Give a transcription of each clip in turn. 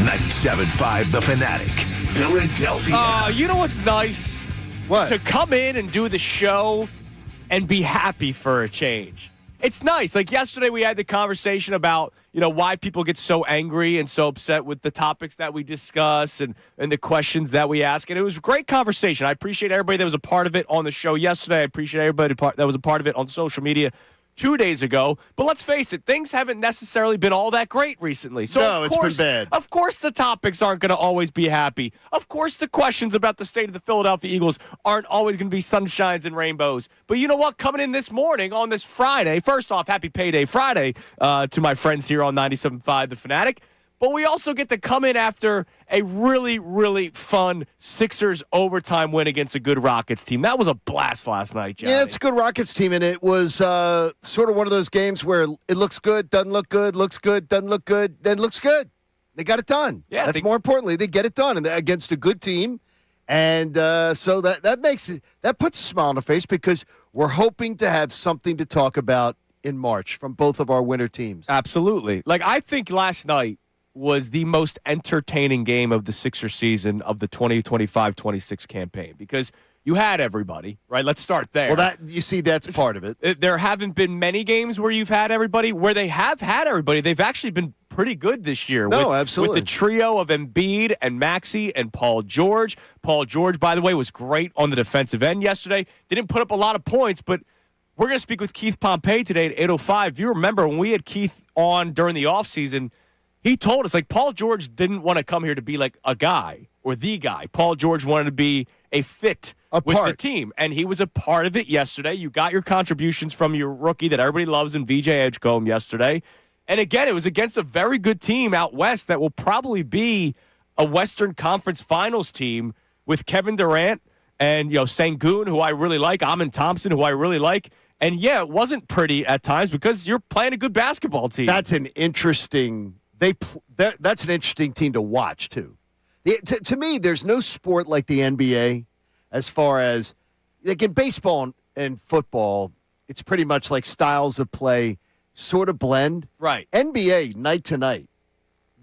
97.5 The Fanatic, Philadelphia. You know what's nice? What? To come in and do the show and be happy for a change. It's nice. Like yesterday we had the conversation about, why people get so angry and so upset with the topics that we discuss and the questions that we ask. And it was a great conversation. I appreciate everybody that was a part of it on the show yesterday. I appreciate everybody that was a part of it on social media 2 days ago. But let's face it, things haven't necessarily been all that great recently. So no, it's been bad. Of course the topics aren't going to always be happy. Of course the questions about the state of the Philadelphia Eagles aren't always going to be sunshines and rainbows. But you know what? Coming in this morning on this Friday, first off, happy Payday Friday to my friends here on 97.5 The Fanatic. But we also get to come in after a really, really fun Sixers overtime win against a good Rockets team. That was a blast last night, Johnny. Yeah, it's a good Rockets team, and it was sort of one of those games where it looks good, doesn't look good, looks good, doesn't look good, then looks good. They got it done. Yeah, that's more importantly, they get it done against a good team, and so that puts a smile on the face because we're hoping to have something to talk about in March from both of our winter teams. Absolutely. Like I think last night was the most entertaining game of the Sixers season of the 2025-26 campaign because you had everybody, right? Let's start there. Well, that's part of it. There haven't been many games where you've had everybody. Where they have had everybody, they've actually been pretty good this year. No, absolutely. With the trio of Embiid and Maxey and Paul George. Paul George, by the way, was great on the defensive end yesterday. Didn't put up a lot of points, but we're going to speak with Keith Pompey today at 8:05. If you remember, when we had Keith on during the offseason, he told us, Paul George didn't want to come here to be like a guy or the guy. Paul George wanted to be a fit with the team, and he was a part of it yesterday. You got your contributions from your rookie that everybody loves in VJ Edgecombe yesterday. And again, it was against a very good team out west that will probably be a Western Conference Finals team with Kevin Durant and, Sengun, who I really like, Amin Thompson, who I really like. And, yeah, it wasn't pretty at times because you're playing a good basketball team. That's an interesting that's an interesting team to watch, too. To me, there's no sport like the NBA as far as, like in baseball and football, it's pretty much like styles of play sort of blend. Right. NBA, night to night,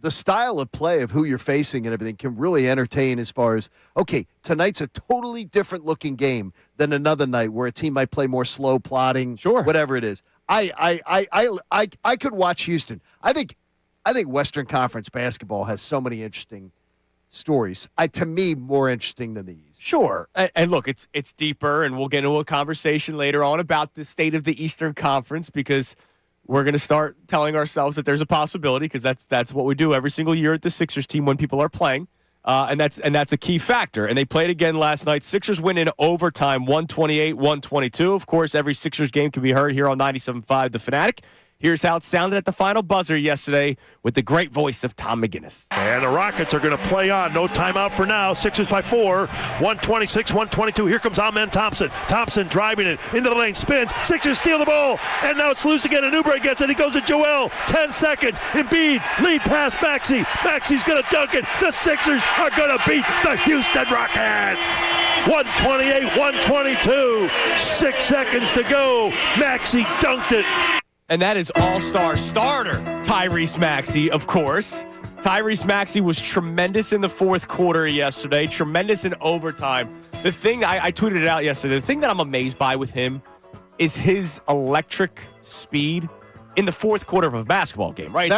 the style of play of who you're facing and everything can really entertain as far as, okay, tonight's a totally different looking game than another night where a team might play more slow plotting, sure, whatever it is. I could watch Houston. I think Western Conference basketball has so many interesting stories. To me, more interesting than the East. Sure. And look, it's deeper, and we'll get into a conversation later on about the state of the Eastern Conference because we're going to start telling ourselves that there's a possibility because that's what we do every single year at the Sixers team when people are playing. And that's a key factor. And they played again last night. Sixers win in overtime, 128-122. Of course, every Sixers game can be heard here on 97.5 The Fanatic. Here's how it sounded at the final buzzer yesterday with the great voice of Tom McGinnis. And the Rockets are going to play on. No timeout for now. Sixers by 4. 126-122. Here comes Amen Thompson. Thompson driving it into the lane. Spins. Sixers steal the ball. And now it's loose again. And Oubre gets it. He goes to Joel. 10 seconds. Embiid. Lead pass Maxey. Maxey's going to dunk it. The Sixers are going to beat the Houston Rockets. 128-122. 6 seconds to go. Maxey dunked it. And that is all-star starter Tyrese Maxey, of course. Tyrese Maxey was tremendous in the fourth quarter yesterday, tremendous in overtime. The thing, I tweeted it out yesterday, the thing that I'm amazed by with him is his electric speed in the fourth quarter of a basketball game, right?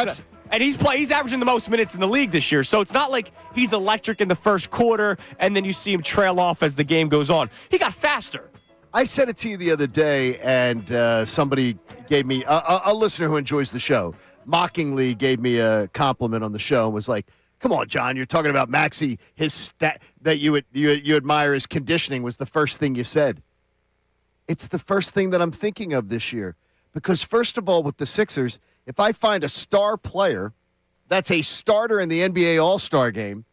And he's averaging the most minutes in the league this year, so it's not like he's electric in the first quarter and then you see him trail off as the game goes on. He got faster. I said it to you the other day, and somebody gave me a listener who enjoys the show mockingly gave me a compliment on the show and was like, "Come on, John, you're talking about Maxey. His stat that you admire his conditioning was the first thing you said." It's the first thing that I'm thinking of this year because first of all, with the Sixers, if I find a star player that's a starter in the NBA All-Star game,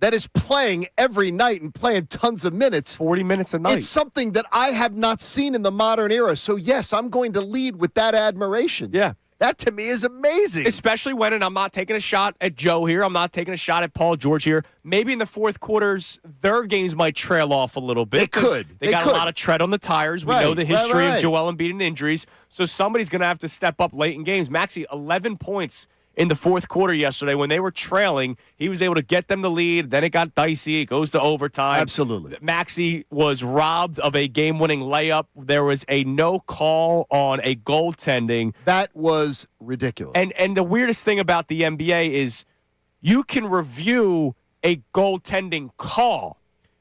that is playing every night and playing tons of minutes. 40 minutes a night. It's something that I have not seen in the modern era. So, yes, I'm going to lead with that admiration. Yeah. That, to me, is amazing. Especially when, and I'm not taking a shot at Joe here, I'm not taking a shot at Paul George here, maybe in the fourth quarters, their games might trail off a little bit. They could. They got a lot of tread on the tires. We know the history of Joel Embiid and injuries. So somebody's going to have to step up late in games. Maxey, 11 points in the fourth quarter yesterday when they were trailing. He was able to get them the lead. Then it got dicey. It goes to overtime. Absolutely. Maxey was robbed of a game-winning layup. There was a no call on a goaltending. That was ridiculous. And the weirdest thing about the NBA is you can review a goaltending call,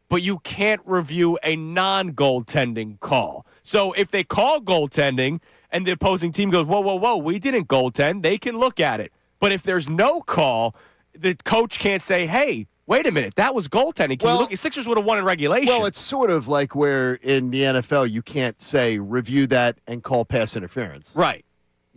but you can't review a non-goaltending call. So if they call goaltending and the opposing team goes, whoa, we didn't goaltend, they can look at it. But if there's no call, the coach can't say, hey, wait a minute, that was goaltending. Can you look? The Sixers would have won in regulation. Well, it's sort of like where in the NFL you can't say review that and call pass interference. Right.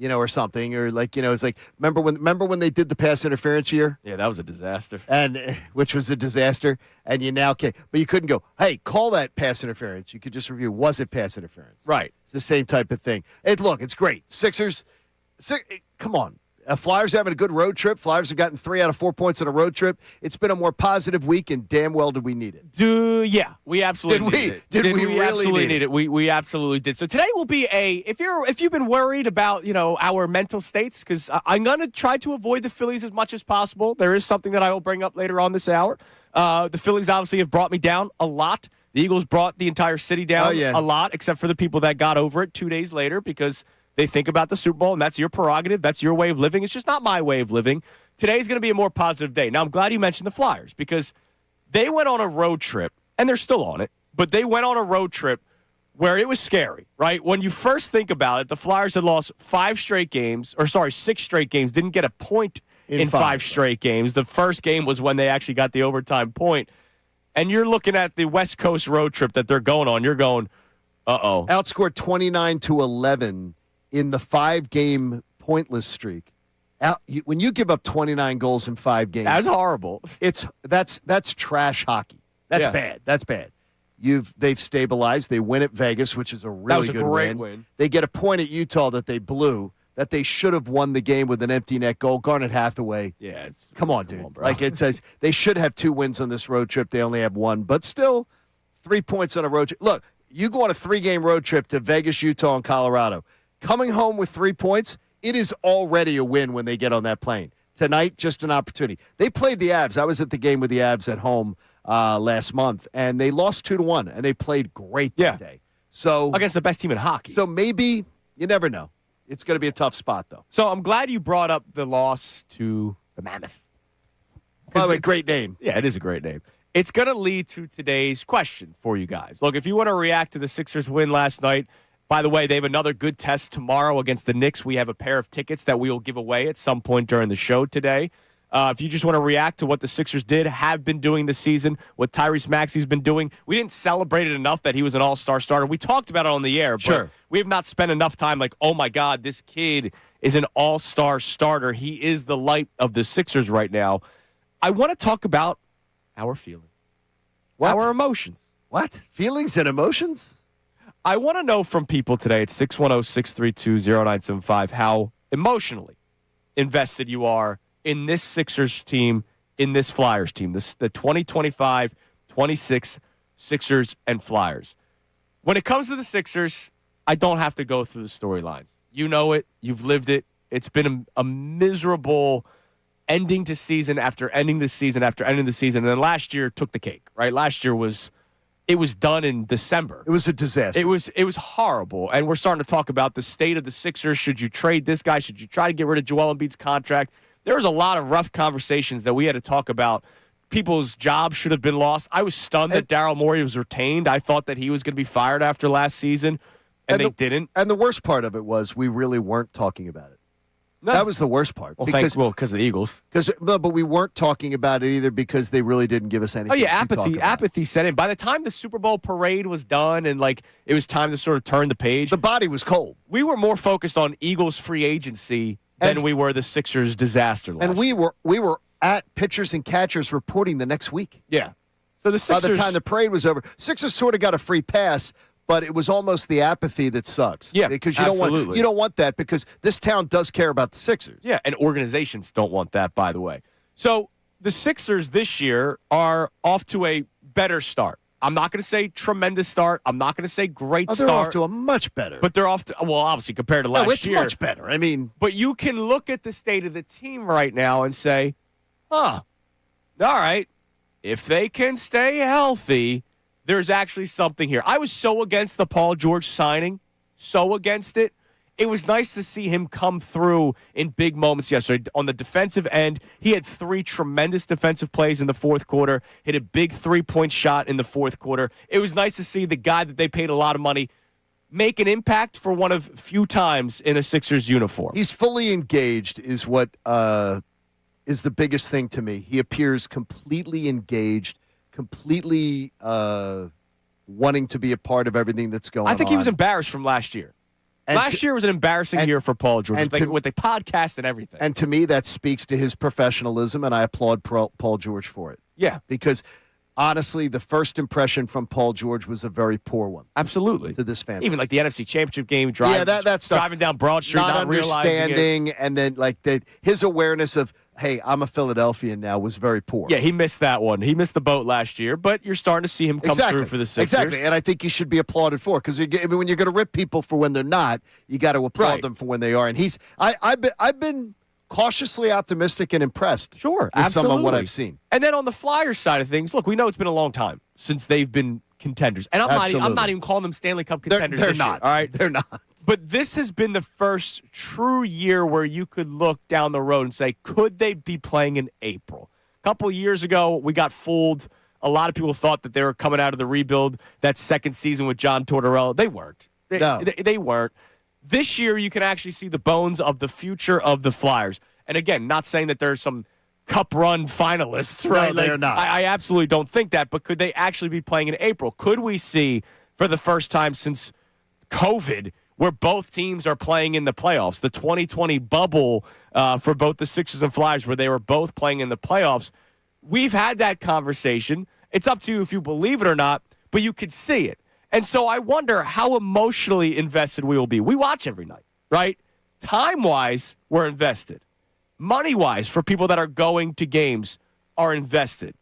Or something, or it's like remember when they did the pass interference year? Yeah, that was a disaster. And which was a disaster, and you now can't. But you couldn't go, hey, call that pass interference. You could just review, was it pass interference? Right. It's the same type of thing. It's great. Sixers, come on. Flyers are having a good road trip. Flyers have gotten 3 out of 4 points on a road trip. It's been a more positive week, and damn well did we need it. Yeah, we absolutely needed it. Did we really absolutely need it? We absolutely did. So today will be if you've been worried about our mental states, because I'm going to try to avoid the Phillies as much as possible. There is something that I will bring up later on this hour. The Phillies obviously have brought me down a lot. The Eagles brought the entire city down a lot, except for the people that got over it 2 days later because they think about the Super Bowl, and that's your prerogative. That's your way of living. It's just not my way of living. Today's going to be a more positive day. Now, I'm glad you mentioned the Flyers because they went on a road trip, and they're still on it, but they went on a road trip where it was scary, right? When you first think about it, the Flyers had lost 6 straight games, didn't get a point in 5 straight games. The first game was when they actually got the overtime point. And you're looking at the West Coast road trip that they're going on. You're going, uh-oh. Outscored 29-11 in the 5-game pointless streak. When you give up 29 goals in 5 games, that's horrible. That's trash hockey. That's bad. That's bad. They've stabilized. They win at Vegas, which is a really good great win. They get a point at Utah that they blew, that they should have won the game with an empty net goal. Garnet Hathaway. Yeah, come on, dude. Bro. Like it says, they should have 2 wins on this road trip. They only have 1, but still 3 points on a road trip. Look, you go on a 3-game road trip to Vegas, Utah, and Colorado. Coming home with 3 points, it is already a win when they get on that plane. Tonight, just an opportunity. They played the Avs. I was at the game with the Avs at home last month, and they lost 2-1, and they played great that day. So against the best team in hockey. So maybe, you never know. It's going to be a tough spot, though. So I'm glad you brought up the loss to the Mammoth. By the way, great name. Yeah, it is a great name. It's going to lead to today's question for you guys. Look, if you want to react to the Sixers win last night, by the way, they have another good test tomorrow against the Knicks. We have a pair of tickets that we will give away at some point during the show today. If you just want to react to what the Sixers have been doing this season, what Tyrese Maxey's been doing, we didn't celebrate it enough that he was an all-star starter. We talked about it on the air, but we have not spent enough time like, oh, my God, this kid is an all-star starter. He is the light of the Sixers right now. I want to talk about our feelings, our emotions. What? Feelings and emotions? I want to know from people today at 610-632-0975 how emotionally invested you are in this Sixers team, in this Flyers team, the 2025-26 Sixers and Flyers. When it comes to the Sixers, I don't have to go through the storylines. You know it. You've lived it. It's been a miserable ending to season after ending the season after ending the season. And then last year took the cake, right? Last year was done in December. It was a disaster. It was horrible. And we're starting to talk about the state of the Sixers. Should you trade this guy? Should you try to get rid of Joel Embiid's contract? There was a lot of rough conversations that we had to talk about. People's jobs should have been lost. I was stunned that Daryl Morey was retained. I thought that he was going to be fired after last season, and they didn't. And the worst part of it was we really weren't talking about it. No. That was the worst part. Well, because of the Eagles. But we weren't talking about it either because they really didn't give us anything. Oh, yeah, apathy set in. By the time the Super Bowl parade was done and, it was time to sort of turn the page. The body was cold. We were more focused on Eagles free agency than we were the Sixers disaster last year. We were at pitchers and catchers reporting the next week. Yeah. So the Sixers, by the time the parade was over, Sixers sort of got a free pass, but it was almost the apathy that sucks. Yeah, because you don't want that because this town does care about the Sixers. Yeah, and organizations don't want that, by the way. So the Sixers this year are off to a better start. I'm not going to say tremendous start. I'm not going to say great they're start. off to a much better. But they're off to, well, obviously compared to last it's year. much better. I mean, but you can look at the state of the team right now and say, all right, if they can stay healthy, there's actually something here. I was so against the Paul George signing, so against it. It was nice to see him come through in big moments yesterday. On the defensive end, he had 3 tremendous defensive plays in the fourth quarter, hit a big 3-point shot in the fourth quarter. It was nice to see the guy that they paid a lot of money make an impact for one of few times in a Sixers uniform. He's fully engaged is what is the biggest thing to me. He appears completely engaged, completely wanting to be a part of everything that's going on. I think he was embarrassed from last year. Last year was an embarrassing year for Paul George with the podcast and everything. And to me, that speaks to his professionalism, and I applaud Paul George for it. Yeah. Because, honestly, the first impression from Paul George was a very poor one. Absolutely. To this fan. Even like the NFC Championship game, that stuff. Driving down Broad Street, not understanding, realizing it. and then his awareness of, hey, I'm a Philadelphian now, was very poor. Yeah, he missed that one. He missed the boat last year, but you're starting to see him come through for the Sixers. Exactly, and I think he should be applauded for it because when you're going to rip people for when they're not, you got to applaud them for when they are. And I've been cautiously optimistic and impressed. Sure, with absolutely. some of what I've seen. And then on the Flyers side of things, look, we know it's been a long time since they've been contenders, and I'm not even calling them Stanley Cup contenders. They're this not. Year, all right, they're not. But this has been the first true year where you could look down the road and say, could they be playing in April? A couple years ago, we got fooled. A lot of people thought that they were coming out of the rebuild that second season with John Tortorella. They weren't. They weren't. This year, you can actually see the bones of the future of the Flyers. And again, not saying that there's some cup run finalists, right? No, they're not. I absolutely don't think that, but could they actually be playing in April? Could we see, for the first time since COVID, where both teams are playing in the playoffs, the 2020 bubble for both the Sixers and Flyers, where they were both playing in the playoffs? We've had that conversation. It's up to you if you believe it or not, but you could see it. And so I wonder how emotionally invested we will be. We watch every night, right? Time-wise, we're invested. Money-wise, for people that are going to games, are invested.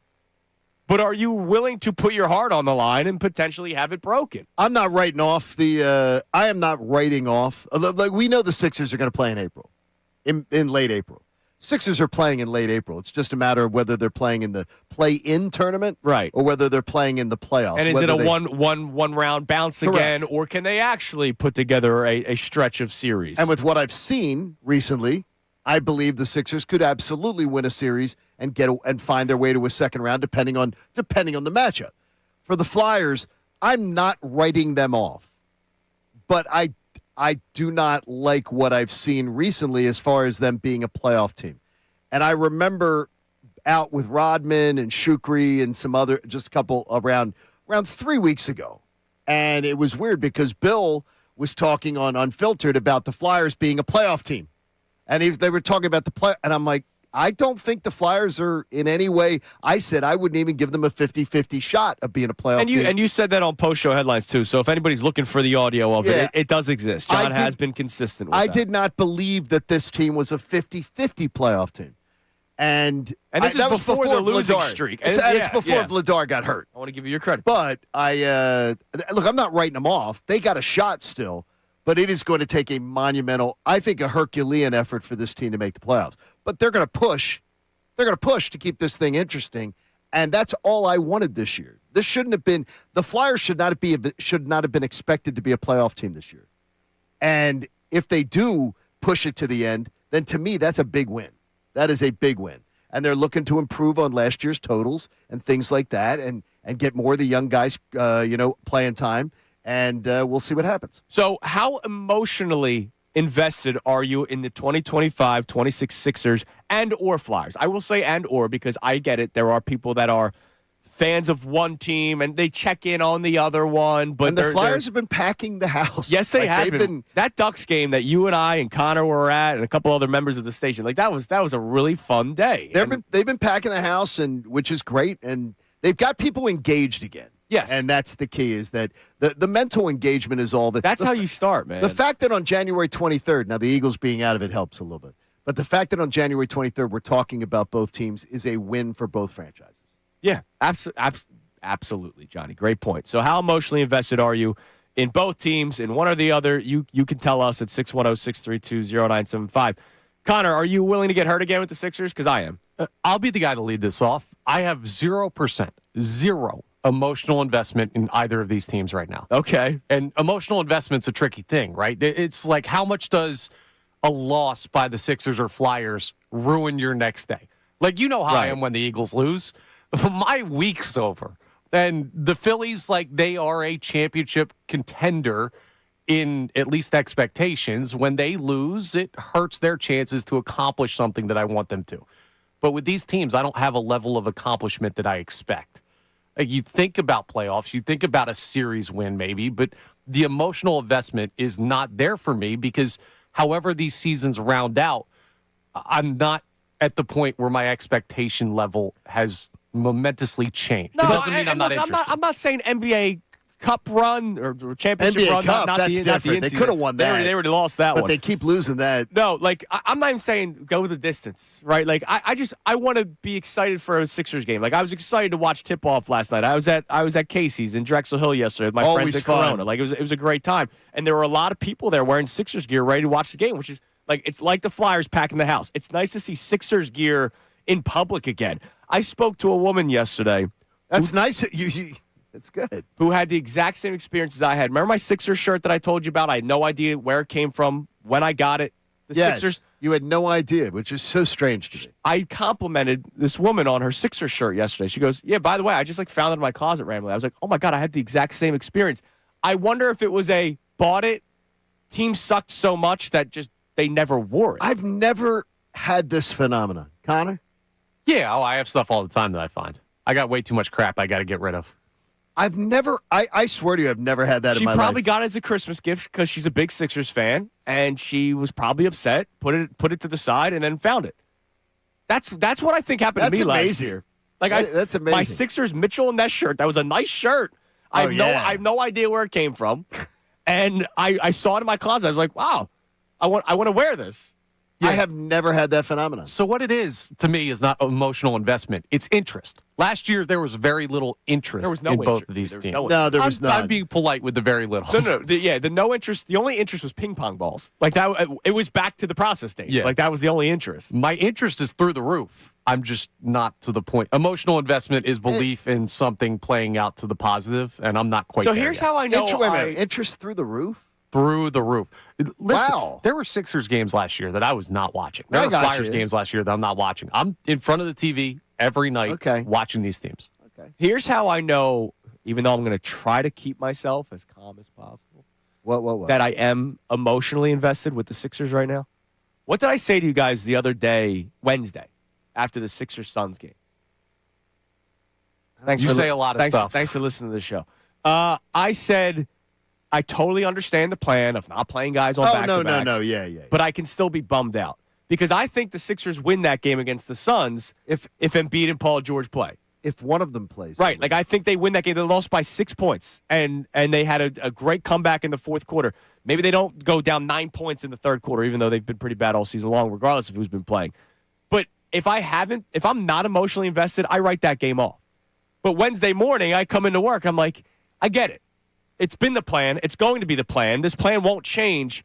But are you willing to put your heart on the line and potentially have it broken? I'm not writing off I am not writing off. Like, we know the Sixers are going to play in April, in late April. Sixers are playing in late April. It's just a matter of whether they're playing in the play-in tournament, right, or whether they're playing in the playoffs. And is it a one round bounce again, or can they actually put together a stretch of series? And with what I've seen recently, I believe the Sixers could absolutely win a series and find their way to a second round, depending on the matchup. For the Flyers, I'm not writing them off, but I do not like what I've seen recently as far as them being a playoff team. And I remember out with Rodman and Shukri and some other, just a couple around 3 weeks ago, and it was weird because Bill was talking on Unfiltered about the Flyers being a playoff team. And they were talking about the play, and I'm like, I don't think the Flyers are in any way. I said I wouldn't even give them a 50-50 shot of being a playoff team. And you said that on post-show headlines, too. So if anybody's looking for the audio of it does exist. John has been consistent with that. I did not believe that this team was a 50-50 playoff team. And this is before the losing Vladar. streak. It's before Vladar got hurt. I want to give you your credit. But look, I'm not writing them off. They got a shot still. But it is going to take a monumental, I think, a Herculean effort for this team to make the playoffs. But they're going to push. They're going to push to keep this thing interesting, and that's all I wanted this year. This shouldn't have been. The Flyers should not have been expected to be a playoff team this year. And if they do push it to the end, then to me that's a big win. That is a big win. And they're looking to improve on last year's totals and things like that, and get more of the young guys, playing time. And we'll see what happens. So how emotionally invested are you in the 2025-26 Sixers and or Flyers? I will say and or because I get it. There are people that are fans of one team and they check in on the other one. But the Flyers have been packing the house. Yes, they have been. That Ducks game that you and I and Connor were at and a couple other members of the station, that was a really fun day. They've been packing the house, and which is great. And they've got people engaged again. Yes. And that's the key, is that the mental engagement is all that. That's how you start, man. The fact that on January 23rd, now the Eagles being out of it helps a little bit, but the fact that on January 23rd we're talking about both teams is a win for both franchises. Yeah, absolutely. Absolutely, Johnny. Great point. So how emotionally invested are you in both teams, in one or the other? You can tell us at 610-632-0975. Connor, are you willing to get hurt again with the Sixers? Because I am. I'll be the guy to lead this off. I have 0%, zero emotional investment in either of these teams right now. Okay. And emotional investment's a tricky thing, right? It's like, how much does a loss by the Sixers or Flyers ruin your next day? Like, you know how I am when the Eagles lose. My week's over. And the Phillies, like, they are a championship contender in at least expectations. When they lose, it hurts their chances to accomplish something that I want them to. But with these teams, I don't have a level of accomplishment that I expect. Like, you think about playoffs, you think about a series win maybe, but the emotional investment is not there for me because however these seasons round out, I'm not at the point where my expectation level has momentously changed. No, it doesn't mean I'm not interested. I'm not saying NBA Cup run or championship NBA run. Cup, not that's the, different. Not the They could have won that. They already lost that but one. They keep losing that. No, like I'm not even saying go the distance, right? Like I want to be excited for a Sixers game. Like I was excited to watch tip off last night. I was at Casey's in Drexel Hill yesterday with my Always friends at fun. Corona. Like it was a great time, and there were a lot of people there wearing Sixers gear, ready to watch the game, which is like it's like the Flyers packing the house. It's nice to see Sixers gear in public again. I spoke to a woman yesterday. That's nice. It's good. Who had the exact same experience as I had. Remember my Sixers shirt that I told you about? I had no idea where it came from, when I got it. The Sixers. You had no idea, which is so strange to me. I complimented this woman on her Sixers shirt yesterday. She goes, yeah, by the way, I just found it in my closet randomly. I was like, oh my God, I had the exact same experience. I wonder if it was bought it, team sucked so much that just they never wore it. I've never had this phenomenon. Connor? Yeah, I have stuff all the time that I find. I got way too much crap I got to get rid of. I've never, I swear to you, I've never had that in my life. She probably got it as a Christmas gift because she's a big Sixers fan, and she was probably upset, put it to the side, and then found it. That's what I think happened to me last year. Like that's amazing. My Sixers Mitchell and Ness shirt, that was a nice shirt. I have no idea where it came from, and I saw it in my closet. I was like, wow, I want to wear this. I have never had that phenomenon. So what it is, to me, is not emotional investment. It's interest. Last year, there was very little interest in both of these teams. No, there was none. I'm being polite with the very little. No. The no interest. The only interest was ping pong balls. Like that, it was back to the process stage. Yeah. Like that was the only interest. My interest is through the roof. I'm just not to the point. Emotional investment is belief in something playing out to the positive, and I'm not quite So there here's yet. how I know. Interest through the roof? Through the roof. Listen, Wow. there were Sixers games last year that I was not watching. There I were got Flyers you. games last year that I'm not watching. I'm in front of the TV every night watching these teams. Okay. Here's how I know, even though I'm going to try to keep myself as calm as possible, What? that I am emotionally invested with the Sixers right now. What did I say to you guys the other day, Wednesday, after the Sixers-Suns game? You say a lot of stuff. Thanks for listening to the show. I said I totally understand the plan of not playing guys on back-to-backs. No. Yeah. But I can still be bummed out because I think the Sixers win that game against the Suns if Embiid and Paul George play. If one of them plays. Right. Like, I think they win that game. They lost by 6 points, and they had a great comeback in the fourth quarter. Maybe they don't go down 9 points in the third quarter, even though they've been pretty bad all season long, regardless of who's been playing. But if I'm not emotionally invested, I write that game off. But Wednesday morning, I come into work. I'm like, I get it. It's been the plan. It's going to be the plan. This plan won't change.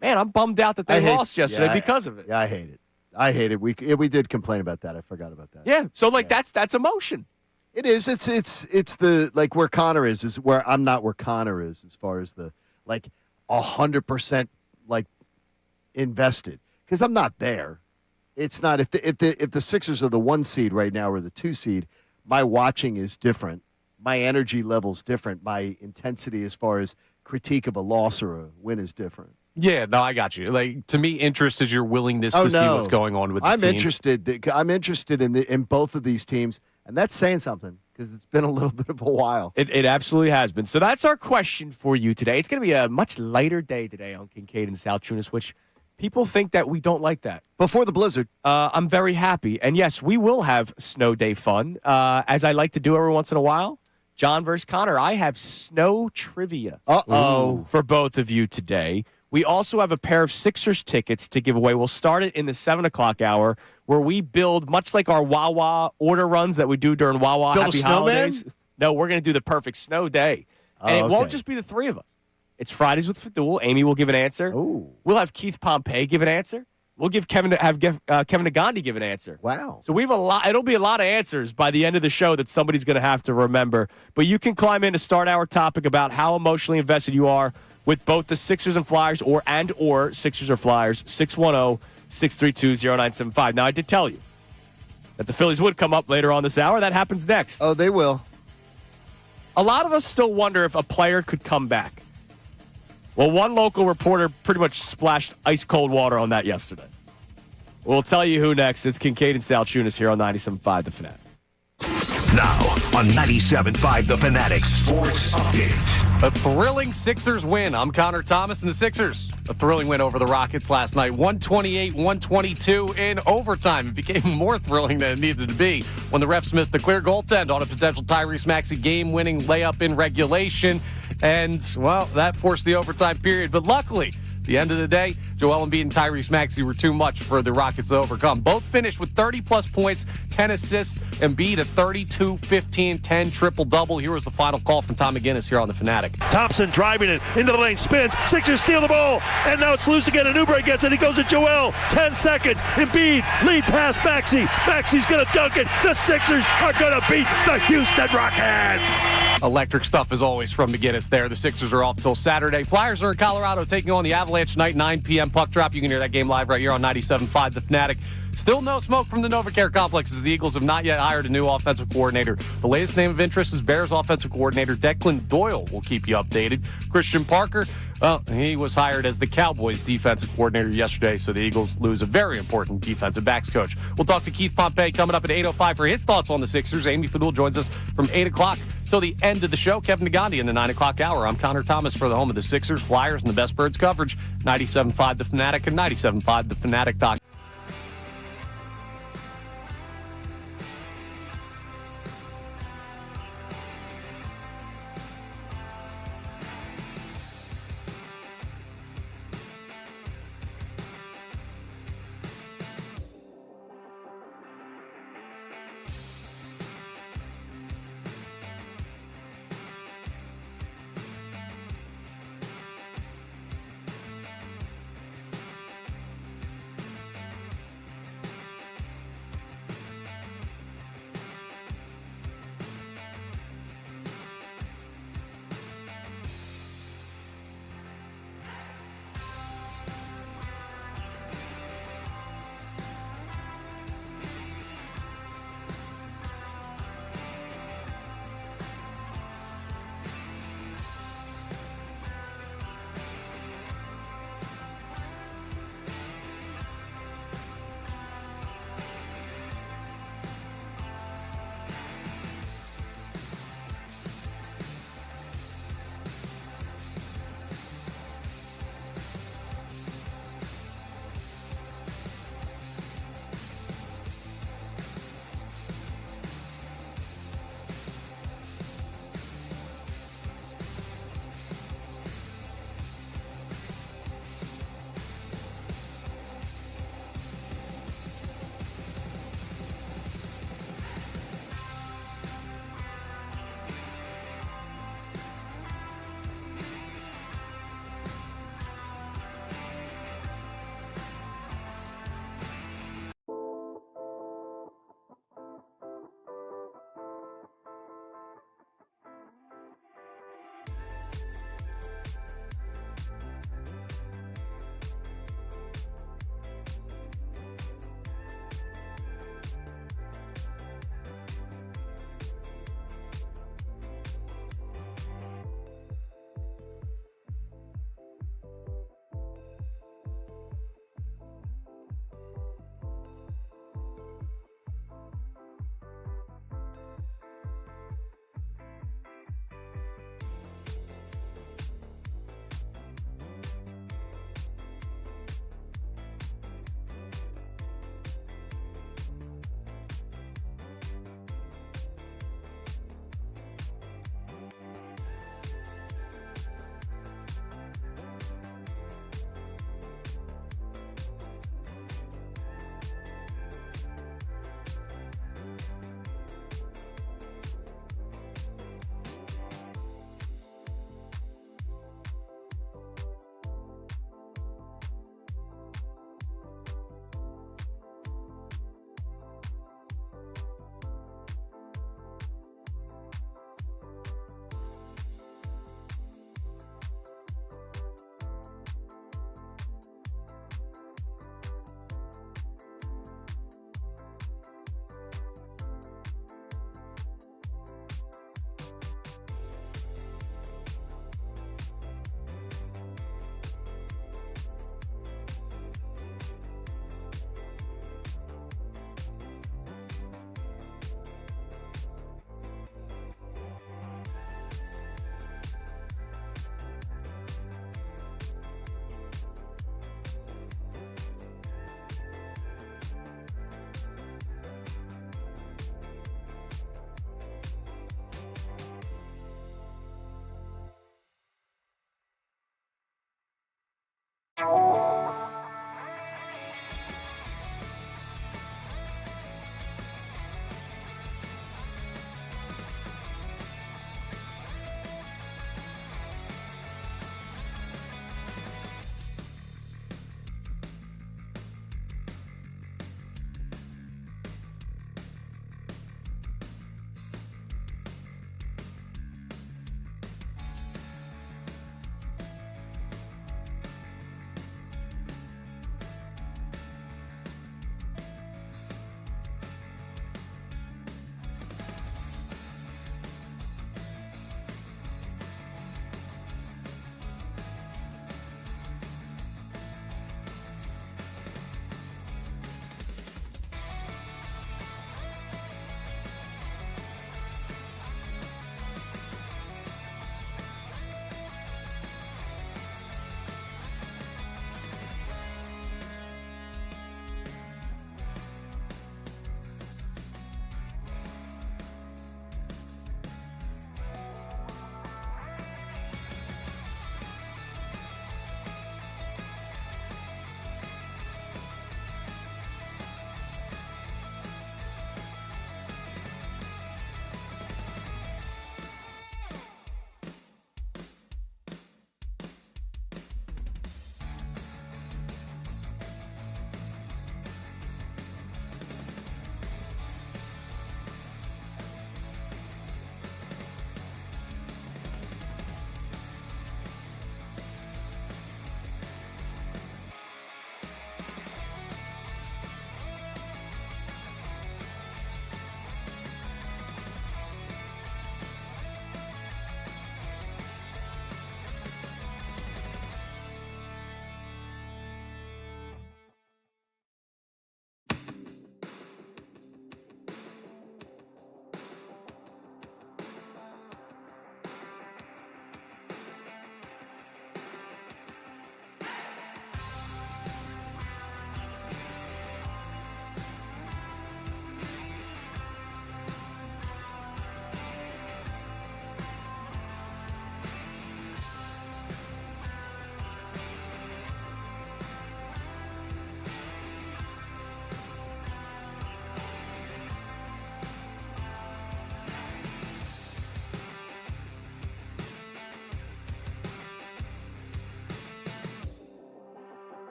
Man, I'm bummed out that they lost yesterday because of it. Yeah, I hate it. I hate it. We did complain about that. I forgot about that. Yeah. So that's emotion. It is. It's the like where Connor is where I'm not where Connor is as far as the like 100% like invested because I'm not there. It's not if the Sixers are the 1 seed right now or the 2 seed, my watching is different. My energy level's different. My intensity as far as critique of a loss or a win is different. Yeah, no, I got you. Like, to me, interest is your willingness to see what's going on with the team. I'm interested in both of these teams, and that's saying something because it's been a little bit of a while. It absolutely has been. So that's our question for you today. It's going to be a much lighter day today on Kincade and Salciunas, which people think that we don't like that. Before the blizzard. I'm very happy. And, yes, we will have snow day fun, as I like to do every once in a while. John versus Connor, I have snow trivia for both of you today. We also have a pair of Sixers tickets to give away. We'll start it in the 7 o'clock hour where we build, much like our Wawa order runs that we do during Wawa Build Happy a snowman? Holidays. No, we're going to do the perfect snow day. And it won't just be the three of us. It's Fridays with Fadul. Amy will give an answer. Ooh. We'll have Keith Pompey give an answer. We'll give Kevin Nagandi give an answer. Wow. So we have a lot. It'll be a lot of answers by the end of the show that somebody's going to have to remember. But you can climb in to start our topic about how emotionally invested you are with both the Sixers and Flyers or Sixers or Flyers, 610-632-0975. Now, I did tell you that the Phillies would come up later on this hour. That happens next. Oh, they will. A lot of us still wonder if a player could come back. Well, one local reporter pretty much splashed ice-cold water on that yesterday. We'll tell you who next. It's Kincade and Salciunas here on 97.5 The Fanatic. Now on 97.5 The Fanatic Sports Update. A thrilling Sixers win. I'm Connor Thomas and the Sixers. A thrilling win over the Rockets last night. 128-122 in overtime. It became more thrilling than it needed to be when the refs missed the clear goaltend on a potential Tyrese Maxey game-winning layup in regulation. And, well, that forced the overtime period. But luckily, at the end of the day, Joel Embiid and Tyrese Maxey were too much for the Rockets to overcome. Both finished with 30-plus points, 10 assists. Embiid at 32, 15, 10, triple-double. Here was the final call from Tom McGinnis here on The Fanatic. Thompson driving it into the lane, spins. Sixers steal the ball, and now it's loose again. And Oubre gets it. He goes to Joel. 10 seconds. Embiid lead pass Maxey. Maxey's going to dunk it. The Sixers are going to beat the Houston Rockets. Electric stuff as always from McGinnis there. The Sixers are off till Saturday. Flyers are in Colorado taking on the Avalanche tonight, 9 p.m. puck drop. You can hear that game live right here on 97.5 The Fanatic. Still no smoke from the NovaCare complex as the Eagles have not yet hired a new offensive coordinator. The latest name of interest is Bears offensive coordinator Declan Doyle. Will keep you updated. Christian Parker, well, he was hired as the Cowboys defensive coordinator yesterday, so the Eagles lose a very important defensive backs coach. We'll talk to Keith Pompey coming up at 8:05 for his thoughts on the Sixers. Amy Fadul joins us from 8 o'clock till the end of the show. Kevin Nagandi in the 9 o'clock hour. I'm Connor Thomas for the home of the Sixers, Flyers, and the best Birds coverage. 97.5 The Fanatic and 97.5thefanatic.com.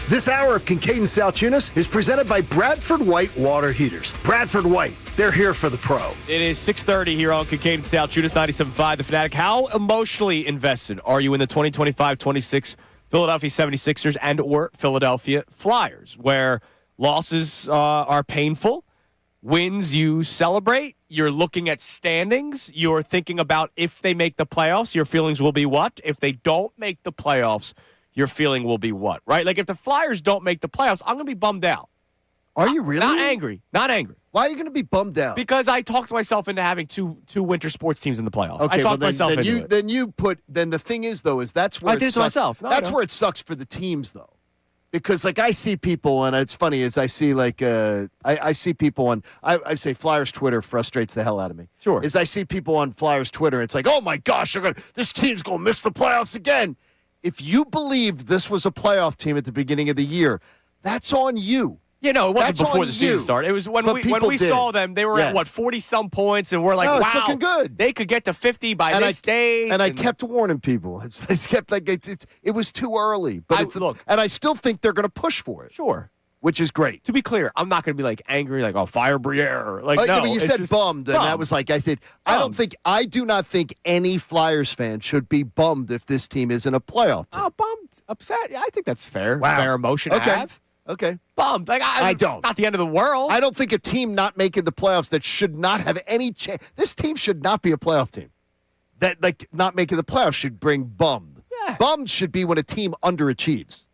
This hour of Kincade Salciunas is presented by Bradford White Water Heaters. Bradford White, they're here for the pro. It is 6:30 here on Kincade Salciunas, 97.5 The Fanatic. How emotionally invested are you in the 2025-26 Philadelphia 76ers and or Philadelphia Flyers, where losses are painful, wins you celebrate, you're looking at standings, you're thinking about if they make the playoffs, your feelings will be what? If they don't make the playoffs, your feeling will be what, right? Like if the Flyers don't make the playoffs, I'm going to be bummed out. Are you really? Not angry. Not angry. Why are you going to be bummed out? Because I talked myself into having two winter sports teams in the playoffs. Okay, I talked myself into it. Then the thing is, though, is that's where I did it to myself. No, that's where it sucks for the teams, though. Because, like, I see people, and it's funny, is I see, like, I see people on, I say Flyers Twitter frustrates the hell out of me. Sure. Is I see people on Flyers Twitter, and it's like, oh, my gosh, this team's going to miss the playoffs again. If you believed this was a playoff team at the beginning of the year, that's on you. You know, it wasn't That's before on the season you. started. It was when But we people did. saw them, they were at, Yes. what, 40-some points, and we're like, No, wow, it's looking good. They could get to 50 by this date. And I kept warning people. It's kept like it was too early. But and I still think they're going to push for it. Sure. Which is great. To be clear, I'm not going to be, like, angry, like, oh, fire Briere. Like, no. But you it's said just bummed, and that was like, I said, I do not think any Flyers fan should be bummed if this team isn't a playoff team. Oh, bummed, upset. Yeah, I think that's fair. Wow. Fair emotion to have. Okay. Bummed. Like, I don't. Not the end of the world. I don't think a team not making the playoffs that should not have any chance. This team should not be a playoff team. That, like, not making the playoffs should bring bummed. Yeah. Bummed should be when a team underachieves.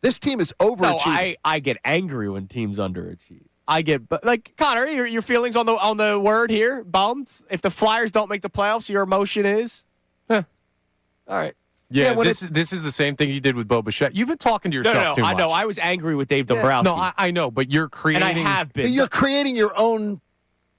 This team is overachieving. No, I get angry when teams underachieve. I get, like, Connor, your feelings on the word here, bummed. If the Flyers don't make the playoffs, your emotion is, all right. Yeah, this is the same thing you did with Bo Bichette. You've been talking to yourself too much. I know. I was angry with Dave Dombrowski. No, I know, but you're creating. And I have been. You're creating your own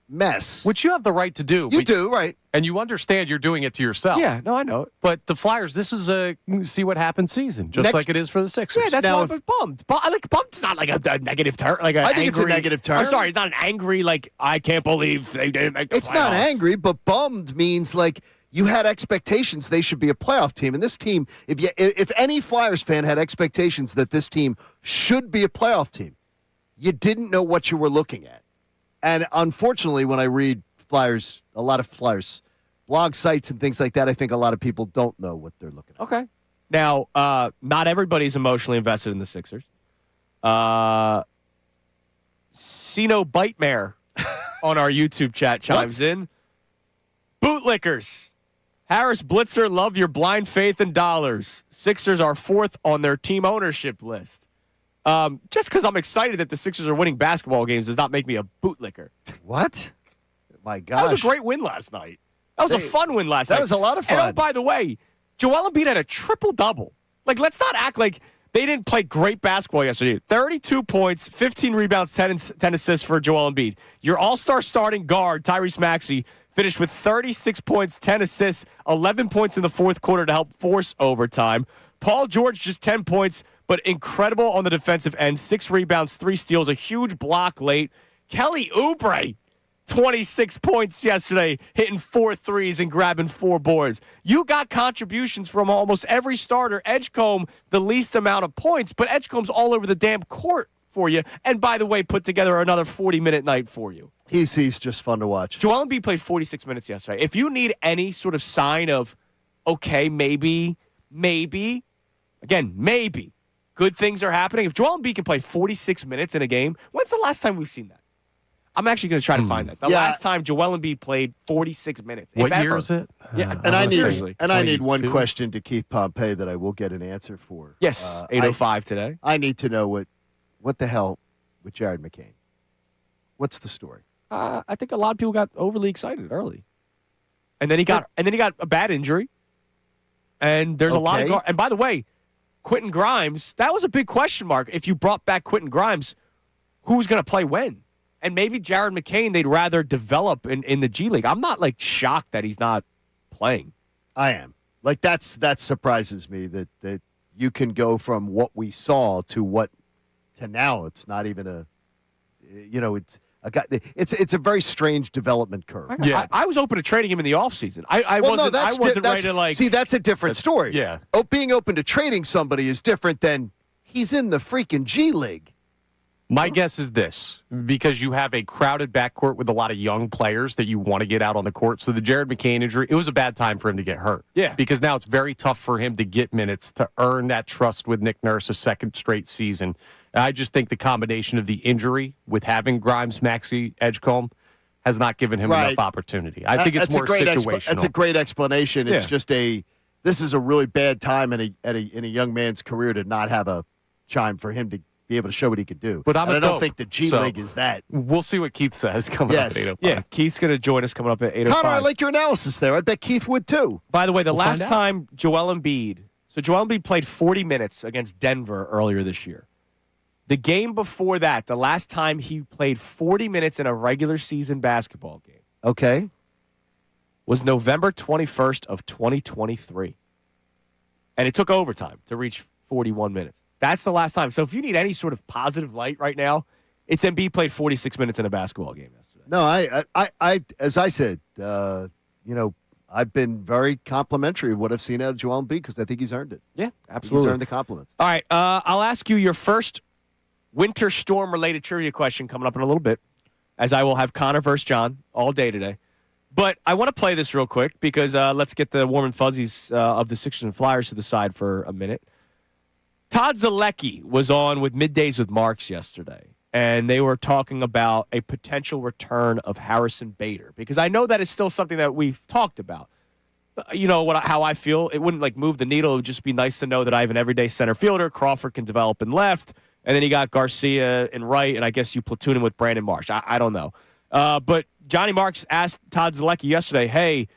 mess. Which you have the right to do. You do, right. And you understand you're doing it to yourself. Yeah, no, I know it. But the Flyers, this is a see what happens season, just like it is for the Sixers. Yeah, that's why I was bummed. Like, bummed's not like a negative term. Like I think it's a negative term. I'm sorry, it's not an angry, like, I can't believe they didn't make the playoffs. It's not angry, but bummed means, like, you had expectations they should be a playoff team. And this team, if any Flyers fan had expectations that this team should be a playoff team, you didn't know what you were looking at. And unfortunately, when I read a lot of Flyers blog sites and things like that, I think a lot of people don't know what they're looking at. Okay. Now, not everybody's emotionally invested in the Sixers. Sino Bitemare on our YouTube chat chimes in. Bootlickers. Harris Blitzer, love your blind faith in dollars. Sixers are fourth on their team ownership list. Just because I'm excited that the Sixers are winning basketball games does not make me a bootlicker. What? My gosh. That was a great win last night. That was a fun win last night. That was a lot of fun. And oh, by the way, Joel Embiid had a triple-double. Like, let's not act like they didn't play great basketball yesterday. 32 points, 15 rebounds, 10 assists for Joel Embiid. Your all-star starting guard, Tyrese Maxey, finished with 36 points, 10 assists, 11 points in the fourth quarter to help force overtime. Paul George, just 10 points, but incredible on the defensive end. 6 rebounds, 3 steals, a huge block late. Kelly Oubre, 26 points yesterday, hitting 4 threes and grabbing 4 boards. You got contributions from almost every starter. Edgecombe, the least amount of points, but Edgecombe's all over the damn court for you. And by the way, put together another 40-minute night for you. He's just fun to watch. Joel Embiid played 46 minutes yesterday. If you need any sort of sign of, okay, maybe, again, maybe, good things are happening. If Joel Embiid can play 46 minutes in a game, when's the last time we've seen that? I'm actually going to try to find that. The last time Joel Embiid played 46 minutes. What year is it? Yeah, And I need 22? one question to Keith Pompey that I will get an answer for. Yes, 8:05 today. I need to know what the hell with Jared McCain. What's the story? I think a lot of people got overly excited early, and then he got a bad injury, and there's a lot of and by the way, Quentin Grimes, that was a big question mark. If you brought back Quentin Grimes, who's going to play when? And maybe Jared McCain they'd rather develop in the G League. I'm not like shocked that he's not playing. I am. Like that surprises me that you can go from what we saw to now. It's not even it's a very strange development curve. Yeah, I was open to trading him in the offseason. I wasn't ready to like. See, that's a different story. Yeah. Being open to trading somebody is different than He's in the freaking G League. My guess is this, because you have a crowded backcourt with a lot of young players that you want to get out on the court. So the Jared McCain injury, it was a bad time for him to get hurt. Yeah. Because now it's very tough for him to get minutes to earn that trust with Nick Nurse a second straight season. And I just think the combination of the injury with having Grimes, Maxey, Edgecombe has not given him enough opportunity. I think it's more situational. That's a great explanation. It's Yeah. just this is a really bad time in a young man's career to not have a chime for him to be able to show what he could do. But I don't think the G League is that. We'll see what Keith says coming up at 8:05. Yeah, Keith's going to join us coming up at 8:05. Connor, I like your analysis there. I bet Keith would too. By the way, the We'll last find out. time Joel Embiid played 40 minutes against Denver earlier this year. The game before that, the last time he played 40 minutes in a regular season basketball game Okay. was November 21st of 2023. And it took overtime to reach 41 minutes. That's the last time. So if you need any sort of positive light right now, it's Embiid played 46 minutes in a basketball game yesterday. No, I as I said, I've been very complimentary of what I've seen out of Joel Embiid because I think he's earned it. Yeah, He's absolutely. earned the compliments. All right, I'll ask you your first winter storm-related trivia question coming up in a little bit, as I will have Connor versus John all day today. But I want to play this real quick because let's get the warm and fuzzies of the Sixers and Flyers to the side for a minute. Todd Zalecki was on with Middays with Marks yesterday, and they were talking about a potential return of Harrison Bader because I know that is still something that we've talked about. You know how I feel. It wouldn't move the needle. It would just be nice to know that I have an everyday center fielder. Crawford can develop in left, and then you got Garcia in right, and I guess you platoon him with Brandon Marsh. I don't know. But Johnny Marks asked Todd Zalecki yesterday, hey,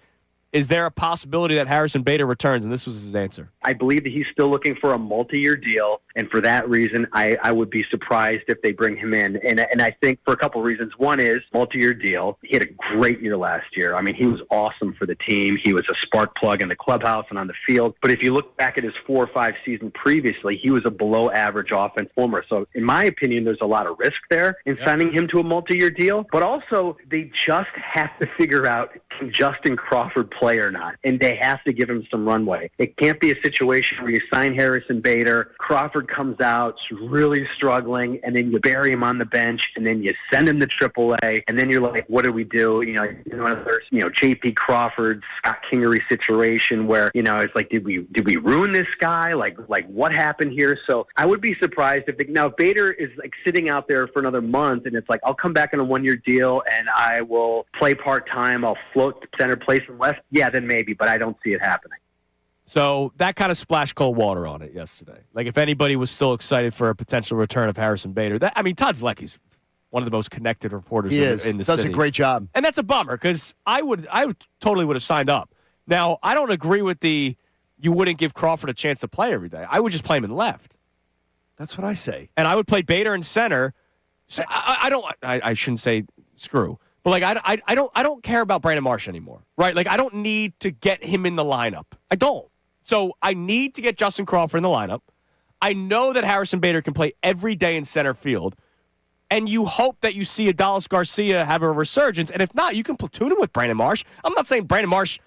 is there a possibility that Harrison Bader returns? And this was his answer. I believe that he's still looking for a multi-year deal, and for that reason, I would be surprised if they bring him in. And I think for a couple of reasons. One is multi-year deal. He had a great year last year. I mean, he was awesome for the team. He was a spark plug in the clubhouse and on the field. But if you look back at his 4 or 5 seasons previously, he was a below-average offense performer. So in my opinion, there's a lot of risk there in signing him to a multi-year deal. But also, they just have to figure out, can Justin Crawford play or not? And they have to give him some runway. It can't be a situation where you sign Harrison Bader, Crawford comes out really struggling, and then you bury him on the bench, and then you send him to AAA, and then you're like, what do we do? JP Crawford, Scott Kingery situation where, it's like, did we ruin this guy? Like what happened here? So I would be surprised if Bader is sitting out there for another month, and it's like, I'll come back on a 1-year deal, and I will play part-time, I'll float to center, place in left. Yeah, then maybe, but I don't see it happening. So that kind of splashed cold water on it yesterday. If anybody was still excited for a potential return of Harrison Bader, Todd Zalecki's one of the most connected reporters in the city. Does a great job. And that's a bummer because I totally would have signed up. Now, I don't agree with you wouldn't give Crawford a chance to play every day. I would just play him in left. That's what I say. And I would play Bader in center. So I shouldn't say screw. But I don't care about Brandon Marsh anymore. Right? I don't need to get him in the lineup. I don't. So I need to get Justin Crawford in the lineup. I know that Harrison Bader can play every day in center field. And you hope that you see Adolis Garcia have a resurgence. And if not, you can platoon him with Brandon Marsh. I'm not saying Brandon Marsh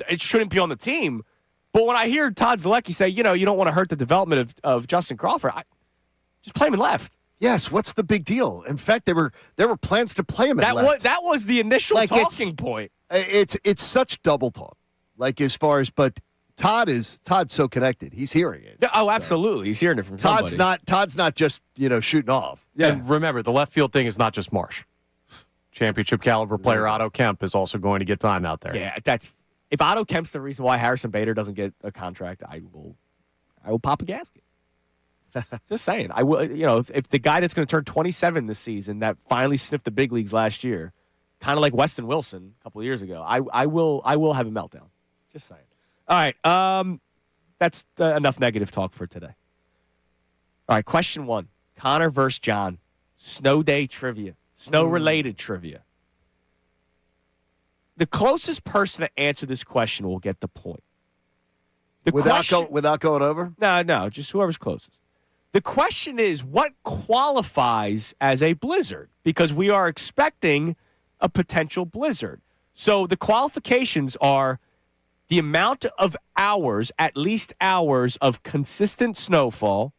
it shouldn't be on the team. But when I hear Todd Zalecki say, you don't want to hurt the development of Justin Crawford, just play him in left. Yes, what's the big deal? In fact, there were plans to play him in left. That was the initial talking point. It's such double talk. As far as, but Todd's so connected. He's hearing it. Oh, absolutely. He's hearing it from somebody. Todd's not just, shooting off. Yeah. And remember, the left field thing is not just Marsh. Championship caliber player Otto Kemp is also going to get time out there. Yeah, if Otto Kemp's the reason why Harrison Bader doesn't get a contract, I will pop a gasket. Just saying. I will. If the guy that's going to turn 27 this season that finally sniffed the big leagues last year, kind of like Weston Wilson a couple of years ago, I will have a meltdown. Just saying. All right. That's enough negative talk for today. All right. Question 1. Connor versus John. Snow day trivia. Snow-related trivia. The closest person to answer this question will get the point. Without going over? No, just whoever's closest. The question is, what qualifies as a blizzard? Because we are expecting a potential blizzard. So the qualifications are the amount of hours, at least hours, of consistent snowfall,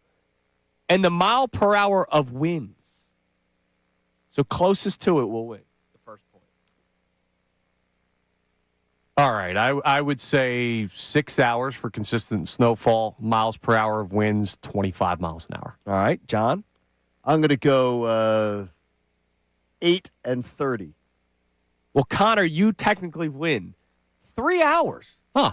and the mile per hour of winds. So closest to it will win the first point. All right, I would say 6 hours for consistent snowfall, miles per hour of winds, 25 miles an hour. All right, John? I'm going to go 8 and 30. Well, Connor, you technically win 3 hours. Huh.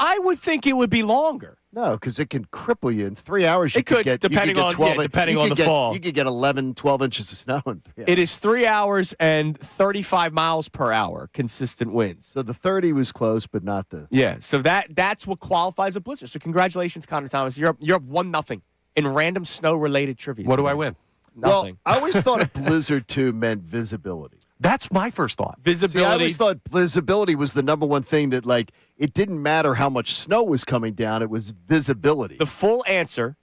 I would think it would be longer. No, because it can cripple you. In 3 hours, you It could, get depending you could on- get 12 yeah, depending on the fall. You could get 11, 12 inches of snow in 3 hours. It is 3 hours and 35 miles per hour, consistent winds. So the 30 was close, but not the. Yeah, so that's what qualifies a blizzard. So congratulations, Connor Thomas. You're up 1-0 in random snow-related trivia. What do today. I win? Nothing. Well, I always thought a blizzard too meant visibility. That's my first thought. See, I Visibility. always thought visibility was the number one thing that, like, it didn't matter how much snow was coming down; it was visibility. The full answer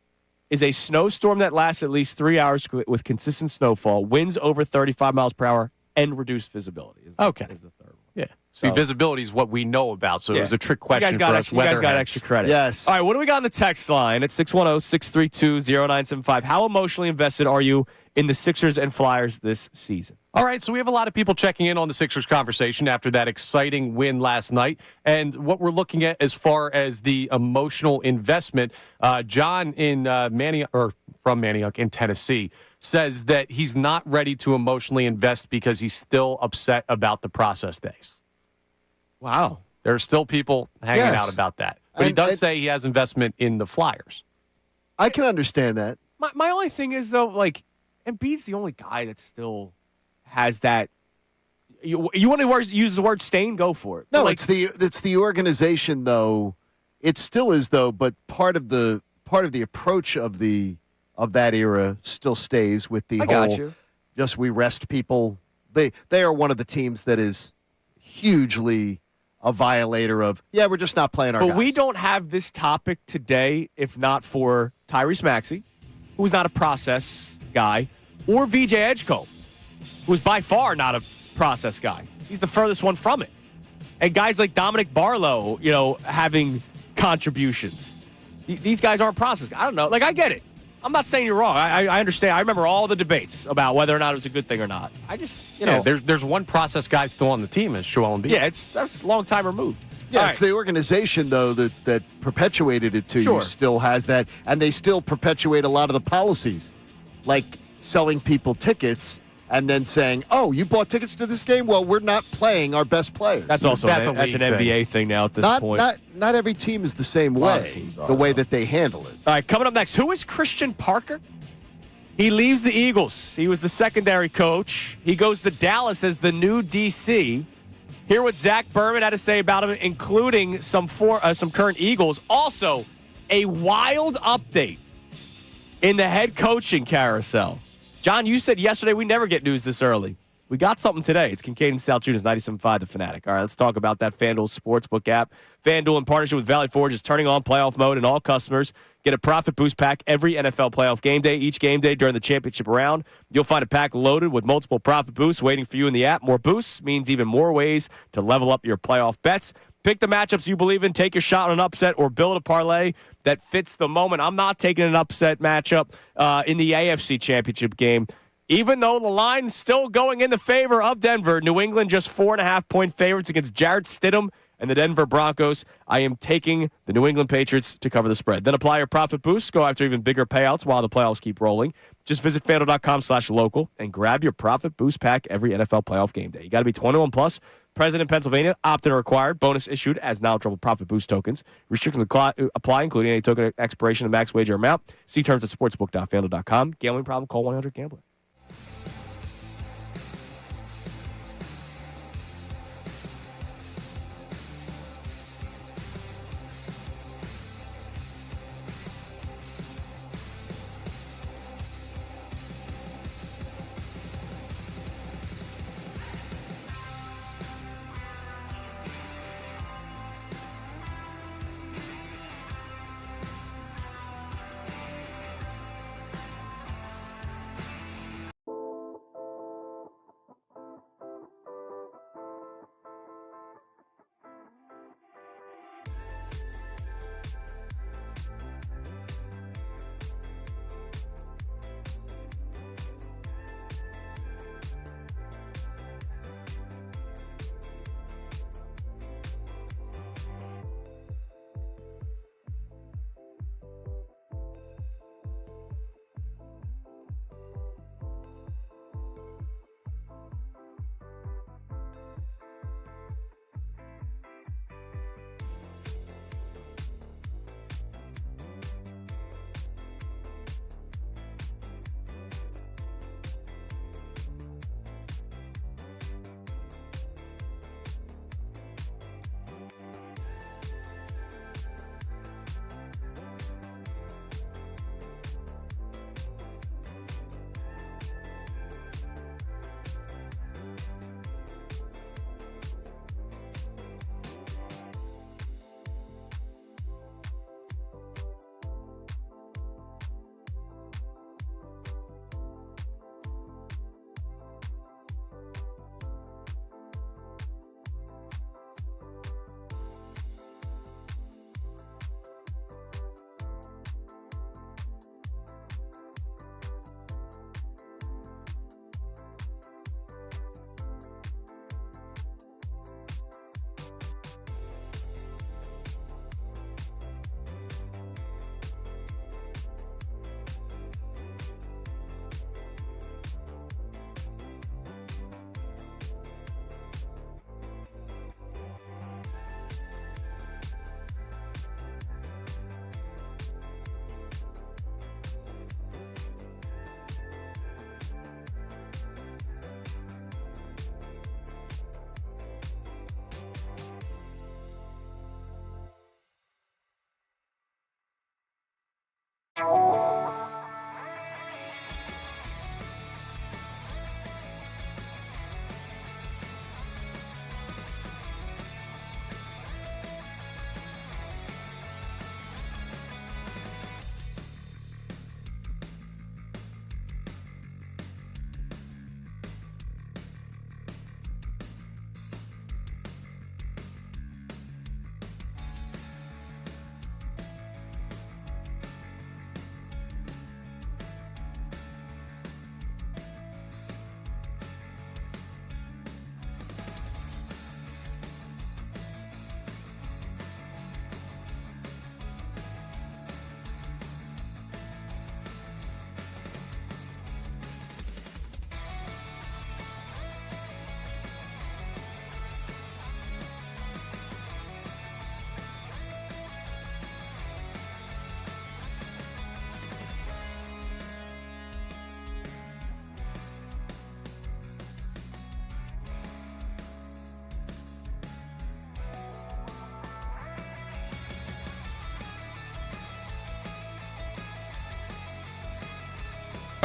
is a snowstorm that lasts at least 3 hours with consistent snowfall, winds over 35 miles per hour, and reduced visibility. Okay. Is the third one. Yeah. See, So- visibility is what we know about, so it Yeah. was a trick You question guys got for extra, us. you guys got weatherheads. extra credit. Yes. All right, what do we got on the text line at 610-632-0975? How emotionally invested are you in the Sixers and Flyers this season? All right, so we have a lot of people checking in on the Sixers conversation after that exciting win last night. And what we're looking at as far as the emotional investment, John in from Manioc in Tennessee says that he's not ready to emotionally invest because he's still upset about the process days. Wow. There are still people hanging Yes. out about that. But he And- does and- say he has investment in the Flyers. I can understand that. My only thing is, though, like, Embiid's the only guy that still has that. You want to use the word stain? Go for it. No, But, it's the organization though. It still is though, but part of the approach of that era still stays with the I whole. got you. Just we rest people. They are one of the teams that is hugely a violator of. Yeah, we're just not playing our. But guys. we don't have this topic today if not for Tyrese Maxey, who's not a process guy, or VJ Edgecombe, who's by far not a process guy. He's the furthest one from it. And guys like Dominic Barlow, having contributions. These guys aren't process guys. I don't know. Like, I get it. I'm not saying you're wrong. I understand. I remember all the debates about whether or not it was a good thing or not. I just, There's one process guy still on the team, is Joel Embiid. yeah, that's a long time removed. Yeah, All it's right. the organization though that perpetuated it to Sure. you still has that, and they still perpetuate a lot of the policies, like selling people tickets and then saying, "Oh, you bought tickets to this game? Well, we're not playing our best players." That's also That's an a league NBA thing now at this not point. not every team is the same lot of way. teams are, the way though. that they handle it. All right, coming up next, who is Christian Parker? He leaves the Eagles. He was the secondary coach. He goes to Dallas as the new DC. Hear what Zach Berman had to say about him, including some current Eagles. Also, a wild update in the head coaching carousel. John, you said yesterday we never get news this early. We got something today. It's Kincade Salciunas, 97.5 The Fanatic. All right, let's talk about that FanDuel Sportsbook app. FanDuel, in partnership with Valley Forge, is turning on playoff mode, and all customers get a profit boost pack every NFL playoff game day. Each game day during the championship round, you'll find a pack loaded with multiple profit boosts waiting for you in the app. More boosts means even more ways to level up your playoff bets. Pick the matchups you believe in, take your shot on an upset, or build a parlay that fits the moment. I'm not taking an upset matchup in the AFC Championship game. Even though the line's still going in the favor of Denver, New England just 4.5-point favorites against Jarrett Stidham and the Denver Broncos. I am taking the New England Patriots to cover the spread. Then apply your profit boost. Go after even bigger payouts while the playoffs keep rolling. Just visit FanDuel.com/local and grab your profit boost pack every NFL playoff game day. You got to be 21 plus. Present in Pennsylvania. Opt-in required. Bonus issued as knowledgeable profit boost tokens. Restrictions apply, including any token expiration and max wager amount. See terms at sportsbook.fanduel.com. Gambling problem? Call 1-800-GAMBLER.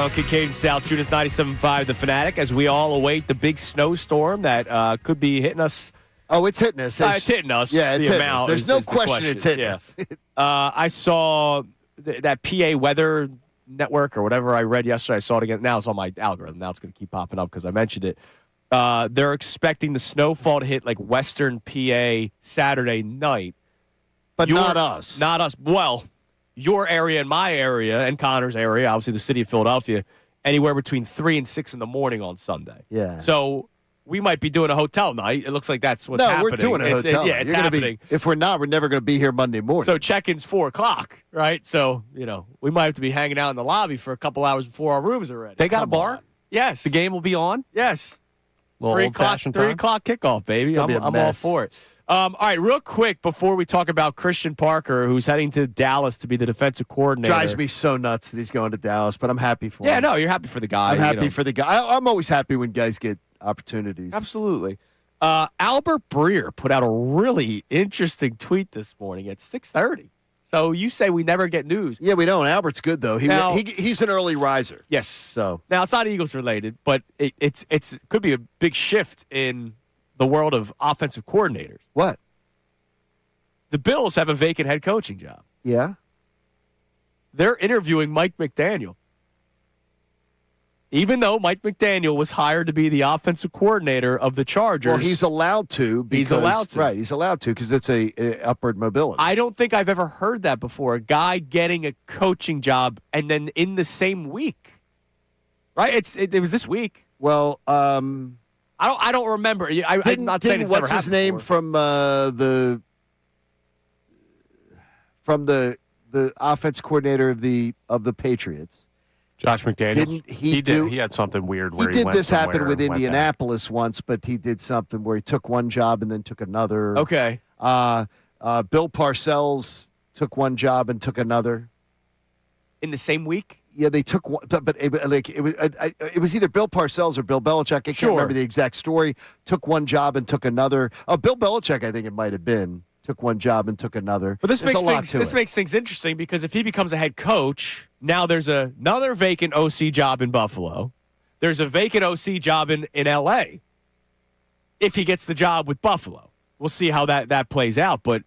on Kincade Salciunas 97.5 The Fanatic as we all await the big snowstorm that could be hitting us. Oh, it's hitting us. It's hitting us. Yeah, it's the hitting amount us. There's is no the question it's hitting us. I saw that PA Weather Network or whatever I read yesterday. I saw it again. Now it's on my algorithm. Now it's going to keep popping up because I mentioned it. They're expecting the snowfall to hit like western PA Saturday night. But not us. Not us. Well, your area and my area and Connor's area, obviously the city of Philadelphia, anywhere between 3 and 6 in the morning on Sunday. Yeah. So we might be doing a hotel night. It looks like that's what's happening. No, we're doing a hotel night. It's happening. If we're not, we're never going to be here Monday morning. So check-in's 4 o'clock, right? So, we might have to be hanging out in the lobby for a couple hours before our rooms are ready. They got a bar? Yes. The game will be on? Yes. Little 3 o'clock, old-fashioned 3 time? o'clock kickoff, baby. gonna be a I'm all mess. for it. All right, real quick before we talk about Christian Parker, who's heading to Dallas to be the defensive coordinator. Drives me so nuts that he's going to Dallas, but I'm happy for him. Yeah, no, you're happy for the guy. I'm happy for the guy. I'm always happy when guys get opportunities. Absolutely. Albert Breer put out a really interesting tweet this morning at 6:30. So you say we never get news. Yeah, we don't. Albert's good, though. Now- He's an early riser. Yes. So Now, it's not Eagles related, but it could be a big shift in the world of offensive coordinators. what? The Bills have a vacant head coaching job. Yeah. They're interviewing Mike McDaniel. Even though Mike McDaniel was hired to be the offensive coordinator of the Chargers. Well, he's allowed to. Because, He's allowed to. Right, he's allowed to because it's a upward mobility. I don't think I've ever heard that before. A guy getting a coaching job and then in the same week. Right? It was this week. well, I don't remember. I'm not saying it's never what's his happened name before. from the offense coordinator of the Patriots? Josh McDaniels. Didn't he do- He had something weird He where he did went this happen somewhere with and went back. Indianapolis once, but he did something where he took one job and then took another. Okay. Bill Parcells took one job and took another. In the same week? Yeah, they took one, but it was either Bill Parcells or Bill Belichick. I can't Sure. remember the exact story. Took one job and took another. Oh, Bill Belichick, I think it might have been. Took one job and took another. But this There's makes a lot to it. makes things interesting because if he becomes a head coach, now there's another vacant OC job in Buffalo. There's a vacant OC job in LA. If he gets the job with Buffalo, we'll see how that plays out. But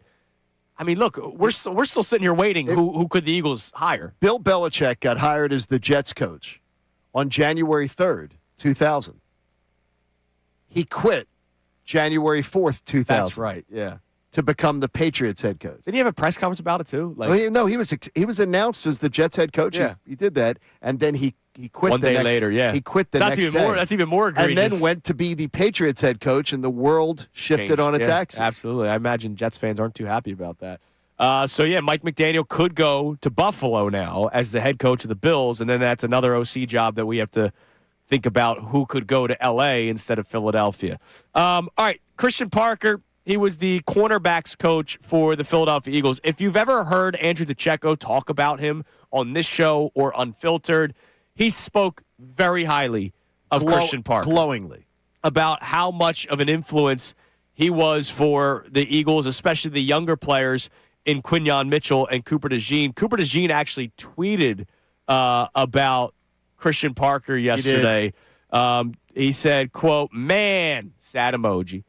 I mean, look, we're still sitting here waiting. Who could the Eagles hire? Bill Belichick got hired as the Jets coach on January 3rd, 2000. He quit January 4th, 2000. That's right. Yeah. To become the Patriots head coach. Did he have a press conference about it too? Like No, he was announced as the Jets head coach. Yeah. He did that, and then he quit one the day next, later. Yeah. he quit the So next day. That's even more egregious. And then went to be the Patriots head coach, and the world shifted Changed. on its Yeah, axis. Absolutely. I imagine Jets fans aren't too happy about that. Mike McDaniel could go to Buffalo now as the head coach of the Bills, and then that's another OC job that we have to think about who could go to L.A. instead of Philadelphia. All right, Christian Parker, he was the cornerbacks coach for the Philadelphia Eagles. If you've ever heard Andrew DeCecco talk about him on this show or Unfiltered, he spoke very highly of Christian Parker. Glowingly. About how much of an influence he was for the Eagles, especially the younger players in Quinyon Mitchell and Cooper DeJean. Cooper DeJean actually tweeted about Christian Parker yesterday. He said, quote, "Man," sad emoji,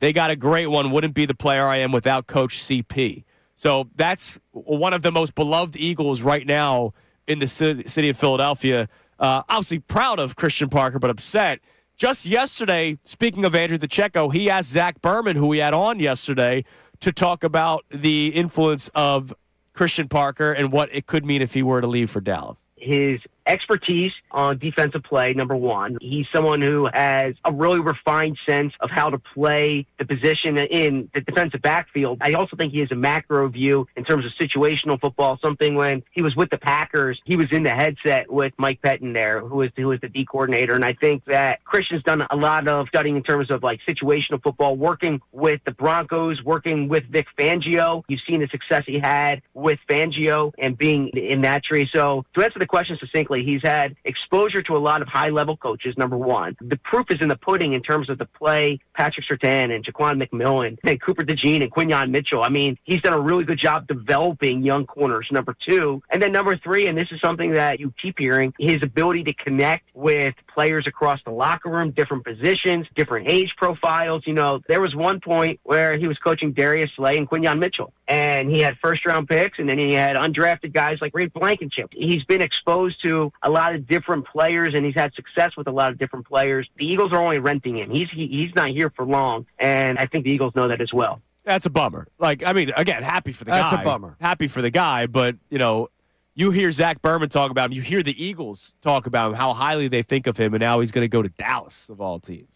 "they got a great one. Wouldn't be the player I am without Coach CP." So that's one of the most beloved Eagles right now in the city of Philadelphia. Obviously proud of Christian Parker, but upset. Just yesterday, speaking of Andrew DeCecco, he asked Zach Berman, who we had on yesterday, to talk about the influence of Christian Parker and what it could mean if he were to leave for Dallas. His expertise on defensive play, number one. He's someone who has a really refined sense of how to play the position in the defensive backfield. I also think he has a macro view in terms of situational football, something when he was with the Packers, he was in the headset with Mike Pettin there, who was the D coordinator. And I think that Christian's done a lot of studying in terms of like situational football, working with the Broncos, working with Vic Fangio. You've seen the success he had with Fangio and being in that tree. So to answer the question succinctly, defensively, he's had exposure to a lot of high-level coaches, number one. The proof is in the pudding in terms of the play, Patrick Surtain and Jaquan McMillan and Cooper DeJean and Quinyon Mitchell. I mean, he's done a really good job developing young corners, number two. And then number three, and this is something that you keep hearing, his ability to connect with players across the locker room, different positions, different age profiles. You know, there was one point where he was coaching Darius Slay and Quinyon Mitchell, and he had first-round picks, and then he had undrafted guys like Reed Blankenship. He's been exposed to a lot of different players, and he's had success with a lot of different players. The Eagles are only renting him. He's not here for long, and I think the Eagles know that as well. That's a bummer. Like, I mean, again, happy for the guy. That's a bummer. Happy for the guy, but, you know, you hear Zach Berman talk about him. You hear the Eagles talk about him, how highly they think of him, and now he's going to go to Dallas, of all teams.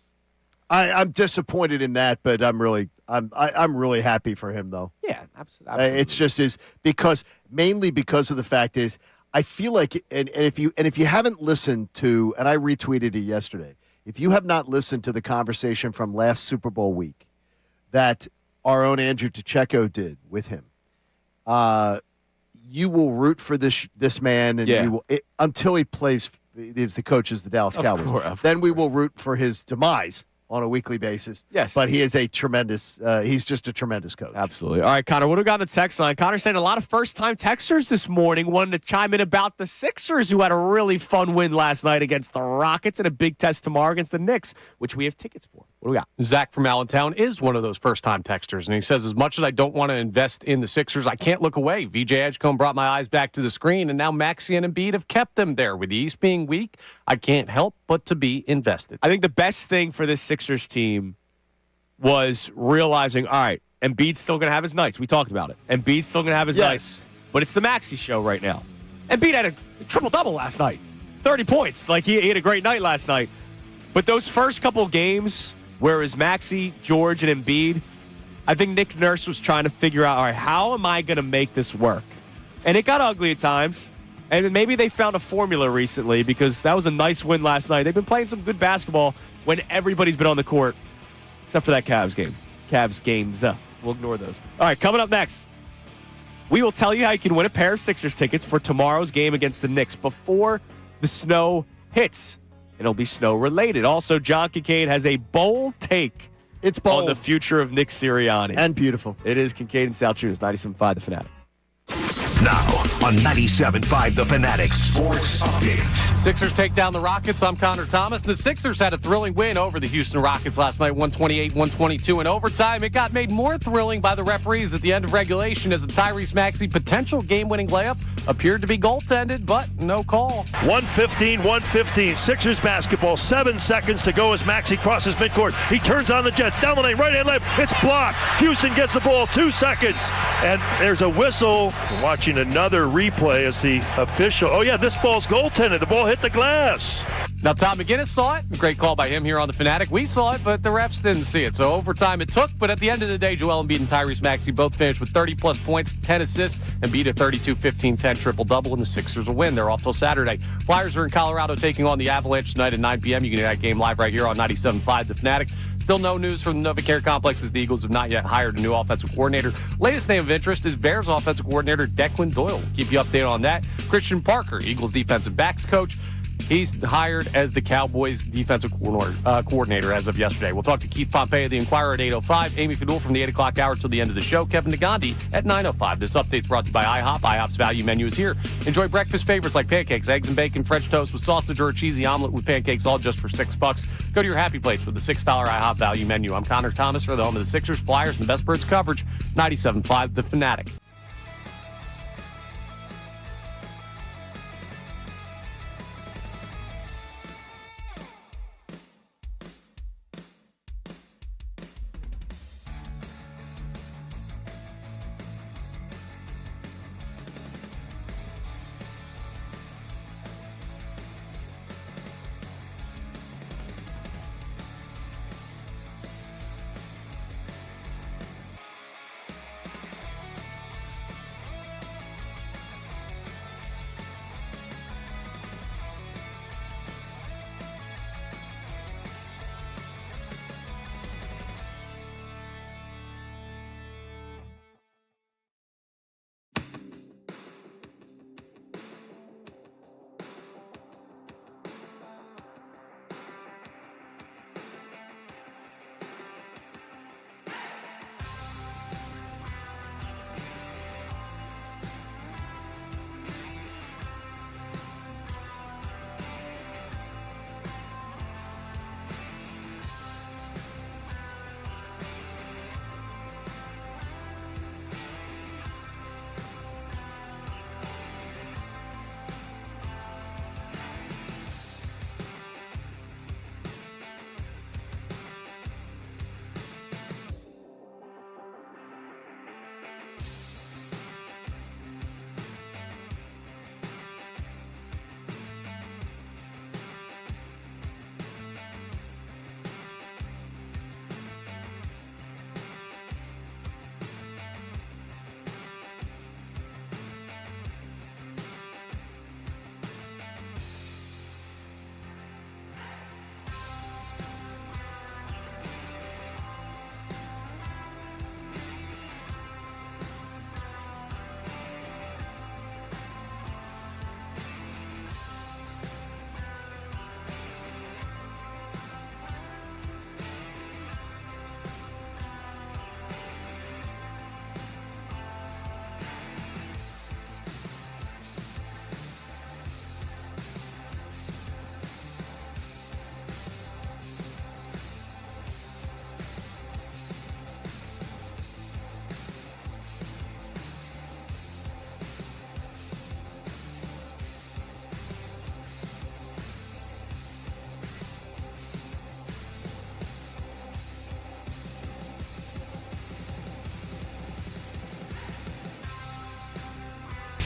I'm disappointed in that, but I'm really happy for him, though. Yeah, absolutely. It's just mainly because of the fact is I feel like and if you haven't listened to, and I retweeted it yesterday, if you have not listened to the conversation from last Super Bowl week that our own Andrew Pacheco did with him, you will root for this man, and you will until he plays. Is the coach is the Dallas Cowboys. Then we will root for his demise on a weekly basis. Yes. But he is he's just a tremendous coach. Absolutely. All right, Connor, what do we got on the text line? Connor saying a lot of first-time texters this morning wanted to chime in about the Sixers, who had a really fun win last night against the Rockets and a big test tomorrow against the Knicks, which we have tickets for. What do we got? Zach from Allentown is one of those first-time texters, and he says, as much as I don't want to invest in the Sixers, I can't look away. VJ Edgecombe brought my eyes back to the screen, and now Maxey and Embiid have kept them there. With the East being weak, I can't help but to be invested. I think the best thing for this Sixers team was realizing, all right, Embiid's still going to have his nights. We talked about it. Embiid's still going to have his nights. But it's the Maxey show right now. Embiid had a triple-double last night. 30 points. Like, he had a great night last night. But those first couple games, where it was Maxey, George, and Embiid, I think Nick Nurse was trying to figure out, all right, how am I going to make this work? And it got ugly at times. And maybe they found a formula recently, because that was a nice win last night. They've been playing some good basketball when everybody's been on the court, except for that Cavs game. Cavs games. We'll ignore those. All right, coming up next, we will tell you how you can win a pair of Sixers tickets for tomorrow's game against the Knicks before the snow hits. And it'll be snow-related. Also, John Kincade has a bold take It's bold. on the future of Nick Sirianni. And beautiful. It is Kincade and Salciunas, 97.5 The Fanatic. Now on 97.5 The Fanatic Sports Update. Sixers take down the Rockets. I'm Connor Thomas. The Sixers had a thrilling win over the Houston Rockets last night, 128-122 in overtime. It got made more thrilling by the referees at the end of regulation as the Tyrese Maxey potential game-winning layup appeared to be goaltended, but no call. 1:15. Sixers basketball. 7 seconds to go as Maxey crosses midcourt. He turns on the Jets. Down the lane, right-hand left. It's blocked. Houston gets the ball. 2 seconds. And there's a whistle. We're watching another replay as the official. Oh, yeah, this ball's goaltended. The ball hit the glass. Now, Tom McGinnis saw it. Great call by him here on the Fanatic. We saw it, but the refs didn't see it. So overtime it took, but at the end of the day, Joel Embiid and Tyrese Maxey both finished with 30-plus points, 10 assists, and beat a 32-15-10 triple-double, and the Sixers will win. They're off till Saturday. Flyers are in Colorado taking on the Avalanche tonight at 9 p.m. You can get that game live right here on 97.5 The Fanatic. Still no news from the NovaCare Complex as the Eagles have not yet hired a new offensive coordinator. Latest name of interest is Bears offensive coordinator Declan Doyle. We'll keep you updated on that. Christian Parker, Eagles defensive backs coach. He's hired as the Cowboys defensive coordinator as of yesterday. We'll talk to Keith Pompey of the Inquirer at 8:05. Amy Fadul from the 8 o'clock hour till the end of the show. Kevin Nagandi at 9:05. This update's brought to you by IHOP. IHOP's value menu is here. Enjoy breakfast favorites like pancakes, eggs and bacon, French toast with sausage, or a cheesy omelet with pancakes, all just for $6. Go to your happy plates with the $6 IHOP value menu. I'm Connor Thomas for the home of the Sixers, Flyers, and the best birds coverage. 97.5 The Fanatic.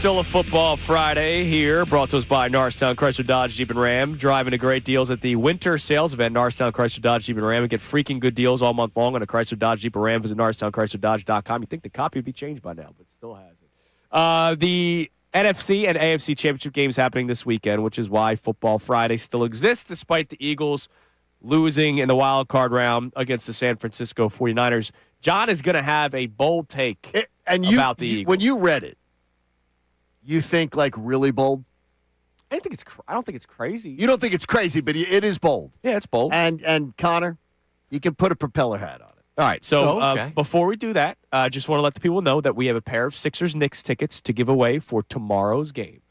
still a football Friday here, brought to us by Norristown Chrysler Dodge Jeep and Ram. Driving to great deals at the winter sales event, Norristown Chrysler Dodge Jeep and Ram, and get freaking good deals all month long on a Chrysler Dodge Jeep and Ram. Visit NorristownChryslerDodge.com. You think the copy would be changed by now, but still hasn't. The NFC and AFC championship games happening this weekend, which is why Football Friday still exists, despite the Eagles losing in the wild card round against the San Francisco 49ers. John is going to have a bold take about the Eagles. When you read it, you think like really bold? I don't think it's crazy. You don't think it's crazy, but it is bold. Yeah, it's bold. And Connor, you can put a propeller hat on it. All right, so before we do that, I just want to let the people know that we have a pair of Sixers-Knicks tickets to give away for tomorrow's game.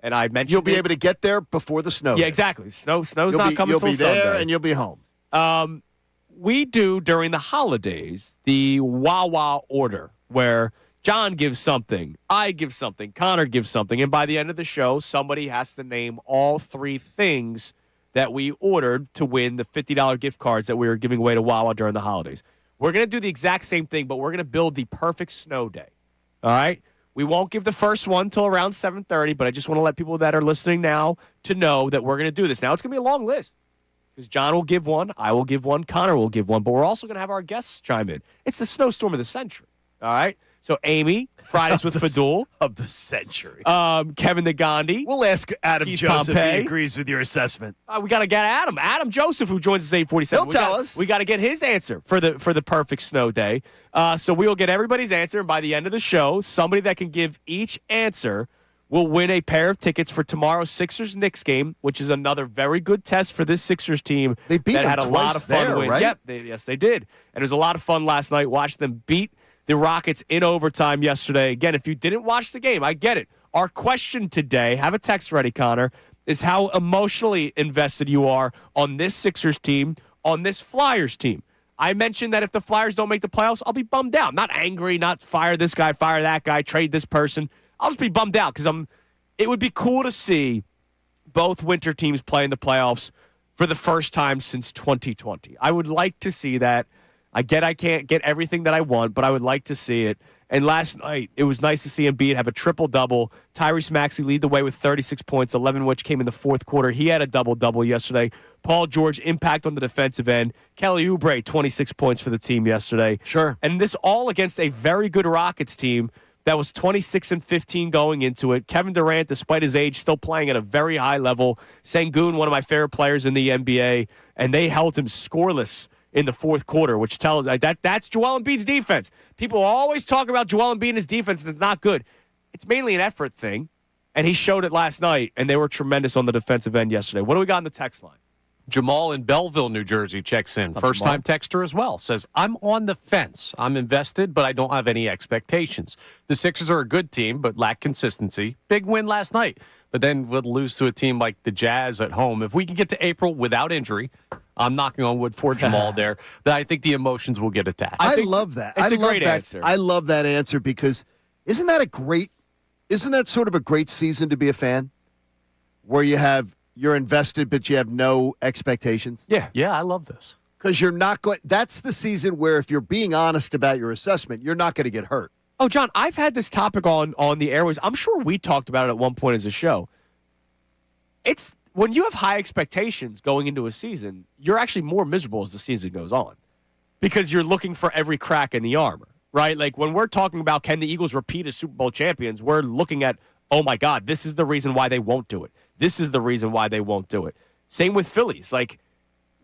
And I mentioned you'll be able to get there before the snow. Yeah, exactly. Snow's not coming until Sunday. You'll be there and you'll be home. We do during the holidays the Wawa order, where John gives something, I give something, Connor gives something, and by the end of the show, somebody has to name all three things that we ordered to win the $50 gift cards that we were giving away to Wawa during the holidays. We're going to do the exact same thing, but we're going to build the perfect snow day. All right? We won't give the first one till around 7:30, but I just want to let people that are listening now to know that we're going to do this. Now, it's going to be a long list because John will give one, I will give one, Connor will give one, but we're also going to have our guests chime in. It's the snowstorm of the century. All right? So Amy, Fridays with Fadul. Of the century. Kevin the Gandhi. We'll ask Adam Keith Joseph Pompey. if he agrees with your assessment. We got to get Adam. Adam Joseph, who joins us at 8:47. He'll tell us. We got to get his answer for the perfect snow day. So we'll get everybody's answer, and by the end of the show, somebody that can give each answer will win a pair of tickets for tomorrow's Sixers-Knicks game, which is another very good test for this Sixers team. They beat that them had a twice lot of fun there, win. right? Yep, yes, they did. And it was a lot of fun last night. Watched them beat the Rockets in overtime yesterday. Again, if you didn't watch the game, I get it. Our question today, have a text ready, Connor, is how emotionally invested you are on this Sixers team, on this Flyers team. I mentioned that if the Flyers don't make the playoffs, I'll be bummed out. Not angry, not fire this guy, fire that guy, trade this person. I'll just be bummed out because it would be cool to see both winter teams play in the playoffs for the first time since 2020. I would like to see that. I can't get everything that I want, but I would like to see it. And last night, it was nice to see Embiid have a triple-double. Tyrese Maxey lead the way with 36 points, 11 which came in the fourth quarter. He had a double-double yesterday. Paul George, impact on the defensive end. Kelly Oubre, 26 points for the team yesterday. Sure. And this all against a very good Rockets team that was 26-15 going into it. Kevin Durant, despite his age, still playing at a very high level. Sengun, one of my favorite players in the NBA, and they held him scoreless in the fourth quarter, which tells that's Joel Embiid's defense. People always talk about Joel Embiid and his defense, and it's not good. It's mainly an effort thing, and he showed it last night, and they were tremendous on the defensive end yesterday. What do we got in the text line? Jamal in Belleville, New Jersey checks in. First-time texter as well. Says, I'm on the fence. I'm invested, but I don't have any expectations. The Sixers are a good team, but lack consistency. Big win last night, but then would lose to a team like the Jazz at home. If we can get to April without injury, I'm knocking on wood for Jamal there, that I think the emotions will get attached. I love that. It's a great answer. I love that answer because isn't that sort of a great season to be a fan? Where you're invested, but you have no expectations? Yeah, I love this. Because you're not going. That's the season where if you're being honest about your assessment, you're not going to get hurt. Oh, John, I've had this topic on the airways. I'm sure we talked about it at one point as a show. It's when you have high expectations going into a season, you're actually more miserable as the season goes on because you're looking for every crack in the armor, right? Like when we're talking about can the Eagles repeat as Super Bowl champions, we're looking at, oh, my God, this is the reason why they won't do it. This is the reason why they won't do it. Same with Phillies. Like,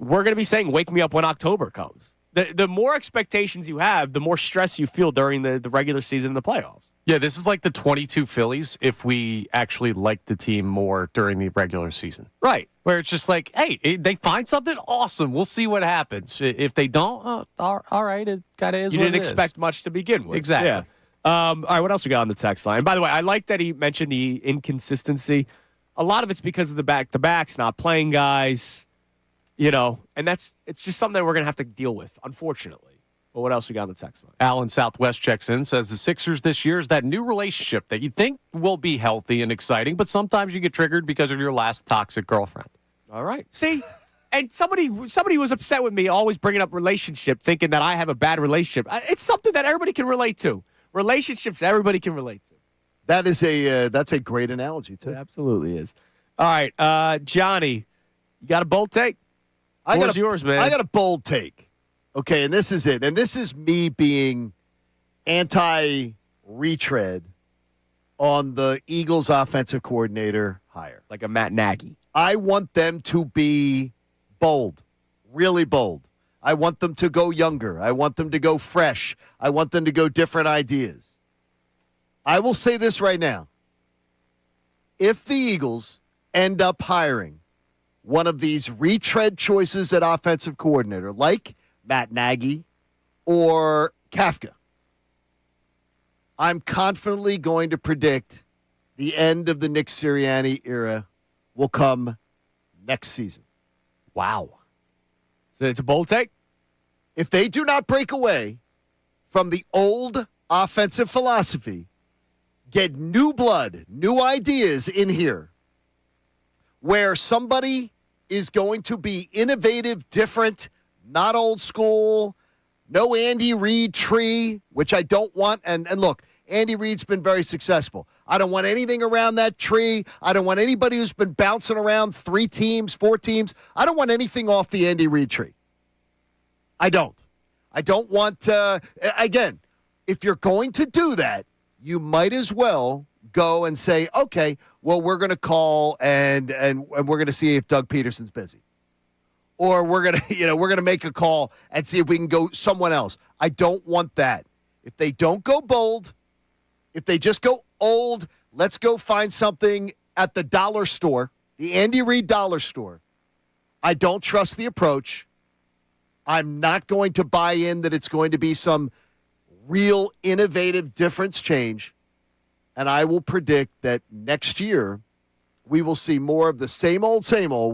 we're going to be saying, wake me up when October comes. The more expectations you have, the more stress you feel during the regular season and the playoffs. Yeah, this is like the 22 Phillies if we actually like the team more during the regular season. Right. Where it's just like, hey, they find something awesome. We'll see what happens. If they don't, all right, it kind of is you what didn't it is. expect much to begin with. Exactly. Yeah. All right, what else we got on the text line? By the way, I like that he mentioned the inconsistency. A lot of it's because of the back-to-backs, not playing guys, and it's just something that we're going to have to deal with, unfortunately. But what else we got on the text line? Alan Southwest checks in, says the Sixers this year is that new relationship that you think will be healthy and exciting, but sometimes you get triggered because of your last toxic girlfriend. All right. See, and somebody was upset with me always bringing up relationship, thinking that I have a bad relationship. It's something that everybody can relate to. Relationships everybody can relate to. That's a great analogy too. It absolutely is. All right, Johnny, you got a bold take? What's yours, man? I got a bold take. Okay, and this is it. And this is me being anti-retread on the Eagles offensive coordinator hire. Like a Matt Nagy. I want them to be bold, really bold. I want them to go younger. I want them to go fresh. I want them to go different ideas. I will say this right now. If the Eagles end up hiring one of these retread choices at offensive coordinator, like Matt Nagy or Kafka, I'm confidently going to predict the end of the Nick Sirianni era will come next season. Wow. So it's a bold take? If they do not break away from the old offensive philosophy, get new blood, new ideas in here, where somebody is going to be innovative, different, not old school, no Andy Reid tree, which I don't want. And look, Andy Reid's been very successful. I don't want anything around that tree. I don't want anybody who's been bouncing around 3 teams, 4 teams. I don't want anything off the Andy Reid tree. I don't want, again, if you're going to do that, you might as well go and say, okay, well, we're going to call and we're going to see if Doug Peterson's busy. Or we're going to make a call and see if we can go someone else. I don't want that. If they don't go bold, if they just go old, let's go find something at the dollar store, the Andy Reid dollar store. I don't trust the approach. I'm not going to buy in that it's going to be some real innovative difference change. And I will predict that next year we will see more of the same old,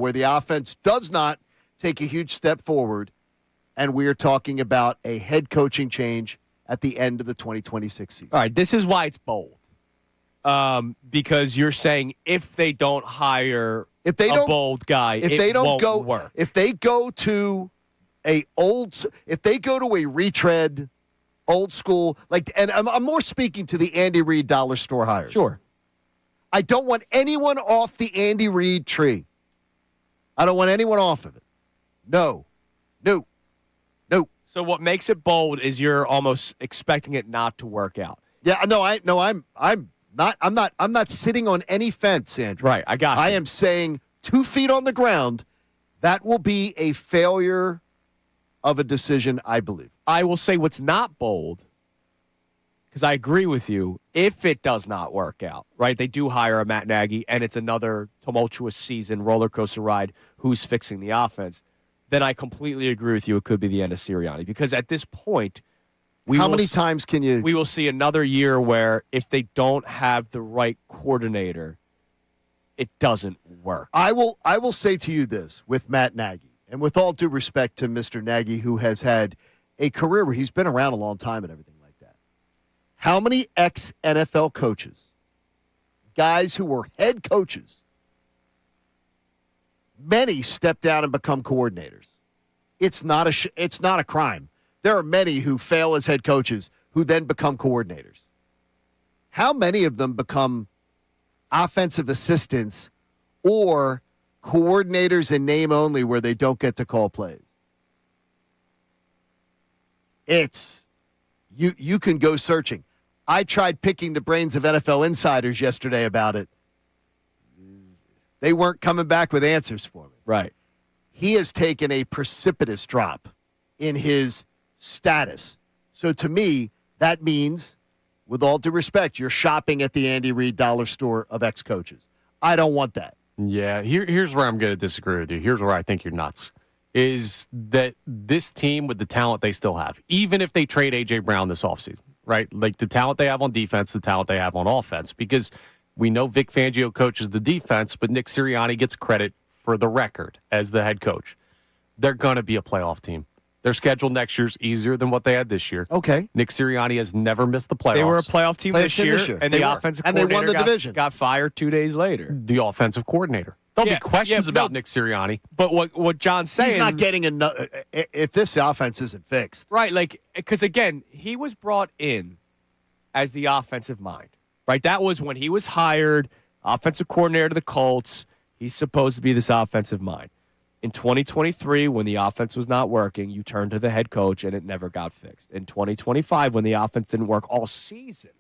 where the offense does not take a huge step forward. And we are talking about a head coaching change at the end of the 2026 season. All right, this is why it's bold. Because you're saying if they don't hire a bold guy, it won't work. If they go to a retread, old school, and I'm more speaking to the Andy Reid dollar store hires. Sure. I don't want anyone off the Andy Reid tree. I don't want anyone off of it. No. So what makes it bold is you're almost expecting it not to work out. Yeah, I'm not sitting on any fence, Andrew. Right, I got you. I am saying 2 feet on the ground, that will be a failure of a decision, I believe. I will say what's not bold, because I agree with you, if it does not work out, right? They do hire a Matt Nagy, and it's another tumultuous season, roller coaster ride, who's fixing the offense, then I completely agree with you. It could be the end of Sirianni, because at this point, how many times can you? We will see another year where if they don't have the right coordinator, it doesn't work. I will say to you this with Matt Nagy, and with all due respect to Mr. Nagy, who has had a career where he's been around a long time and everything like that. How many ex-NFL coaches, guys who were head coaches, many step down and become coordinators? It's not a crime. There are many who fail as head coaches who then become coordinators. How many of them become offensive assistants or coordinators in name only where they don't get to call plays? It's you can go searching. I tried picking the brains of NFL insiders yesterday about it. They weren't coming back with answers for me. Right. He has taken a precipitous drop in his status. So to me, that means, with all due respect, you're shopping at the Andy Reid dollar store of ex-coaches. I don't want that. Yeah, here's where I'm going to disagree with you. Here's where I think you're nuts. Is that this team, with the talent they still have, even if they trade A.J. Brown this offseason, right? Like the talent they have on defense, the talent they have on offense, because we know Vic Fangio coaches the defense, but Nick Sirianni gets credit for the record as the head coach. They're going to be a playoff team. Their schedule next year's easier than what they had this year. Okay. Nick Sirianni has never missed the playoffs. They were a playoff team this year, and the offensive and they won the coordinator division. Got fired 2 days later. The offensive coordinator. There'll be questions about Nick Sirianni. But what John's saying, he's not getting enough. If this offense isn't fixed, right? Like, because again, he was brought in as the offensive mind, right? That was when he was hired, offensive coordinator to the Colts. He's supposed to be this offensive mind. In 2023, when the offense was not working, you turned to the head coach, and it never got fixed. In 2025, when the offense didn't work all season,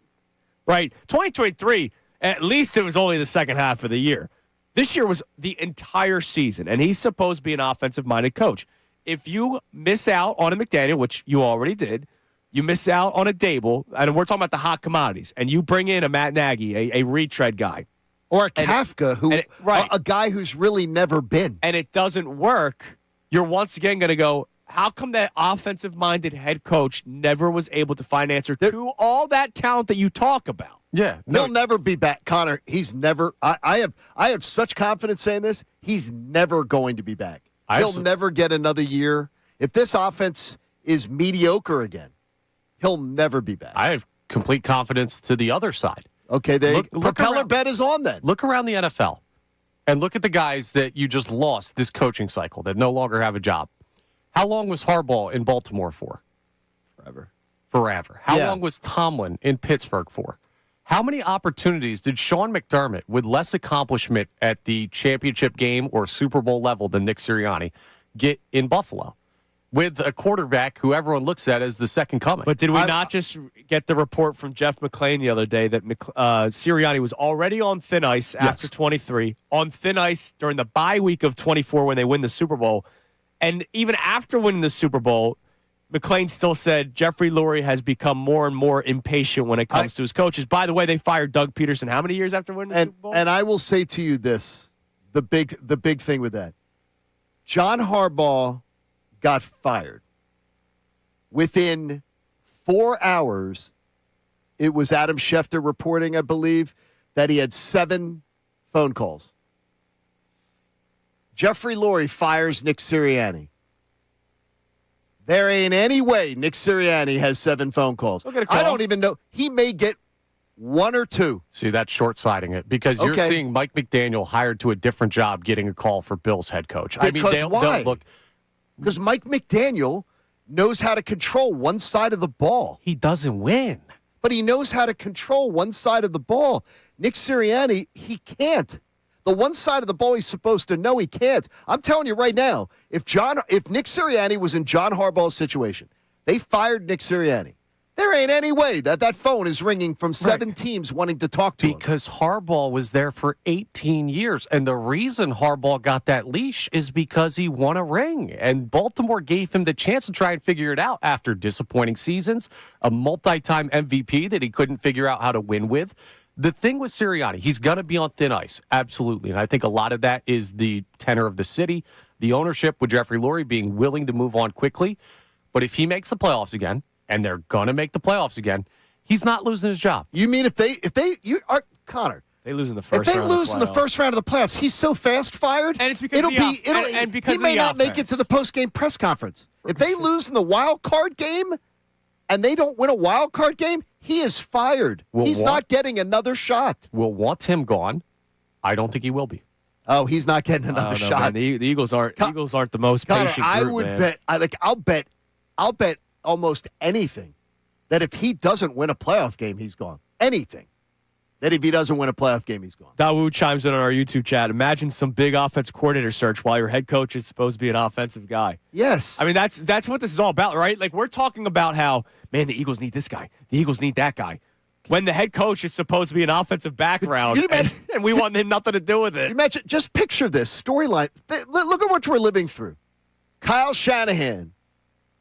right? 2023, at least it was only the second half of the year. This year was the entire season, and he's supposed to be an offensive-minded coach. If you miss out on a McDaniel, which you already did, you miss out on a Dable, and we're talking about the hot commodities, and you bring in a Matt Nagy, a retread guy. Or a Kafka, a guy who's really never been. And it doesn't work, you're once again going to go, how come that offensive-minded head coach never was able to find an answer to all that talent that you talk about? Yeah. He'll never be back. Connor, he's never I have such confidence saying this, he's never going to be back. He'll never get another year. If this offense is mediocre again, he'll never be back. I have complete confidence to the other side. Okay, propeller bet is on then. Look around the NFL and look at the guys that you just lost this coaching cycle that no longer have a job. How long was Harbaugh in Baltimore for? Forever. How long was Tomlin in Pittsburgh for? How many opportunities did Sean McDermott, with less accomplishment at the championship game or Super Bowl level than Nick Sirianni, get in Buffalo? With a quarterback who everyone looks at as the second coming. But did we not just get the report from Jeff McClain the other day that Sirianni was already on thin ice after 23, on thin ice during the bye week of 24 when they win the Super Bowl, and even after winning the Super Bowl, McClain still said Jeffrey Lurie has become more and more impatient when it comes to his coaches. By the way, they fired Doug Peterson how many years after winning the Super Bowl? And I will say to you this, the big thing with that. John Harbaugh got fired. Within 4 hours, it was Adam Schefter reporting, I believe, that he had 7 phone calls. Jeffrey Lurie fires Nick Sirianni. There ain't any way Nick Sirianni has 7 phone calls. I don't even know. He may get 1 or 2. See, that's short-sighting it because you're seeing Mike McDaniel hired to a different job getting a call for Bill's head coach. Why? Because Mike McDaniel knows how to control one side of the ball. He doesn't win. But he knows how to control one side of the ball. Nick Sirianni, he can't. The one side of the ball he's supposed to know, he can't. I'm telling you right now, if Nick Sirianni was in John Harbaugh's situation, they fired Nick Sirianni. There ain't any way that phone is ringing from 7 teams wanting to talk to him. Because Harbaugh was there for 18 years. And the reason Harbaugh got that leash is because he won a ring. And Baltimore gave him the chance to try and figure it out after disappointing seasons, a multi-time MVP that he couldn't figure out how to win with. The thing with Sirianni, he's going to be on thin ice, absolutely. And I think a lot of that is the tenor of the city, the ownership with Jeffrey Lurie being willing to move on quickly. But if he makes the playoffs again, and they're going to make the playoffs again, he's not losing his job. You mean Connor, they lose in the first round. If they lose in the first round of the playoffs, he's so fast fired. And it's because he may not make it to the post-game press conference. If they lose in the wild card game and they don't win a wild card game, he is fired. He's not getting another shot. We'll want him gone. I don't think he will be. Oh, he's not getting another shot. Man. The Eagles aren't the most patient group, I would bet. I'll bet almost anything that if he doesn't win a playoff game, he's gone. Anything. That if he doesn't win a playoff game, he's gone. Dawood chimes in on our YouTube chat. Imagine some big offense coordinator search while your head coach is supposed to be an offensive guy. Yes. I mean, that's what this is all about, right? Like, we're talking about how, man, the Eagles need this guy. The Eagles need that guy. When the head coach is supposed to be an offensive background, and we want him nothing to do with it. Imagine, just picture this storyline. Look at what we're living through. Kyle Shanahan,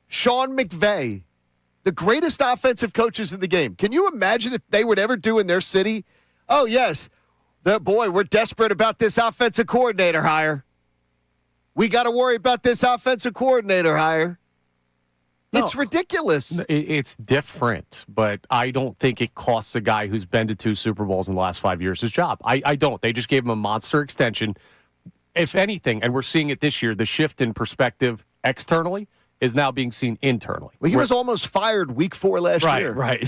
Sean McVay, the greatest offensive coaches in the game. Can you imagine if they would ever do in their city? Oh, yes. We're desperate about this offensive coordinator hire. We got to worry about this offensive coordinator hire. No, it's ridiculous. It's different, but I don't think it costs a guy who's been to 2 Super Bowls in the last 5 years his job. I don't. They just gave him a monster extension. If anything, and we're seeing it this year, the shift in perspective externally is now being seen internally. Well, he was almost fired week 4 last year. Right.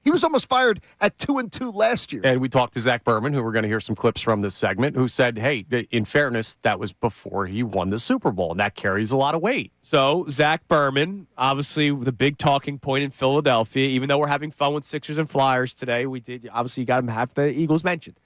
He was almost fired at 2-2 last year. And we talked to Zach Berman, who we're going to hear some clips from this segment, who said, hey, in fairness, that was before he won the Super Bowl, and that carries a lot of weight. So, Zach Berman, obviously the big talking point in Philadelphia, even though we're having fun with Sixers and Flyers today, we did, obviously, you got him half the Eagles mentioned.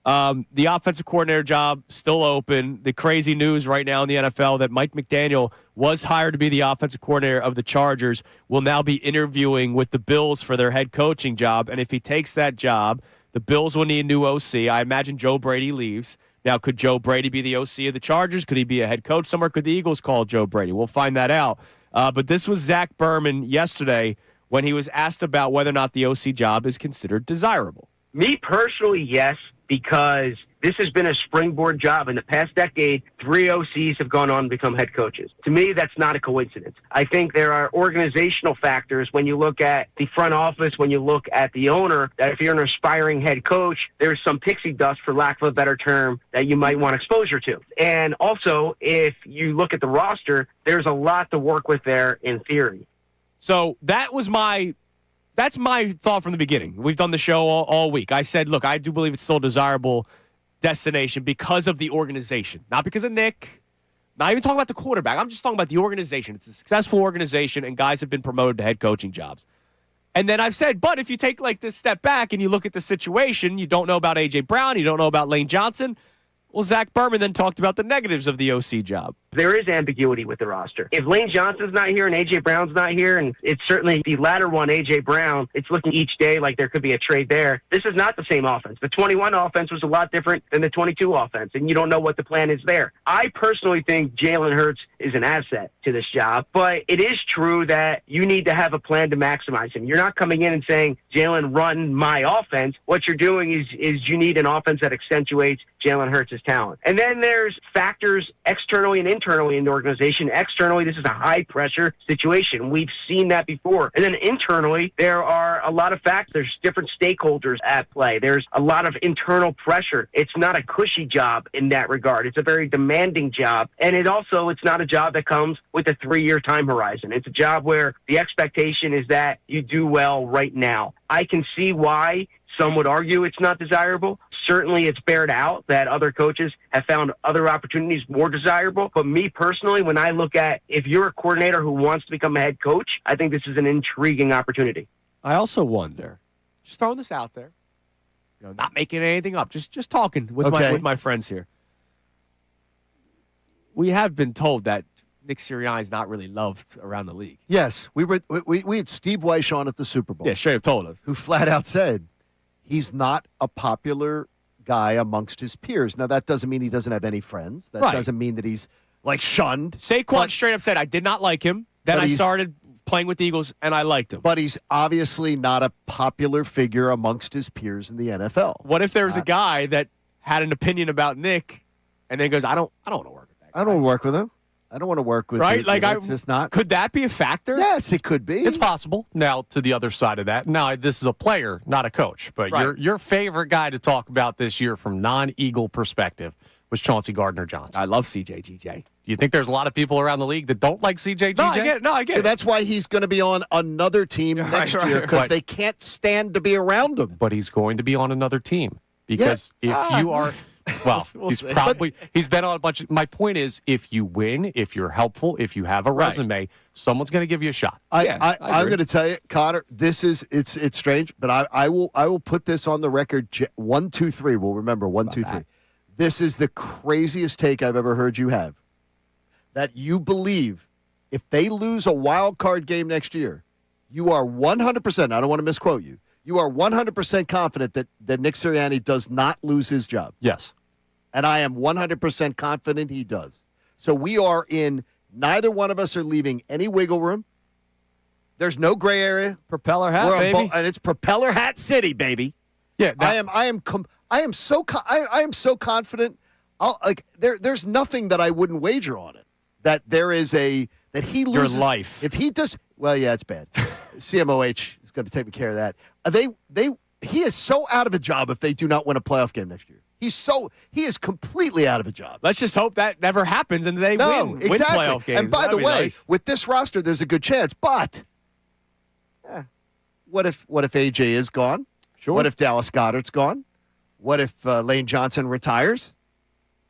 The offensive coordinator job still open. The crazy news right now in the NFL that Mike McDaniel was hired to be the offensive coordinator of the Chargers, will now be interviewing with the Bills for their head coaching job. And if he takes that job, the Bills will need a new OC. I imagine Joe Brady leaves. Now, could Joe Brady be the OC of the Chargers? Could he be a head coach somewhere? Could the Eagles call Joe Brady? We'll find that out. But this was Zach Berman yesterday when he was asked about whether or not the OC job is considered desirable. Me personally, yes, because this has been a springboard job. In the past decade, 3 OCs have gone on to become head coaches. To me, that's not a coincidence. I think there are organizational factors when you look at the front office, when you look at the owner, that if you're an aspiring head coach, there's some pixie dust, for lack of a better term, that you might want exposure to. And also, if you look at the roster, there's a lot to work with there in theory. So that's my thought from the beginning. We've done the show all week. I said, look, I do believe it's still a desirable destination because of the organization, not because of Nick. Not even talking about the quarterback. I'm just talking about the organization. It's a successful organization, and guys have been promoted to head coaching jobs. And then I've said, but if you take like this step back and you look at the situation, you don't know about A.J. Brown, you don't know about Lane Johnson. Well, Zach Berman then talked about the negatives of the OC job. There is ambiguity with the roster. If Lane Johnson's not here and A.J. Brown's not here, and it's certainly the latter one, A.J. Brown, it's looking each day like there could be a trade there. This is not the same offense. The 21 offense was a lot different than the 22 offense, and you don't know what the plan is there. I personally think Jalen Hurts is an asset to this job, but it is true that you need to have a plan to maximize him. You're not coming in and saying, Jalen, run my offense. What you're doing is you need an offense that accentuates Jalen Hurts' talent. And then there's factors externally and internally in the organization. Externally, this is a high-pressure situation. We've seen that before. And then internally, there are a lot of factors. There's different stakeholders at play. There's a lot of internal pressure. It's not a cushy job in that regard. It's a very demanding job. And it's not a job that comes with a 3-year time horizon. It's a job where the expectation is that you do well right now. I can see why some would argue it's not desirable. Certainly, it's bared out that other coaches have found other opportunities more desirable. But me personally, when I look at if you're a coordinator who wants to become a head coach, I think this is an intriguing opportunity. I also wonder, just throwing this out there, not making anything up, just talking with my friends here. We have been told that Nick Sirianni is not really loved around the league. Yes, we had Steve Weish on at the Super Bowl. Yeah, straight up told us. Who flat out said he's not a popular guy amongst his peers. Now, that doesn't mean he doesn't have any friends. That doesn't mean that he's, shunned. Saquon straight up said, I did not like him. Then I started playing with the Eagles, and I liked him. But he's obviously not a popular figure amongst his peers in the NFL. What if there was a guy that had an opinion about Nick, and then goes, I don't want to work with that guy. I don't want to work with him. I don't want to work with right? him. Like, it's just not. Could that be a factor? Yes, it could be. It's possible. Now, to the other side of that, now this is a player, not a coach. But your favorite guy to talk about this year from non-Eagle perspective was Chauncey Gardner-Johnson. I love CJGJ. Do you think there's a lot of people around the league that don't like CJGJ? No, I get it. That's why he's going to be on another team next year, because they can't stand to be around him. But he's going to be on another team because if you are... Well, he's been on a bunch of... My point is, if you win, if you're helpful, if you have a resume, someone's going to give you a shot. I'm going to tell you, Connor, it's strange, but I will put this on the record. 1, 2, 3. We'll remember 1, 2, 3. This is the craziest take I've ever heard you have. That you believe if they lose a wild card game next year, you are 100%, I don't want to misquote you, you are 100% confident that Nick Sirianni does not lose his job. Yes. And I am 100% confident he does. So we are in, neither one of us are leaving any wiggle room. There's no gray area. Propeller hat, baby. And it's propeller hat city, baby. Yeah. I am so confident. There's nothing that I wouldn't wager on it. That there is that he loses your life. If he does, well, yeah, it's bad. CMOH is going to take care of that. He is so out of a job if they do not win a playoff game next year. He is completely out of a job. Let's just hope that never happens and they win exactly. playoff games. And by the That'd be way, nice. with this roster, there's a good chance. But what if AJ is gone? Sure. What if Dallas Goedert's gone? What if Lane Johnson retires?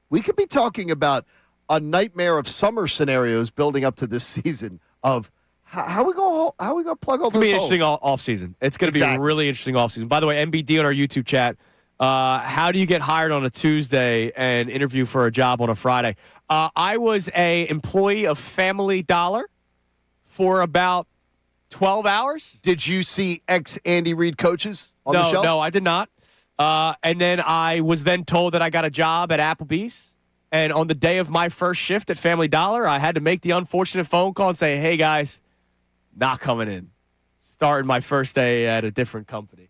We could be talking about a nightmare of summer scenarios building up to this season of how we going to plug all It's going to those be an holes? interesting offseason. It's going to be a really interesting offseason. By the way, MBD on our YouTube chat, how do you get hired on a Tuesday and interview for a job on a Friday? I was a employee of Family Dollar for about 12 hours. Did you see ex-Andy Reid coaches on the show? No, I did not. And then I was then told that I got a job at Applebee's. And on the day of my first shift at Family Dollar, I had to make the unfortunate phone call and say, hey, guys, not coming in. Starting my first day at a different company.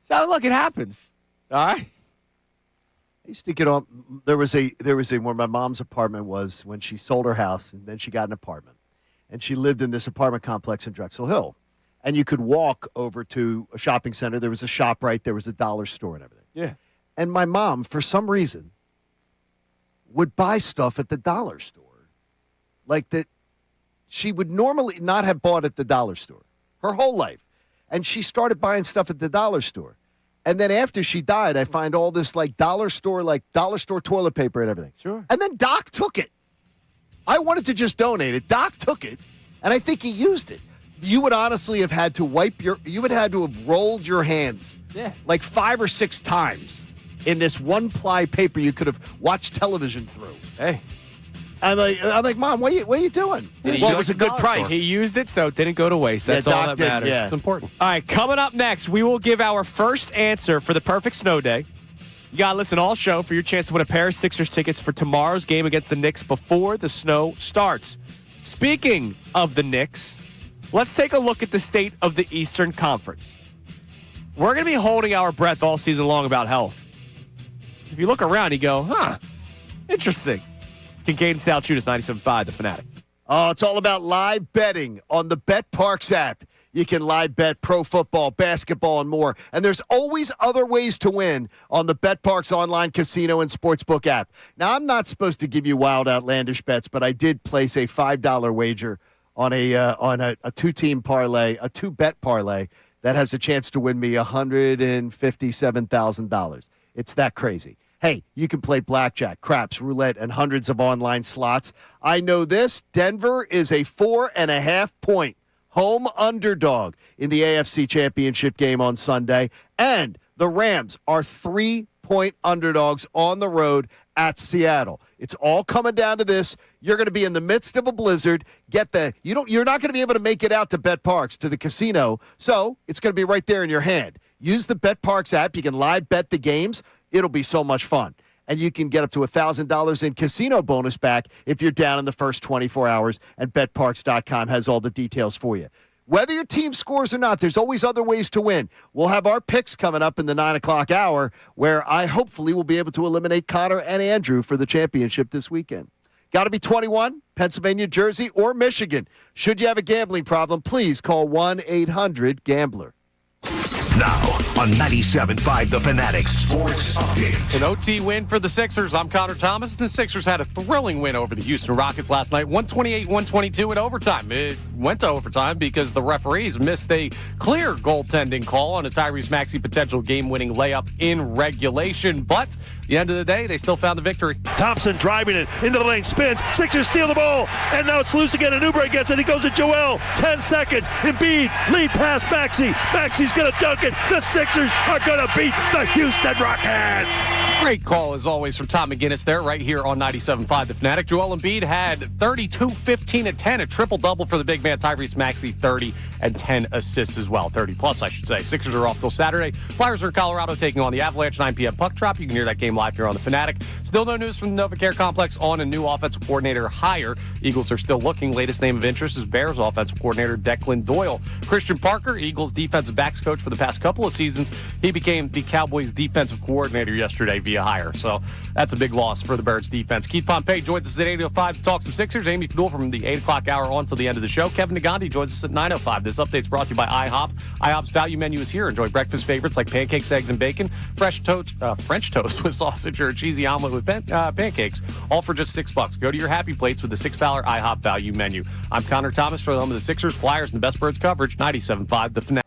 So, look, it happens. All right? I used to get on. There was a where my mom's apartment was when she sold her house, and then she got an apartment. And she lived in this apartment complex in Drexel Hill. And you could walk over to a shopping center. There was a ShopRite. There was a dollar store and everything. Yeah. And my mom, for some reason, would buy stuff at the dollar store. Like that she would normally not have bought at the dollar store her whole life. And she started buying stuff at the dollar store. And then after she died, I find all this dollar store toilet paper and everything. Sure. And then Doc took it. I wanted to just donate it. Doc took it, and I think he used it. You would honestly have had to you would have to have rolled your hands 5 or 6 times in this one-ply paper you could have watched television through. Hey. I'm like, Mom, what are you doing? Well, it was a good price. He used it, so it didn't go to waste. That's all that matters. Yeah. It's important. All right, coming up next, we will give our first answer for the perfect snow day. You got to listen all show for your chance to win a pair of Sixers tickets for tomorrow's game against the Knicks before the snow starts. Speaking of the Knicks, let's take a look at the state of the Eastern Conference. We're going to be holding our breath all season long about health. If you look around, you go, interesting. It's Kincade Salciunas, 97.5, The Fanatic. Oh, it's all about live betting on the BetParx app. You can live bet pro football, basketball, and more. And there's always other ways to win on the BetParx online casino and sportsbook app. Now, I'm not supposed to give you wild, outlandish bets, but I did place a $5 wager on a two-team parlay, a two-bet parlay that has a chance to win me $157,000. It's that crazy. Hey, you can play blackjack, craps, roulette, and hundreds of online slots. I know this. Denver is a 4.5-point home underdog in the AFC Championship game on Sunday. And the Rams are 3-point underdogs on the road at Seattle. It's all coming down to this. You're going to be in the midst of a blizzard. You're not going to be able to make it out to BetParx, to the casino. So it's going to be right there in your hand. Use the BetParx app. You can live bet the games. It'll be so much fun. And you can get up to $1,000 in casino bonus back if you're down in the first 24 hours, and BetParx.com has all the details for you. Whether your team scores or not, there's always other ways to win. We'll have our picks coming up in the 9 o'clock hour, where I hopefully will be able to eliminate Connor and Andrew for the championship this weekend. Got to be 21, Pennsylvania, Jersey, or Michigan. Should you have a gambling problem, please call 1-800-GAMBLER. Now on 97.5 The Fanatic Sports Update. An OT win for the Sixers. I'm Connor Thomas. The Sixers had a thrilling win over the Houston Rockets last night, 128-122 in overtime. It went to overtime because the referees missed a clear goaltending call on a Tyrese Maxey potential game-winning layup in regulation. But at the end of the day, they still found the victory. Thompson driving it into the lane, spins. Sixers steal the ball, and now it's loose again. And Oubre gets it. He goes to Joel. 10 seconds. Embiid lead pass Maxey. Maxey's going to dunk it. The Sixers are going to beat the Houston Rockets. Great call, as always, from Tom McGinnis there, right here on 97.5 The Fanatic. Joel Embiid had 32, 15, and 10, a triple-double for the big man. Tyrese Maxey, 30 and 10 assists as well. 30-plus, I should say. Sixers are off till Saturday. Flyers are in Colorado taking on the Avalanche, 9 p.m. puck drop. You can hear that game live here on The Fanatic. Still no news from the NovaCare Complex on a new offensive coordinator hire. Eagles are still looking. Latest name of interest is Bears offensive coordinator Declan Doyle. Christian Parker, Eagles defensive backs coach for the past last couple of seasons. He became the Cowboys defensive coordinator yesterday via hire. So that's a big loss for the Birds defense. Keith Pompey joins us at 8:05 to talk some Sixers. Amy Fadul from the 8 o'clock hour on till the end of the show. Kevin Nagandi joins us at 9:05. This update's brought to you by IHOP. IHOP's value menu is here. Enjoy breakfast favorites like pancakes, eggs, and bacon, French toast with sausage, or a cheesy omelet with pancakes, all for just $6. Go to your happy plates with the $6 IHOP value menu. I'm Connor Thomas for the home of the Sixers, Flyers, and the best Birds coverage, 97.5 The Fanatic.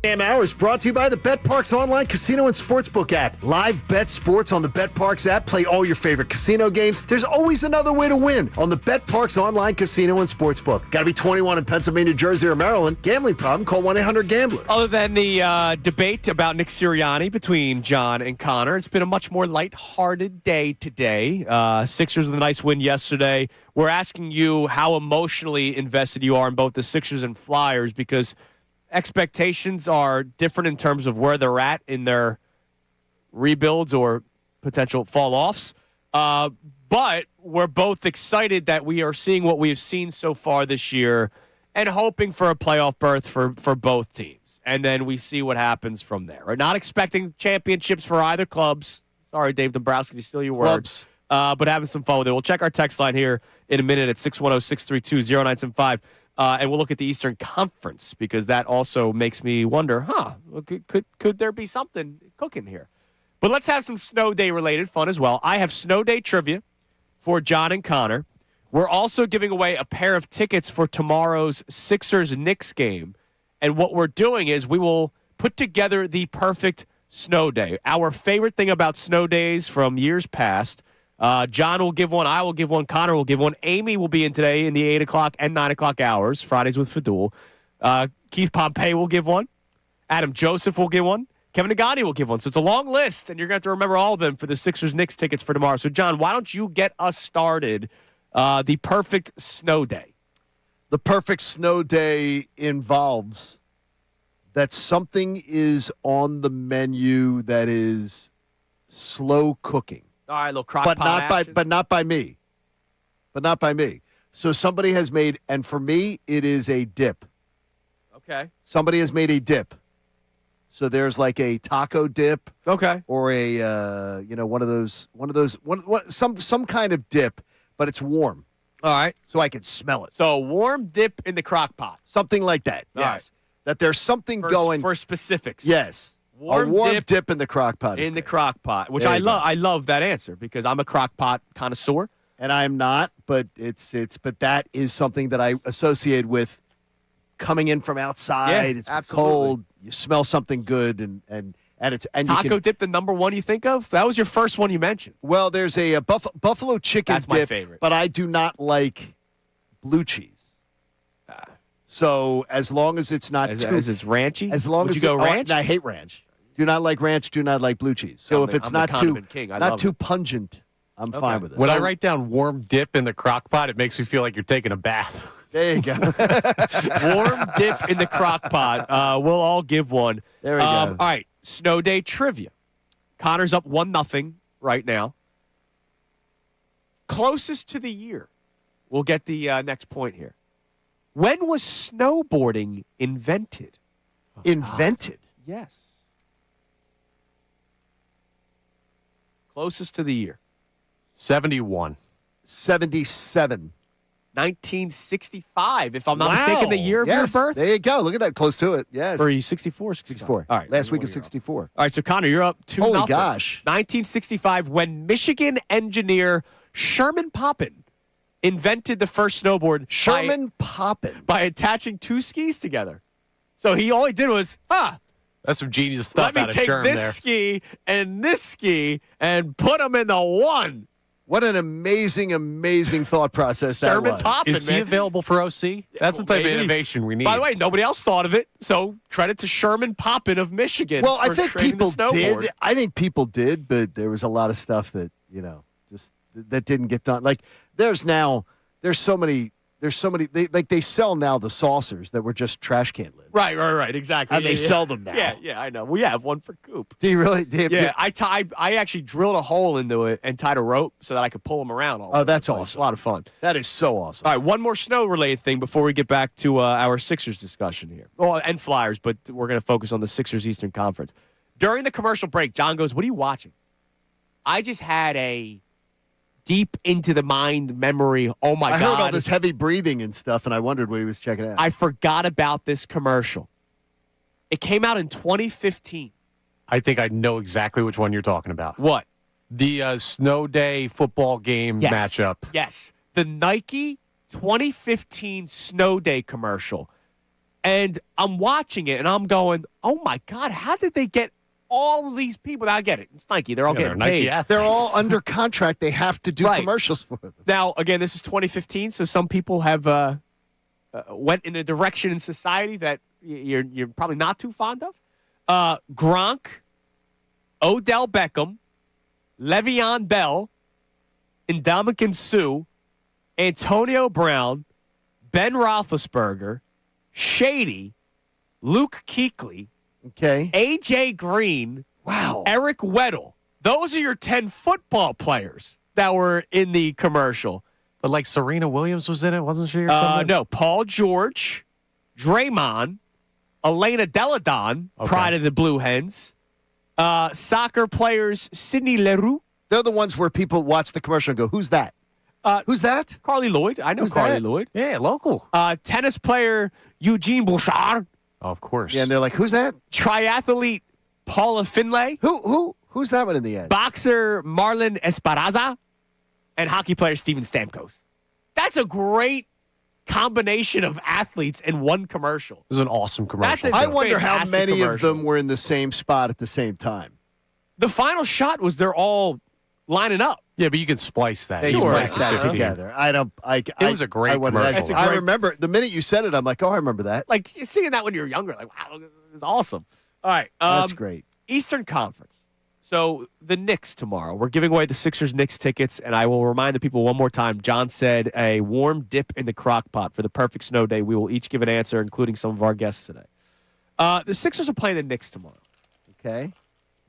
Hour is brought to you by the BetParks online casino and sportsbook app. Live bet sports on the BetParks app. Play all your favorite casino games. There's always another way to win on the BetParks online casino and sportsbook. Got to be 21 in Pennsylvania, Jersey, or Maryland. Gambling problem? Call 1-800-GAMBLER. Other than the debate about Nick Sirianni between John and Connor, it's been a much more lighthearted day today. Sixers with a nice win yesterday. We're asking you how emotionally invested you are in both the Sixers and Flyers because expectations are different in terms of where they're at in their rebuilds or potential fall-offs. But we're both excited that we are seeing what we have seen so far this year and hoping for a playoff berth for both teams. And then we see what happens from there. We're not expecting championships for either clubs. Sorry, Dave Dombrowski, to steal your words. But having some fun with it. We'll check our text line here in a minute at 610-632-0975. And we'll look at the Eastern Conference because that also makes me wonder, could there be something cooking here? But let's have some snow day related fun as well. I have snow day trivia for John and Connor. We're also giving away a pair of tickets for tomorrow's Sixers-Knicks game. And what we're doing is we will put together the perfect snow day. Our favorite thing about snow days from years past. John will give one. I will give one. Connor will give one. Amy will be in today in the 8 o'clock and 9 o'clock hours, Fridays with Fadul. Keith Pompey will give one. Adam Joseph will give one. Kevin Nagani will give one. So it's a long list, and you're going to have to remember all of them for the Sixers-Knicks tickets for tomorrow. So, John, why don't you get us started? The perfect snow day. The perfect snow day involves that something is on the menu that is slow cooking. All right, a little crock pot action. But not by me. So somebody has made, and for me, it is a dip. Okay. Somebody has made a dip. So there's like a taco dip. Okay. Or a some kind of dip, but it's warm. All right. So I can smell it. So warm dip in the crock pot. Something like that. All Yes. right. That there's something going for specifics. Yes. Warm a warm dip dip in the crock pot. In the crock pot, which There I you go. love. I love that answer because I'm a crock pot connoisseur. And I'm not, but but that is something that I associate with coming in from outside. Yeah, it's absolutely. cold. You smell something good, and it's and Taco you can, dip, the number one you think of? That was your first one you mentioned. Well, there's a buffalo chicken That's dip, my favorite. but I do not like blue cheese. So as long as it's not As too, it's ranchy? as long Would as you go it- ranch? I hate ranch. Do not like ranch. Do not like blue cheese. So I'm if the- it's I'm the not too condiment king. I love not too it. pungent, I'm fine with it. When I write down warm dip in the crock pot, it makes me feel like you're taking a bath. There you go. Warm dip in the crock pot. We'll all give one. There we go. All right, snow day trivia. Connor's up 1-0 right now. Closest to the year. We'll get the next point here. When was snowboarding invented? Invented. Yes. Closest to the year. 71. 77. 1965, if I'm not mistaken, the year of Yes. your birth. There you go. Look at that. Close to it. Yes. Or are you 64? 64. All right. Last week is is 64. All right, so Connor, you're up 2-0. Holy gosh. 1965, when Michigan engineer Sherman Poppin invented the first snowboard Sherman Poppin. by attaching two skis together. So all he did was, That's some genius stuff let me out of take Sherm this there. ski and this ski and put them in the one. What an amazing, amazing thought process that Sherman was. Poppin, Is he man. available for OC? That's the type maybe. of innovation we need. By the way, nobody else thought of it, so credit to Sherman Poppin of Michigan. Well, I for think training people the snowboard. did. I think people did, but there was a lot of stuff that, just that didn't get done. Like there's so many, they sell now the saucers that were just trash can lids. Right, exactly. And they sell them now. Yeah, I know. We have one for Coop. Do you really? Do you- Yeah, I actually drilled a hole into it and tied a rope so that I could pull them around. Oh, that's awesome. It's a lot of fun. That is so awesome. All right, one more snow-related thing before we get back to our Sixers discussion here. Well, and Flyers, but we're going to focus on the Sixers Eastern Conference. During the commercial break, John goes, "What are you watching?" I just had a deep into the mind memory. Oh, my God. I heard all this heavy breathing and stuff, and I wondered what he was checking out. I forgot about this commercial. It came out in 2015. I think I know exactly which one you're talking about. What? The snow day football game matchup. Yes. The Nike 2015 Snow Day commercial. And I'm watching it, and I'm going, oh, my God, how did they get all of these people? Now, I get it. It's Nike. They're all getting paid. They're all under contract. They have to do commercials for them. Now, again, this is 2015, so some people have went in a direction in society that you're probably not too fond of. Gronk, Odell Beckham, Le'Veon Bell, Ndamukong Suh, Antonio Brown, Ben Roethlisberger, Shady, Luke Kuechly, A.J. Green, Eric Weddle. Those are your 10 football players that were in the commercial. But like Serena Williams was in it, wasn't she? Or something? No, Paul George, Draymond, Elena Deladon, pride of the Blue Hens, soccer players Sidney Leroux. They're the ones where people watch the commercial and go, who's that? Who's that? Carly Lloyd. I know Who's Carly that? Lloyd. Yeah, local. Tennis player Eugene Bouchard. Oh, of course. Yeah, and they're like, who's that? Triathlete Paula Finlay. Who's that one in the end? Boxer Marlon Esparza. And hockey player Steven Stamkos. That's a great combination of athletes in one commercial. It was an awesome commercial. I wonder how fantastic many of commercial. them were in the same spot at the same time. The final shot was they're all lining up. Yeah, but you can splice that. They You can spliced make that 15. together. It was a great commercial. I remember the minute you said it, I'm like, oh, I remember that. Like seeing that when you were younger, like, wow, it's awesome. All right. That's great. Eastern Conference. So the Knicks tomorrow. We're giving away the Sixers-Knicks tickets, and I will remind the people one more time. John said a warm dip in the crock pot for the perfect snow day. We will each give an answer, including some of our guests today. The Sixers are playing the Knicks tomorrow. Okay.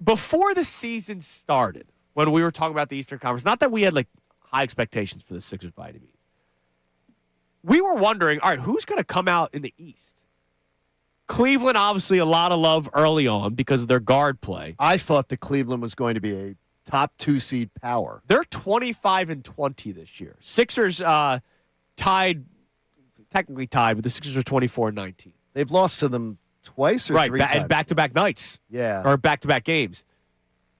Before the season started, when we were talking about the Eastern Conference, not that we had like high expectations for the Sixers by any means, we were wondering, all right, who's going to come out in the East? Cleveland, obviously, a lot of love early on because of their guard play. I thought that Cleveland was going to be a top 2 seed power. They're 25-20 this year. Sixers technically tied, but the Sixers are 24-19. They've lost to them twice or three times. And back-to-back nights. Yeah. Or back-to-back games.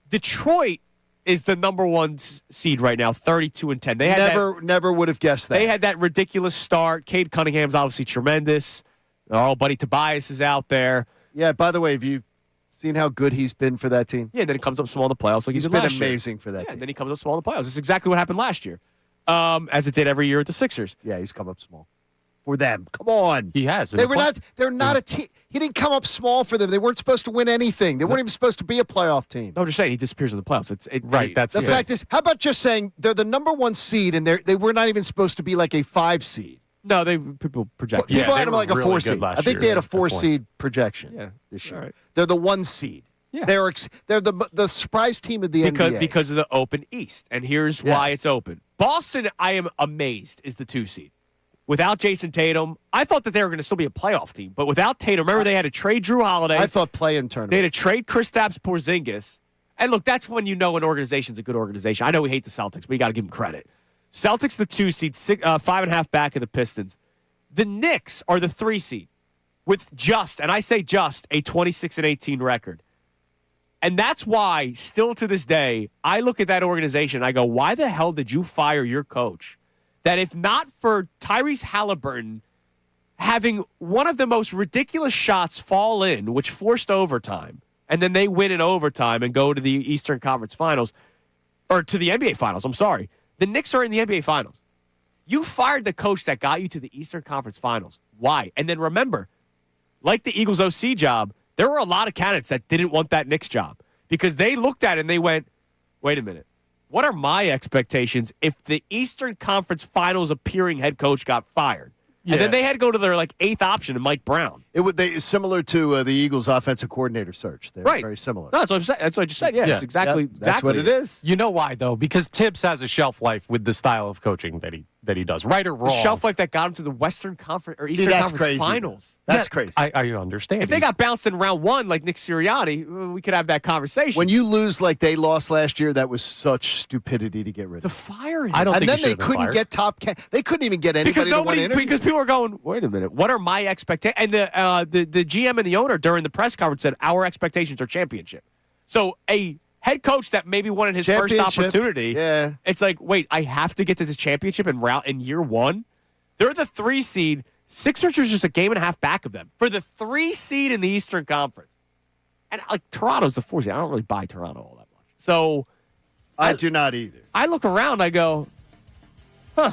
Detroit is the number one seed right now, 32-10. They had never would have guessed that. They had that ridiculous start. Cade Cunningham's obviously tremendous. Our old buddy Tobias is out there. Yeah, by the way, have you seen how good he's been for that team? Yeah, and then he comes up small in the playoffs like he's he did been last year. amazing for that team. And then he comes up small in the playoffs. It's exactly what happened last year, as it did every year at the Sixers. Yeah, he's come up small for them. Come on. He has. They're not a team. He didn't come up small for them. They weren't supposed to win anything. They weren't even supposed to be a playoff team. No, I'm just saying he disappears in the playoffs. That's the fact is, how about just saying they're the number 1 seed and they were not even supposed to be like a 5 seed? No, people project. People they had them were like a really 4 good seed. last I think year, they had a at the 4 point. seed projection this year. All right. They're the 1 seed. Yeah. They're the surprise team of the NBA. Because of the open East. And here's why it's open. Boston, I am amazed, is the 2 seed. Without Jason Tatum, I thought that they were going to still be a playoff team. But without Tatum, remember they had to trade Drew Holiday. I thought play-in tournament. They had to trade Kristaps Porzingis. And look, that's when you know an organization's a good organization. I know we hate the Celtics, but you got to give them credit. Celtics, the 2 seed, 5.5 back of the Pistons. The Knicks are the 3 seed with and I say just, a 26-18 record. And that's why, still to this day, I look at that organization and I go, why the hell did you fire your coach? That if not for Tyrese Halliburton having one of the most ridiculous shots fall in, which forced overtime, and then they win in overtime and go to the Eastern Conference Finals, or to the NBA Finals, I'm sorry. The Knicks are in the NBA Finals. You fired the coach that got you to the Eastern Conference Finals. Why? And then remember, like the Eagles OC job, there were a lot of candidates that didn't want that Knicks job because they looked at it and they went, wait a minute. What are my expectations if the Eastern Conference Finals appearing head coach got fired? Yeah. And then they had to go to their 8th option, Mike Brown. It's similar to the Eagles' offensive coordinator search. They're Right. very similar. No, that's what I'm saying. That's what I just said. Yeah, it's exactly That's what it is. You know why though? Because Tibbs has a shelf life with the style of coaching that he does. Right or wrong? The shelf life that got him to the Western Conference or Eastern that's Conference crazy. Finals. That's crazy. I understand. If they got bounced in round 1 like Nick Sirianni, we could have that conversation. When you lose like they lost last year, that was such stupidity to get rid to of. fire him. I don't And think then he they should have been couldn't fired. get top. They couldn't even get anybody because to want to interview. because people are going, wait a minute, what are my expectations? And the GM and the owner during the press conference said our expectations are championship. So a head coach that maybe wanted his first Championship, opportunity, yeah. it's like, wait, I have to get to this championship in year 1. They're the 3 seed. Sixers are just a game and a half back of them for the 3 seed in the Eastern Conference. And like Toronto's the 4 seed. I don't really buy Toronto all that much. So I do not either. I look around, I go, huh.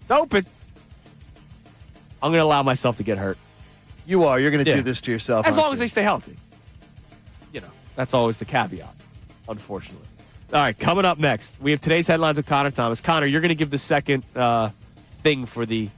It's open. I'm going to allow myself to get hurt. You are. You're going to Yeah. do this to yourself. As long aren't as you? they stay healthy. You know, that's always the caveat, unfortunately. All right, coming up next, we have today's headlines with Connor Thomas. Connor, you're going to give the second thing for the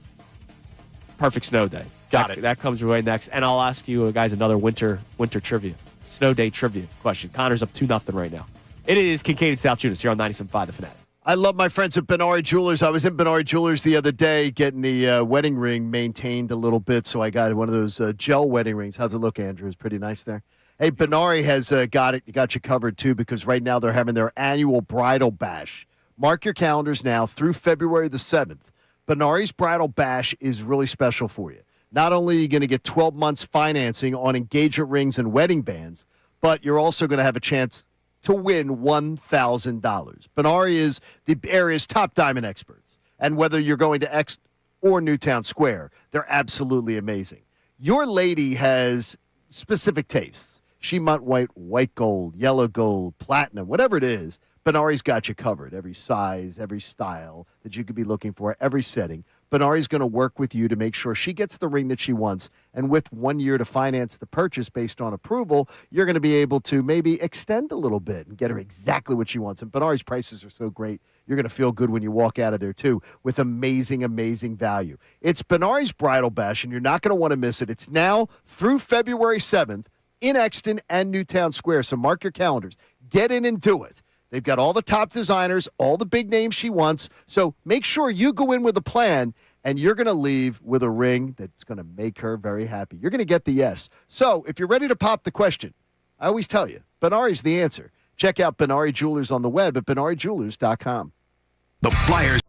perfect snow day. Got it. That comes your way next. And I'll ask you guys another winter trivia, snow day trivia question. Connor's up 2-0 right now. It is Kincade Salciunas here on 97.5 The Fanatic. I love my friends at Benari Jewelers. I was in Benari Jewelers the other day getting the wedding ring maintained a little bit, so I got one of those gel wedding rings. How's it look, Andrew? It's pretty nice there. Hey, Benari has got you covered, too, because right now they're having their annual bridal bash. Mark your calendars now through February the 7th. Benari's Bridal Bash is really special for you. Not only are you going to get 12 months financing on engagement rings and wedding bands, but you're also going to have a chance to win $1,000. Benari is the area's top diamond experts. And whether you're going to X or Newtown Square, they're absolutely amazing. Your lady has specific tastes. She might white gold, yellow gold, platinum, whatever it is. Benari's got you covered. Every size, every style that you could be looking for, every setting. Benari's going to work with you to make sure she gets the ring that she wants. And with 1 year to finance the purchase based on approval, you're going to be able to maybe extend a little bit and get her exactly what she wants. And Benari's prices are so great, you're going to feel good when you walk out of there, too, with amazing, amazing value. It's Benari's Bridal Bash, and you're not going to want to miss it. It's now through February 7th in Exton and Newtown Square. So mark your calendars. Get in and do it. They've got all the top designers, all the big names she wants. So make sure you go in with a plan, and you're going to leave with a ring that's going to make her very happy. You're going to get the yes. So if you're ready to pop the question, I always tell you, Benari's the answer. Check out Benari Jewelers on the web at benarijewelers.com. The Flyers.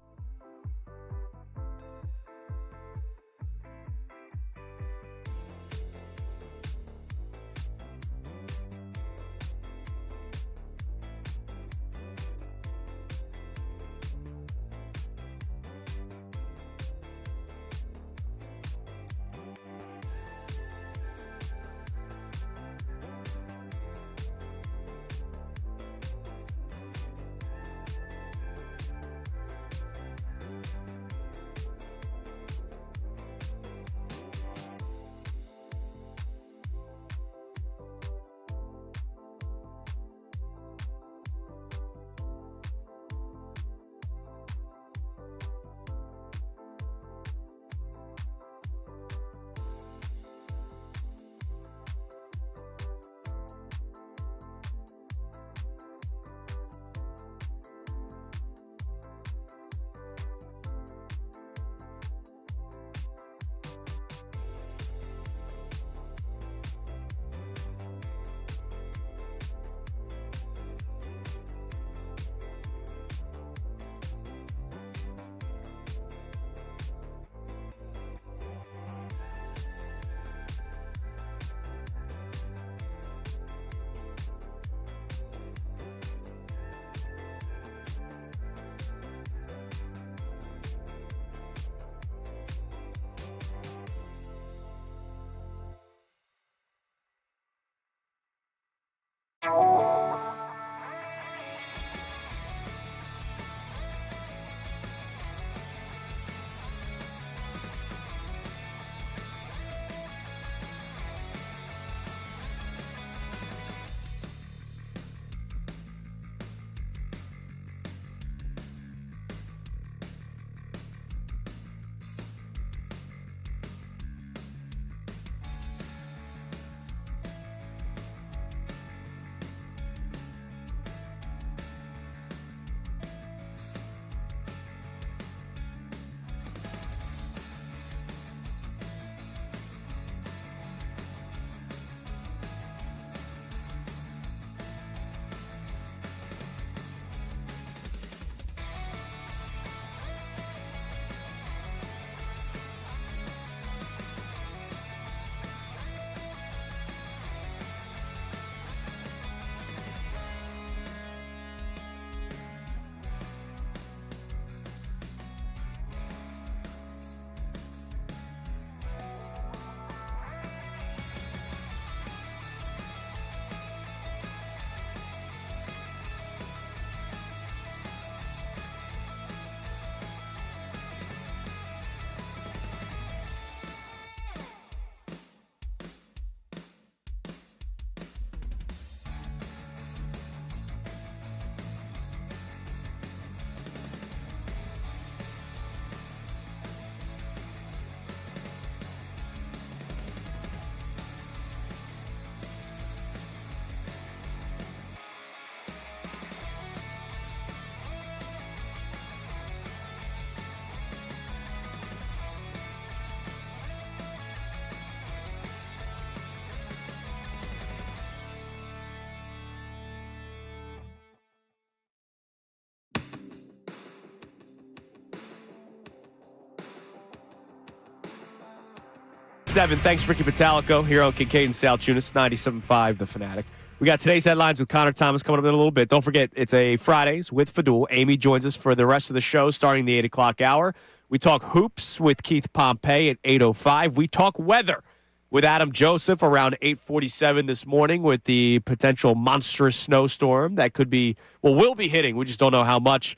7. Thanks, Ricky Patalico, here on Kincade and Salciunas, 97.5 The Fanatic. We got today's headlines with Connor Thomas coming up in a little bit. Don't forget, it's a Fridays with Fadul. Amy joins us for the rest of the show starting the 8 o'clock hour. We talk hoops with Keith Pompey at 8:05. We talk weather with Adam Joseph around 8:47 this morning with the potential monstrous snowstorm that could be, well, will be hitting. We just don't know how much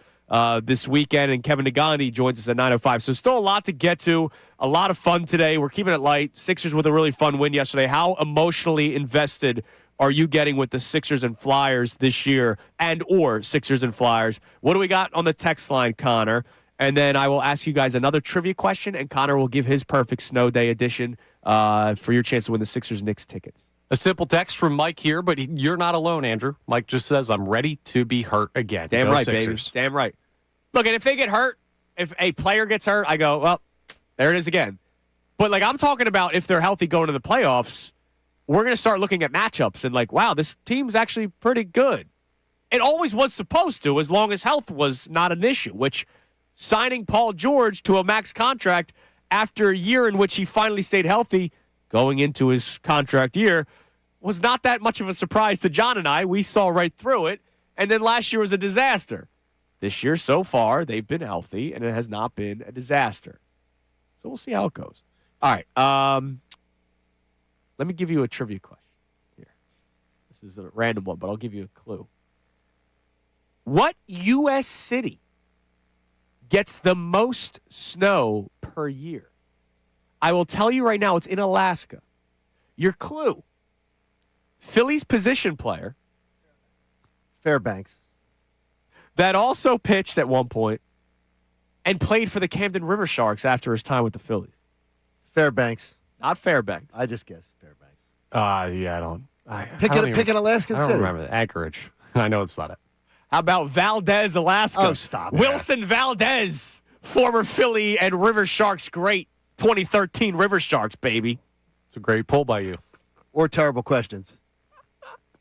this weekend. And Kevin Nagandi joins us at 9:05. So still a lot to get to. A lot of fun today. We're keeping it light. Sixers with a really fun win yesterday. How emotionally invested are you getting with the Sixers and Flyers this year and or Sixers and Flyers? What do we got on the text line, Connor? And then I will ask you guys another trivia question, and Connor will give his perfect snow day edition for your chance to win the Sixers-Knicks tickets. A simple text from Mike here, but you're not alone, Andrew. Mike just says, I'm ready to be hurt again. Damn Go right, Sixers. baby. Damn right. Look, and if they get hurt, if a player gets hurt, I go, well, there it is again. But, like, I'm talking about if they're healthy going to the playoffs, we're going to start looking at matchups and, like, wow, this team's actually pretty good. It always was supposed to, as long as health was not an issue, which signing Paul George to a max contract after a year in which he finally stayed healthy going into his contract year was not that much of a surprise to John and I. We saw right through it. And then last year was a disaster. This year, so far, they've been healthy, and it has not been a disaster. So we'll see how it goes. All right. Let me give you a trivia question here. This is a random one, but I'll give you a clue. What U.S. city gets the most snow per year? I will tell you right now, it's in Alaska. Your clue. Phillies position player Fairbanks. that also pitched at one point and played for the Camden River Sharks after his time with the Phillies. Fairbanks. Not Fairbanks. I just guessed Fairbanks. Yeah, I don't. Pick an Alaskan I don't city. remember that. Anchorage. I know it's not it. How about Valdez, Alaska? Oh, stop it. Wilson Valdez, former Philly and River Sharks great. 2013 River Sharks, baby. It's a great pull by you. Or terrible questions.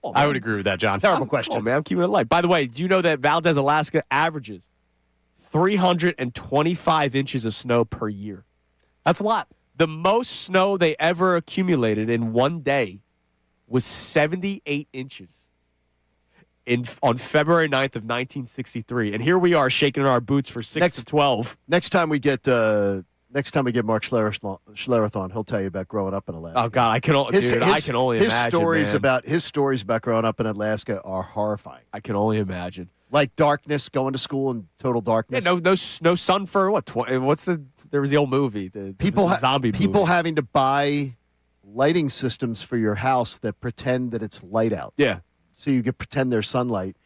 Oh, I would agree with that, John. Terrible question. Oh, man, I'm keeping it light. By the way, do you know that Valdez, Alaska averages 325 inches of snow per year? That's a lot. The most snow they ever accumulated in one day was 78 inches on February 9th of 1963. And here we are shaking our boots for 6 to 12. Next time we get Mark Schlereth on, he'll tell you about growing up in Alaska. Oh, God, I can only imagine, His stories about growing up in Alaska are horrifying. I can only imagine. Like darkness, going to school in total darkness. Yeah, no sun for what? There was the old movie, the zombie movie. People having to buy lighting systems for your house that pretend that it's light out. Yeah. So you can pretend there's sunlight.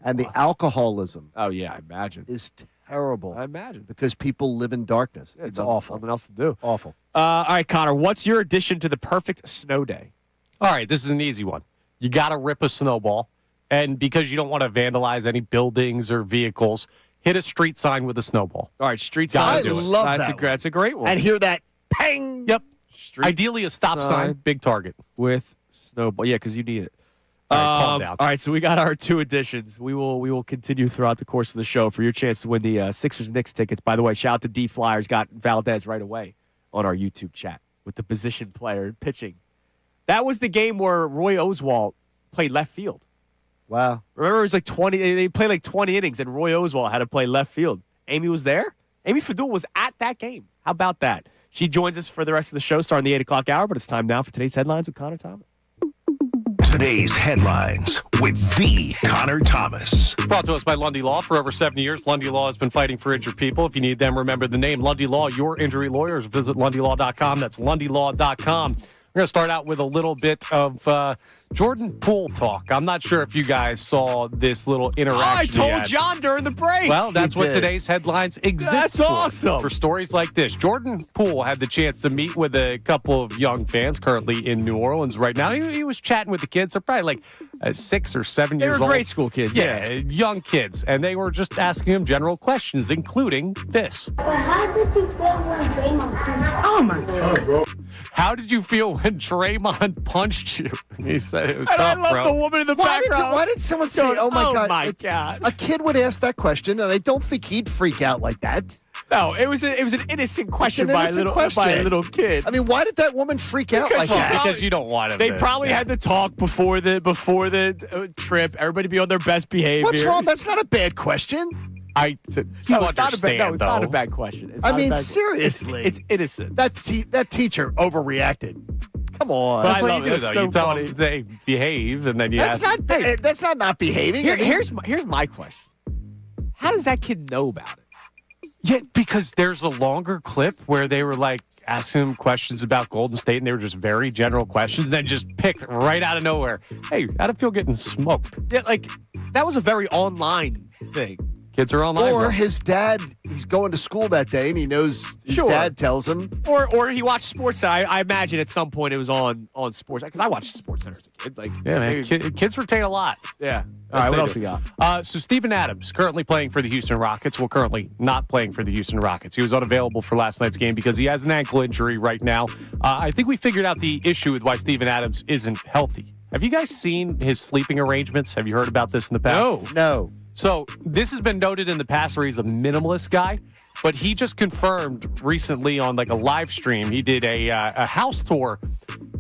The alcoholism. Oh, yeah, I imagine. Is terrible. I imagine. Because people live in darkness. Yeah, it's awful. Nothing else to do. Awful. All right, Connor, what's your addition to the perfect snow day? All right, this is an easy one. You got to rip a snowball. And because you don't want to vandalize any buildings or vehicles, hit a street sign with a snowball. All right, street Gotta sign. do it. Love That's a great one. And hear that ping. Yep. Street Ideally a stop sign, big target. with snowball. Yeah, because you need it. All right, calm down. All right, so we got our two additions. We will continue throughout the course of the show for your chance to win the Sixers-Knicks tickets. By the way, shout out to D Flyers. Got Valdez right away on our YouTube chat with the position player pitching. That was the game where Roy Oswalt played left field. Wow. Remember, it was like 20. They played like 20 innings, and Roy Oswalt had to play left field. Amy was there. Amy Fadul was at that game. How about that? She joins us for the rest of the show, starting the 8 o'clock hour. But it's time now for today's headlines with Connor Thomas. Today's headlines with the Connor Thomas. Brought to us by Lundy Law. For over 70 years, Lundy Law has been fighting for injured people. If you need them, remember the name Lundy Law, your injury lawyers. Visit LundyLaw.com. That's LundyLaw.com. We're going to start out with a little bit of Jordan Poole talk. I'm not sure if you guys saw this little interaction. I told John during the break. Well, that's what today's headlines exist That's for. awesome. For stories like this. Jordan Poole had the chance to meet with a couple of young fans currently in New Orleans right now. He was chatting with the kids. They're probably like 6 or 7 years old. They were grade school kids. Yeah, young kids. And they were just asking him general questions, including this. But how did you feel when Draymond punched? Oh my God, bro. How did you feel when Draymond punched you? He said it was And tough, I love bro. the woman in the background. Why did someone say, Going, oh, my God? my God. A kid would ask that question, and I don't think he'd freak out like that. No, it was an innocent question An by innocent a question. little kid. I mean, why did that woman freak out like Because she that? probably- Because you don't want him. They to- probably had to talk before the trip. Everybody be on their best behavior. What's wrong? That's not a bad question. You No, it's understand, it's not a though. bad question. It's I not a mean, bad- seriously. It's innocent. That teacher overreacted. Come on. But That's I what love you it. do, That's though. so You tell funny. them they behave, and then you That's ask. not behaving. I mean, Here's my question. How does that kid know about it? Yeah, because there's a longer clip where they were like asking him questions about Golden State, and they were just very general questions, and then just picked right out of nowhere. Hey, how'd it feel getting smoked? Yeah, like that was a very online thing. Kids are online. or bro. his dad, he's going to school that day, and he knows his Sure. dad tells him. Or he watched Sports Center. I imagine at some point it was on Sports because I watched Sports Center as a kid. Like Yeah, man. maybe- Kids retain a lot. yeah. All Yes, right, what they else do. we got? So Steven Adams, currently playing for the Houston Rockets. Well, currently not playing for the Houston Rockets. He was unavailable for last night's game because he has an ankle injury right now. I think we figured out the issue with why Steven Adams isn't healthy. Have you guys seen his sleeping arrangements? Have you heard about this in the past? No. So this has been noted in the past where he's a minimalist guy, but he just confirmed recently on like a live stream. He did a house tour.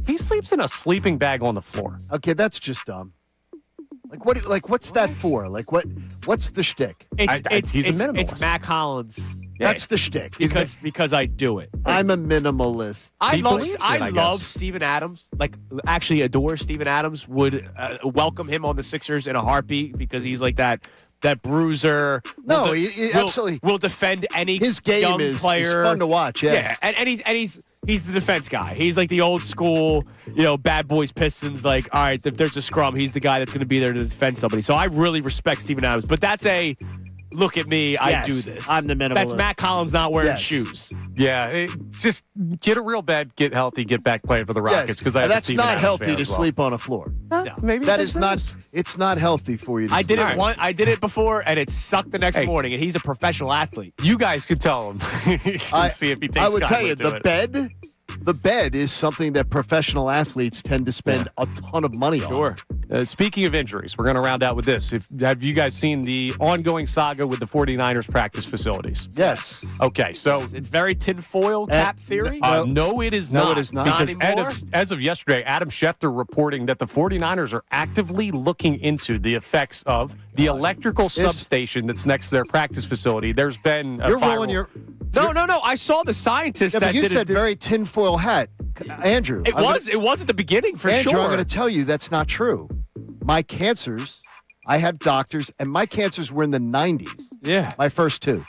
He sleeps in a sleeping bag on the floor. Okay, that's just dumb. What's that for? What's the shtick? He's a minimalist. It's Mac Hollins. That's the shtick. Because I do it. I'm a minimalist. I He love believes it, I I love guess. Steven Adams. Like actually adore Steven Adams. Would welcome him on the Sixers in a heartbeat because he's like that bruiser. No, will he will- absolutely- will defend any His game young is player. fun to watch. Yes. Yeah, and he's the defense guy. He's like the old school, bad boys Pistons. Like, all right, if there's a scrum, he's the guy that's going to be there to defend somebody. So I really respect Steven Adams. But that's a look at me, I Yes, do this. I'm the minimalist. That's Matt Collins not wearing Yes. shoes. Yeah, just get a real bed, get healthy, get back playing for the Rockets. Yes. Because And that's not healthy to sleep on a floor. Maybe That it is not. It's not healthy for you. To I did sleep. it I did it before, and it sucked the next Hey. morning. And he's a professional athlete. You guys could tell him. See if he takes I would tell kindly you, to the it. bed. The bed is something that professional athletes tend to spend a ton of money on. Speaking of injuries, we're going to round out with this. Have you guys seen the ongoing saga with the 49ers practice facilities? Yes. Okay, so It's very tinfoil cap theory. no, it is No, not. it is not. Because Not anymore? as of yesterday, Adam Schefter reporting that the 49ers are actively looking into the effects of the electrical substation that's next to their practice facility. There's been a You're viral- rolling your. No. I saw the scientists Yeah, that but you did said it. very tinfoil hat, Andrew. It was at the beginning for Andrew, sure. I'm going to tell you that's not true. My cancers, I have doctors, and my cancers were in the 90s. Yeah. My first two.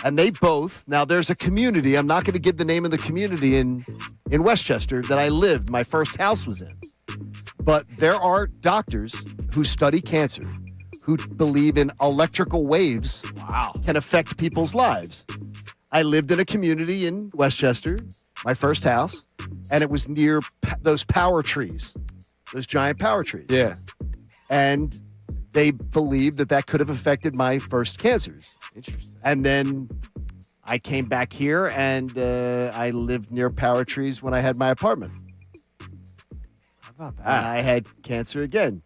And they both, now there's a community, I'm not going to give the name of the community in Westchester that I lived, my first house was in. But there are doctors who study cancer who believe in electrical waves can affect people's lives. I lived in a community in Westchester, my first house, and it was near those power trees, those giant power trees. Yeah. And they believed that could have affected my first cancers. Interesting. And then I came back here and I lived near power trees when I had my apartment. How about And that? I had cancer again.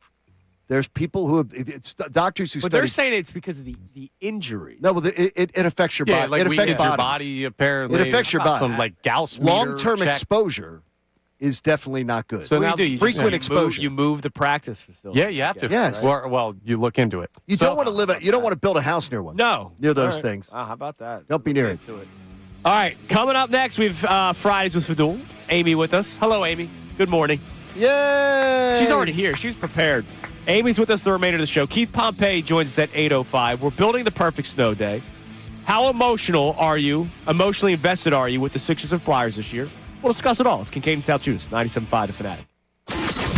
There's people who have, it's doctors who But study. they're saying it's because of the injury. No, well, it affects your Yeah, body. like it affects weakens your bodies. body, apparently. It affects your body. Some like Gauss meter Long-term check. exposure is definitely not good. So What now do you do? frequent You exposure. You move the practice facility. Yeah, you have to. Yes. Well, you look into it. You don't want to live. You don't want to build a house near one. No. Near those All right. things. How about that? Don't be near Get it. to it. All right, coming up next, we've Fridays with Fadul. Amy with us. Hello, Amy. Good morning. Yay! She's already here. She's prepared. Amy's with us the remainder of the show. Keith Pompey joins us at 8:05. We're building the perfect snow day. How emotionally invested are you with the Sixers and Flyers this year? We'll discuss it all. It's Kincade Salciunas, 97.5 The Fanatic.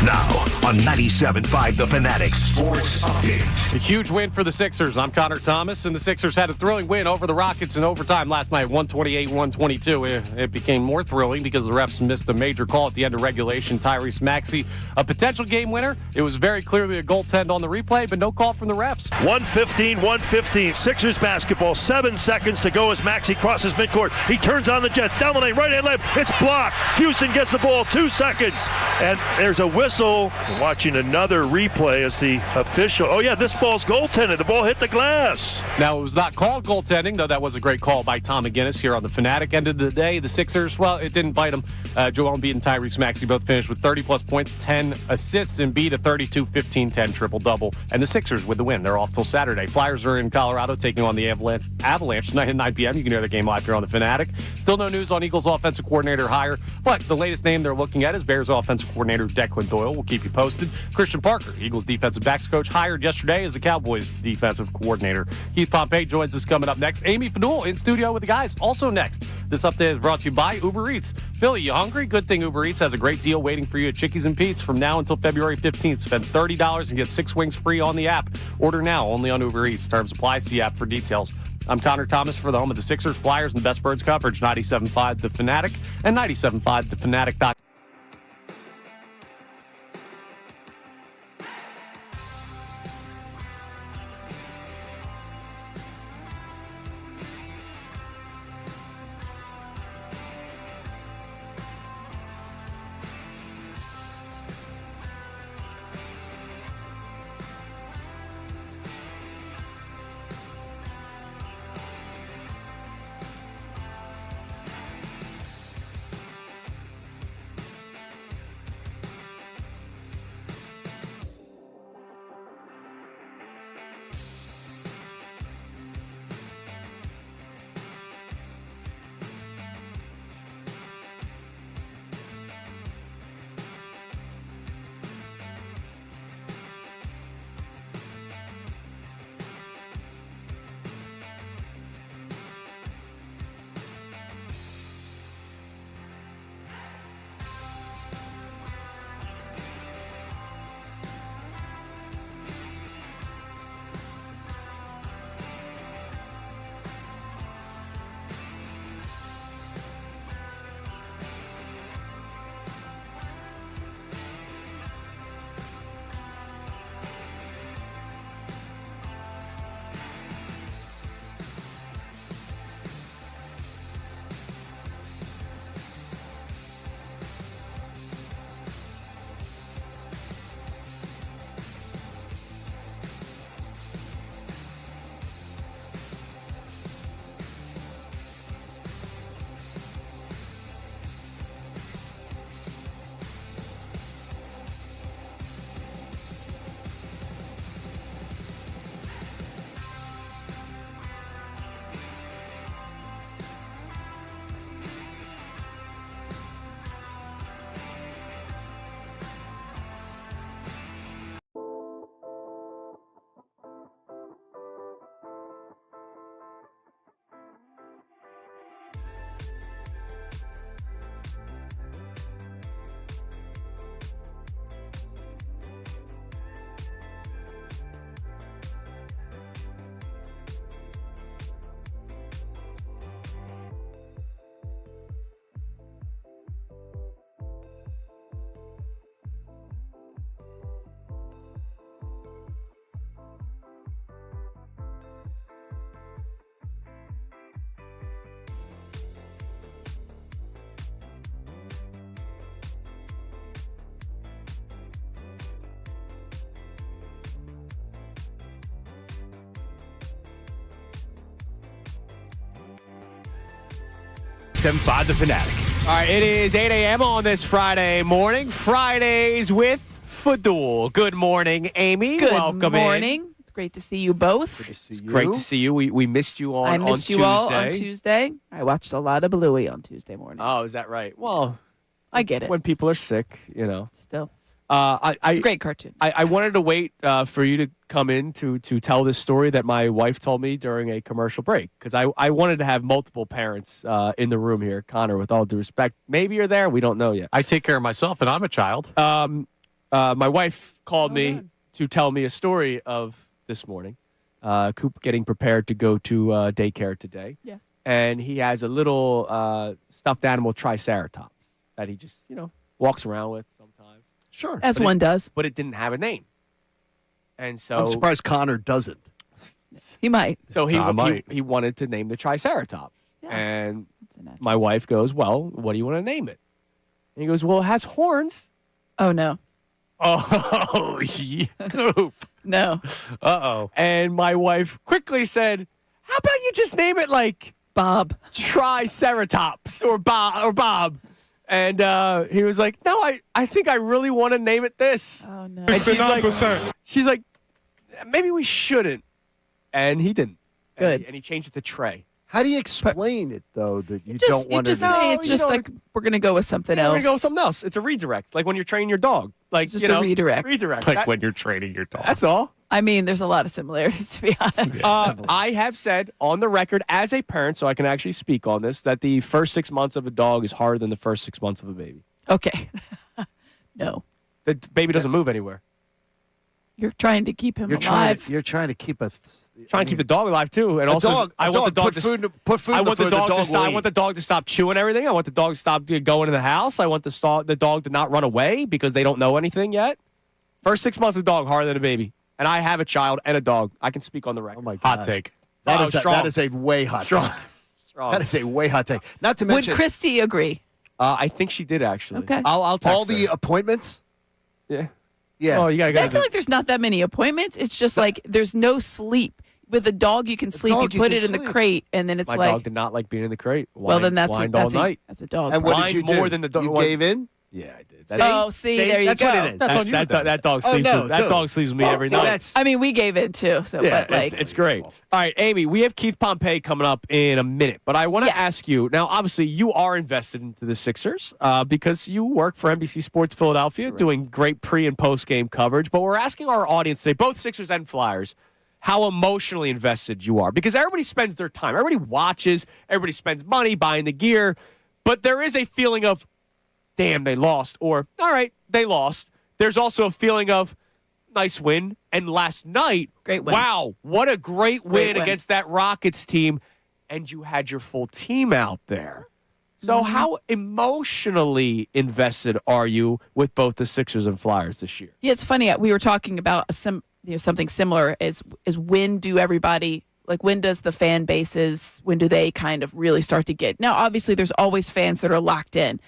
Now on 97.5 The Fanatic Sports Update. A huge win for the Sixers. I'm Connor Thomas, and the Sixers had a thrilling win over the Rockets in overtime last night, 128-122. It became more thrilling because the refs missed a major call at the end of regulation. Tyrese Maxey, a potential game winner. It was very clearly a goaltend on the replay, but no call from the refs. 1:15. Sixers basketball. 7 seconds to go as Maxey crosses midcourt. He turns on the Jets. Down the lane, right hand left. It's blocked. Houston gets the ball. 2 seconds. And there's a whistle whistle. And watching another replay as the official. Oh, yeah, this ball's goaltended. The ball hit the glass. Now, it was not called goaltending, though that was a great call by Tom McGinnis here on the Fanatic. End of the day, the Sixers, well, it didn't bite them. Joel Embiid and Tyrese Maxey both finished with 30-plus points, 10 assists. Embiid a 32, 15, 10 triple-double. And the Sixers with the win. They're off till Saturday. Flyers are in Colorado taking on the Avalanche tonight at 9 p.m. You can hear the game live here on the Fanatic. Still no news on Eagles offensive coordinator hire, but the latest name they're looking at is Bears offensive coordinator Declan Doyle. We'll keep you posted. Christian Parker, Eagles defensive backs coach, hired yesterday as the Cowboys defensive coordinator. Keith Pompey joins us coming up next. Amy Fadul in studio with the guys also next. This update is brought to you by Uber Eats. Philly, you hungry? Good thing Uber Eats has a great deal waiting for you at Chickies and Pete's from now until February 15th. Spend $30 and get 6 wings free on the app. Order now only on Uber Eats. Terms apply. See app for details. I'm Connor Thomas for the home of the Sixers, Flyers, and the Best Birds coverage, 97.5 The Fanatic and 97.5thefanatic.com. The Fanatic. All right, it is 8 a.m. on this Friday morning. Fridays with Fadul. Good morning, Amy. Good Welcome morning. in. It's great to see you both. It's great to see you. We missed you on I missed on you Tuesday. all on Tuesday. I watched a lot of Bluey on Tuesday morning. Oh, is that right? Well, I get it. when people are sick, Still. It's a great cartoon. I wanted to wait for you to come in to tell this story that my wife told me during a commercial break, because I wanted to have multiple parents in the room here. Connor, with all due respect, maybe you're there. We don't know yet. I take care of myself, and I'm a child. My wife called me to tell me a story of this morning. Coop getting prepared to go to daycare today. Yes. And he has a little stuffed animal triceratops that he just, walks around with sometimes. Sure. As one does. But it didn't have a name. And so I'm surprised Connor doesn't. He might. So I might. he wanted to name the triceratops. Yeah. And That's a natural. my wife goes, well, what do you want to name it? And he goes, well, it has horns. Oh, no. Oh, Coop. No. Uh-oh. And my wife quickly said, how about you just name it like Bob. Triceratops or Bob. And he was like, no, I think I really want to name it this. Oh, no. And she's like, maybe we shouldn't. And he didn't. Good. And he changed it to Trey. How do you explain it, though, that you Just, don't want to just say it's just like we're going to go with something We're else. going to go with something else. It's a redirect, like when you're training your dog. Like, Just a redirect. Redirect. Like when you're training your dog. That's all. I mean, there's a lot of similarities, to be honest. I have said on the record as a parent, so I can actually speak on this, that the first 6 months of a dog is harder than the first 6 months of a baby. Okay. No. The baby doesn't move anywhere. You're trying to keep him You're alive. trying to keep a Trying to keep the dog alive too, and also I want the dog to put food. I in want the the food, dog to will stop. I eat. want the dog to stop chewing everything. I want the dog to stop going in the house. I want the dog to not run away because they don't know anything yet. First 6 months of a dog harder than a baby, and I have a child and a dog. I can speak on the record. Oh my god! Hot take. Strong. That is a way hot Strong. take. Strong. That is a way hot take. Not to Would mention Christy agree? I think she did actually. Okay. I'll text all the her. appointments. Yeah. Yeah. Oh, you gotta I feel like there's not that many appointments. It's just like there's no sleep. With a dog, you can sleep. dog, You you put can it in the sleep. crate, and then it's My like, dog did not like being in the crate. well, then that's whined all night. that's a dog. And what Whined did you do? more than the dog- You what- gave in. Yeah, I did. Oh, see, there you that's go. what it is. That's on you then. That dog Oh, sleeps. no, that dude. dog sleeps with me every See, night. that's- I mean, we gave it too. So, Yeah, but like, it's great. All right, Amy, we have Keith Pompey coming up in a minute, but I want to Yes. ask you now. Obviously, you are invested into the Sixers because you work for NBC Sports Philadelphia, doing great pre and post game coverage. But we're asking our audience today, both Sixers and Flyers, how emotionally invested you are, because everybody spends their time, everybody watches, everybody spends money buying the gear, but there is a feeling of, damn, they lost, or all right, they lost. There's also a feeling of nice win. And last night, Great win. wow, what a great win win. against that Rockets team. And you had your full team out there. So how emotionally invested are you with both the Sixers and Flyers this year? yeah, it's funny. We were talking about something similar. Is when do everybody when does the fan bases, when do they kind of really start to get? Now, obviously, there's always fans that are locked in.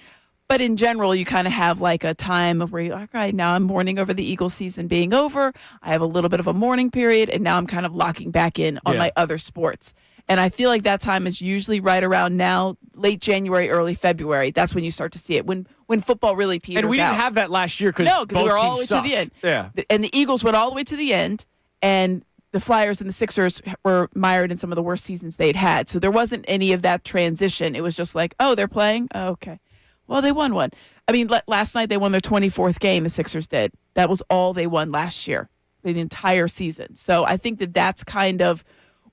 But in general, you kind of have like a time of where you're like, all right, now I'm mourning over the Eagles season being over. I have a little bit of a mourning period, and now I'm kind of locking back in on my other sports. And I feel like that time is usually right around now, late January, early February. That's when you start to see it, when football really peters out. And we didn't have that last year because No, because we were all the way sucked. to the end. Yeah. And the Eagles went all the way to the end, and the Flyers and the Sixers were mired in some of the worst seasons they'd had. So there wasn't any of that transition. It was just like, oh, they're playing? Oh, okay. Well, they won one. I mean, last night they won their 24th game, the Sixers did. That was all they won last year, the entire season. So I think that that's kind of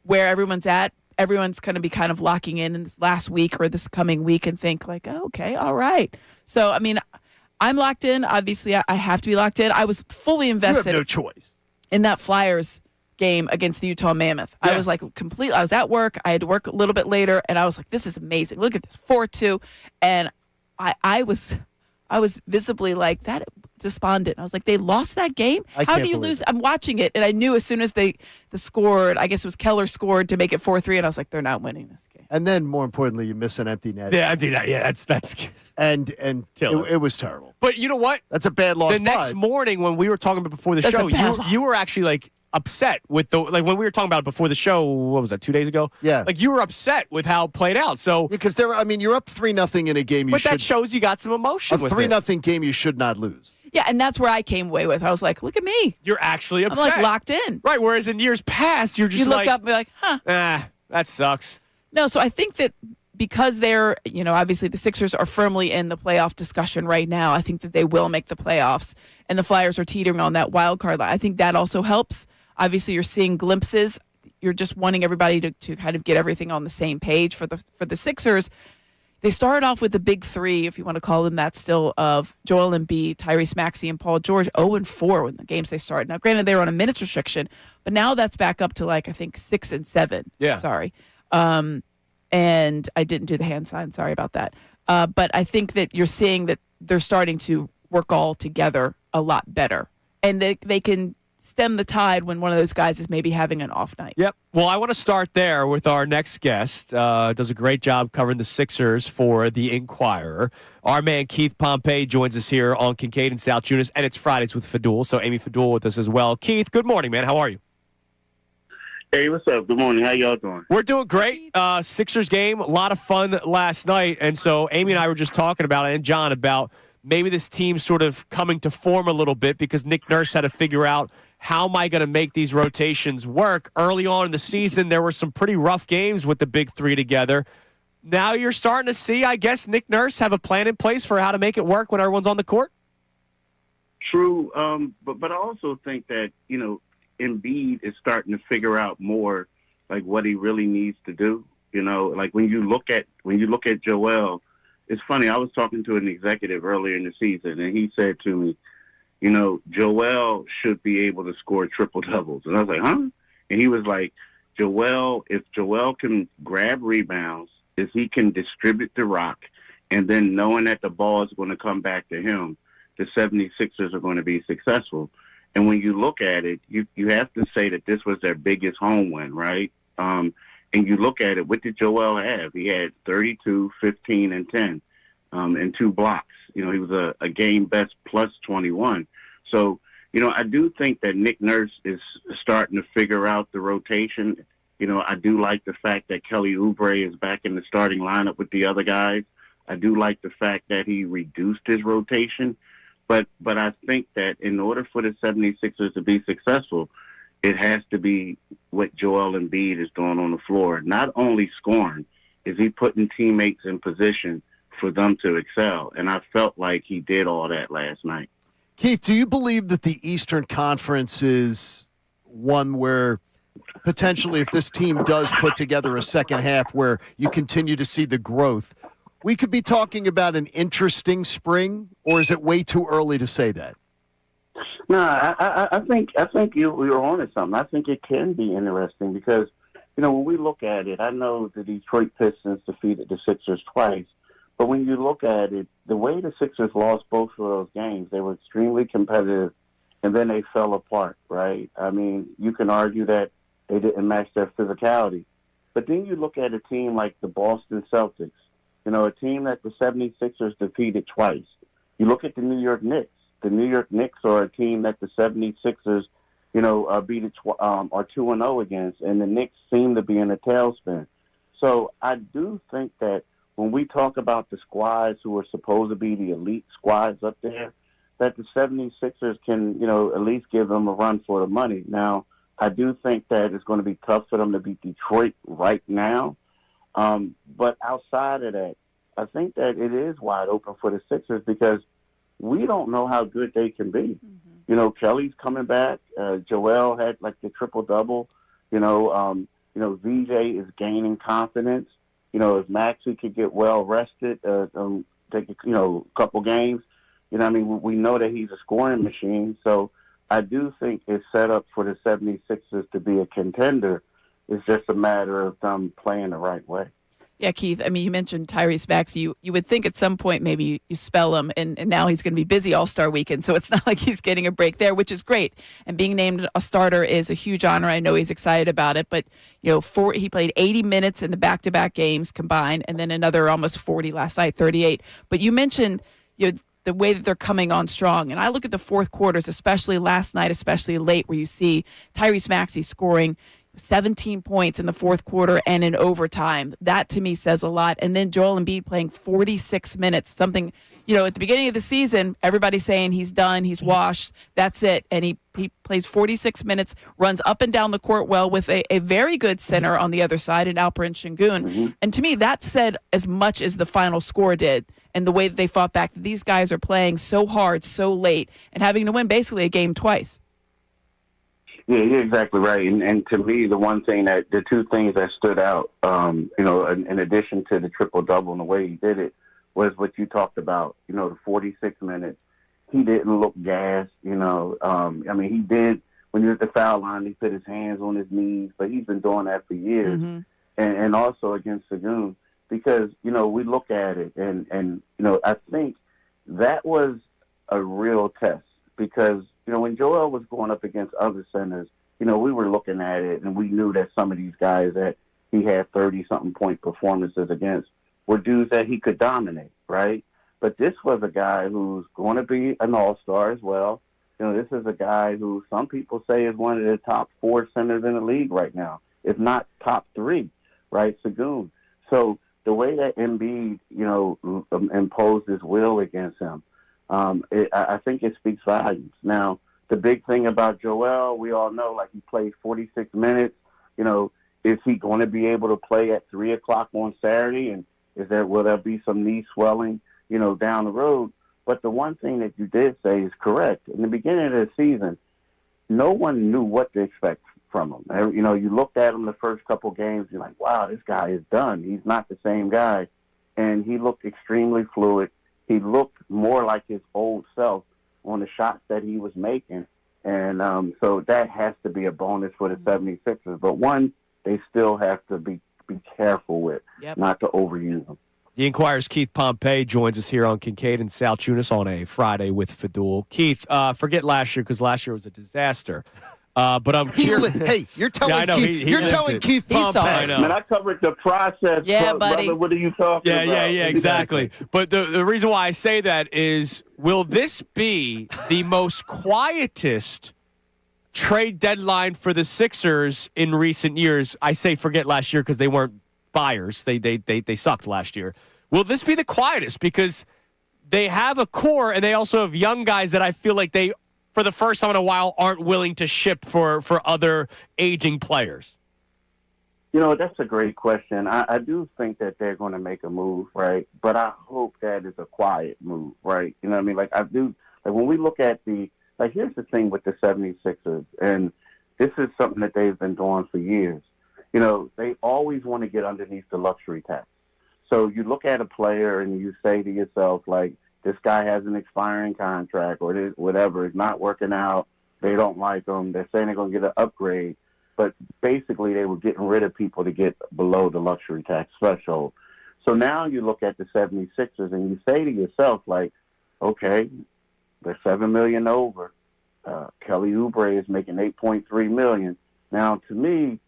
where everyone's at. Everyone's going to be kind of locking in this last week or this coming week and think like, oh, okay, all right. So, I mean, I'm locked in. Obviously, I have to be locked in. I was fully You invested have no choice. in that Flyers game against the Utah Mammoth. Yeah. I was like I was at work. I had to work a little bit later, and I was like, this is amazing. Look at this, 4-2. And I was visibly like that, despondent. I was like, they lost that game? I How can't do you believe lose? it. I'm watching it, and I knew as soon as they scored, I guess it was Keller scored to make it 4-3, and I was like, they're not winning this game. And then, more importantly, you miss an empty net. Yeah, I did that. Yeah, that's. And Killer. it was terrible. But you know what? That's a bad loss. The next but morning when we were talking about before the That's show, a bad loss. you were actually like upset with when we were talking about it before the show. What was that? 2 days ago? Yeah. Like you were upset with how it played out. So, because you're up 3-0 in a game. but that shows you got some emotion a with 3-0 game you should not lose. Yeah, and that's where I came away with. I was like, look at me. You're actually I'm upset. like locked in. Right. Whereas in years past, you're just You look like, up and be like, huh. that sucks. No, so I think that because they're, obviously the Sixers are firmly in the playoff discussion right now. I think that they will make the playoffs, and the Flyers are teetering on that wild card line. I think that also helps. Obviously, you're seeing glimpses. You're just wanting everybody to kind of get everything on the same page. For the Sixers, they started off with the big three, if you want to call them that still, of Joel Embiid, Tyrese Maxey, and Paul George, 0-4 when the games they started. Now, granted, they were on a minutes restriction, but now that's back up to I think 6 and 7. Yeah. Sorry. And I didn't do the hand sign. Sorry about that. But I think that you're seeing that they're starting to work all together a lot better. And they can stem the tide when one of those guys is maybe having an off night. Yep. Well, I want to start there with our next guest. Does a great job covering the Sixers for the Inquirer. Our man Keith Pompey joins us here on Kincade and Salciunas, and it's Fridays with Fadul. So Amy Fadul with us as well. Keith, good morning, man. How are you? Hey, what's up? Good morning. How y'all doing? We're doing great. Sixers game, a lot of fun last night. And so Amy and I were just talking about it, and John, about maybe this team sort of coming to form a little bit because Nick Nurse had to figure out, how am I going to make these rotations work? Early on in the season, there were some pretty rough games with the big three together. Now you're starting to see, I guess, Nick Nurse have a plan in place for how to make it work when everyone's on the court? True, but I also think that, Embiid is starting to figure out more like what he really needs to do. Like when you look at Joel, it's funny. I was talking to an executive earlier in the season, and he said to me, Joel should be able to score triple doubles, and I was like, huh? And he was like, if Joel can grab rebounds, if he can distribute the rock, and then knowing that the ball is going to come back to him, the 76ers are going to be successful. And when you look at it, you have to say that this was their biggest home win, right? And you look at it, what did Joel have? He had 32, 15, and 10, and 2 blocks. He was a game best plus 21. So, I do think that Nick Nurse is starting to figure out the rotation. I do like the fact that Kelly Oubre is back in the starting lineup with the other guys. I do like the fact that he reduced his rotation. But I think that in order for the 76ers to be successful, it has to be what Joel Embiid is doing on the floor. Not only scoring, is he putting teammates in position for them to excel. And I felt like he did all that last night. Keith, do you believe that the Eastern Conference is one where potentially if this team does put together a second half where you continue to see the growth, we could be talking about an interesting spring, or is it way too early to say that? No, I think you were on to something. I think it can be interesting because, when we look at it, I know the Detroit Pistons defeated the Sixers twice, but when you look at it, the way the Sixers lost both of those games, they were extremely competitive, and then they fell apart, right? I mean, you can argue that they didn't match their physicality. But then you look at a team like the Boston Celtics, a team that the 76ers defeated twice. You look at the New York Knicks. The New York Knicks are a team that the 76ers, beat are 2-0 against, and the Knicks seem to be in a tailspin. So I do think that when we talk about the squads who are supposed to be the elite squads up there, that the 76ers can, at least give them a run for the money. Now, I do think that it's going to be tough for them to beat Detroit right now. But outside of that, I think that it is wide open for the Sixers because we don't know how good they can be. Mm-hmm. Kelly's coming back. Joel had like the triple-double. VJ is gaining confidence. If Maxey could get well rested, take a couple games, we know that he's a scoring machine. So I do think it's set up for the 76ers to be a contender. It's just a matter of them playing the right way. Yeah, Keith, you mentioned Tyrese Maxey. You would think at some point maybe you spell him, and now he's going to be busy All-Star weekend, so it's not like he's getting a break there, which is great. And being named a starter is a huge honor. I know he's excited about it, but he played 80 minutes in the back-to-back games combined, and then another almost 40 last night, 38. But you mentioned the way that they're coming on strong, and I look at the fourth quarters, especially last night, especially late, where you see Tyrese Maxey scoring 17 points in the fourth quarter and in overtime. That to me says a lot. And then Joel Embiid playing 46 minutes, something, at the beginning of the season, everybody's saying he's done, he's washed, that's it. And he plays 46 minutes, runs up and down the court well with a very good center on the other side in Alperen Şengün. Mm-hmm. And to me, that said as much as the final score did and the way that they fought back. These guys are playing so hard, so late, and having to win basically a game twice. Yeah, you're exactly right. And to me, the two things that stood out, in addition to the triple-double and the way he did it, was what you talked about, the 46 minutes. He didn't look gassed, he did, when he was at the foul line, he put his hands on his knees, but he's been doing that for years. Mm-hmm. And also against Şengün, because, we look at it, and I think that was a real test because, when Joel was going up against other centers, we were looking at it and we knew that some of these guys that he had 30-something point performances against were dudes that he could dominate, right? But this was a guy who's going to be an all-star as well. This is a guy who some people say is one of the top 4 centers in the league right now, if not top 3, right, Sagoon. So the way that Embiid, imposed his will against him, I think it speaks volumes. Now, the big thing about Joel, we all know, he played 46 minutes. Is he going to be able to play at 3 o'clock on Saturday? And will there be some knee swelling, down the road? But the one thing that you did say is correct. In the beginning of the season, no one knew what to expect from him. You looked at him the first couple games, you're like, wow, this guy is done. He's not the same guy. And he looked extremely fluid. He looked more like his old self on the shots that he was making. And so that has to be a bonus for the 76ers. But one, they still have to be careful with, not to overuse them. The Inquirer's Keith Pompey joins us here on Kincade and Salciunas on a Friday with Fadul. Keith, forget last year because last year was a disaster. But I'm curious. Hey, you're telling Keith. You're telling Keith Pompey. I know. Man, I covered the process. Yeah, buddy. Brother, what are you talking about? Yeah, exactly. But the reason why I say that is, will this be the most quietest trade deadline for the Sixers in recent years? I say forget last year because they weren't buyers. They sucked last year. Will this be the quietest because they have a core and they also have young guys that I feel like they, for the first time in a while, aren't willing to ship for other aging players? That's a great question. I do think that they're going to make a move, right? But I hope that is a quiet move, right? You know what I mean? I do. When we look at here's the thing with the 76ers, and this is something that they've been doing for years. They always want to get underneath the luxury tax. So you look at a player and you say to yourself, this guy has an expiring contract or whatever, it's not working out. They don't like him. They're saying they're going to get an upgrade. But basically they were getting rid of people to get below the luxury tax threshold. So now you look at the 76ers and you say to yourself, okay, they're $7 million over. Kelly Oubre is making $8.3 million. Now, to me,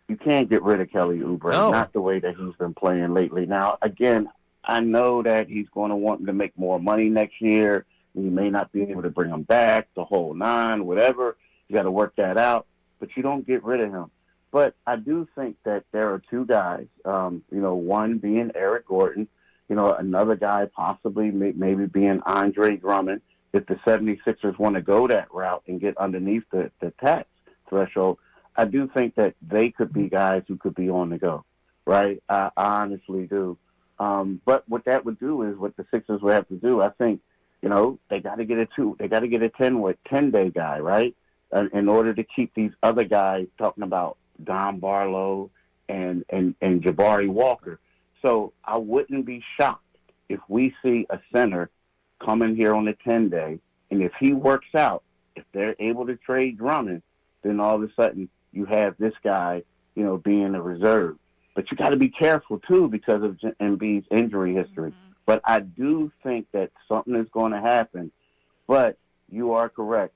you can't get rid of Kelly Oubre, not the way that he's been playing lately. Now, again, I know that he's going to want to make more money next year. You may not be able to bring him back, the whole 9, whatever. You got to work that out, but you don't get rid of him. But I do think that there are 2 guys, one being Eric Gordon, another guy possibly maybe being Andre Drummond. If the 76ers want to go that route and get underneath the tax threshold, I do think that they could be guys who could be on the go, right? I honestly do. But what that would do is what the Sixers would have to do. I think, they got to get a 10-day guy, right? In order to keep these other guys talking about Don Barlow and Jabari Walker. So I wouldn't be shocked if we see a center come in here on the 10-day, and if he works out, if they're able to trade Drummond, then all of a sudden you have this guy, being a reserve. But you got to be careful, too, because of Embiid's injury history. Mm-hmm. But I do think that something is going to happen. But you are correct.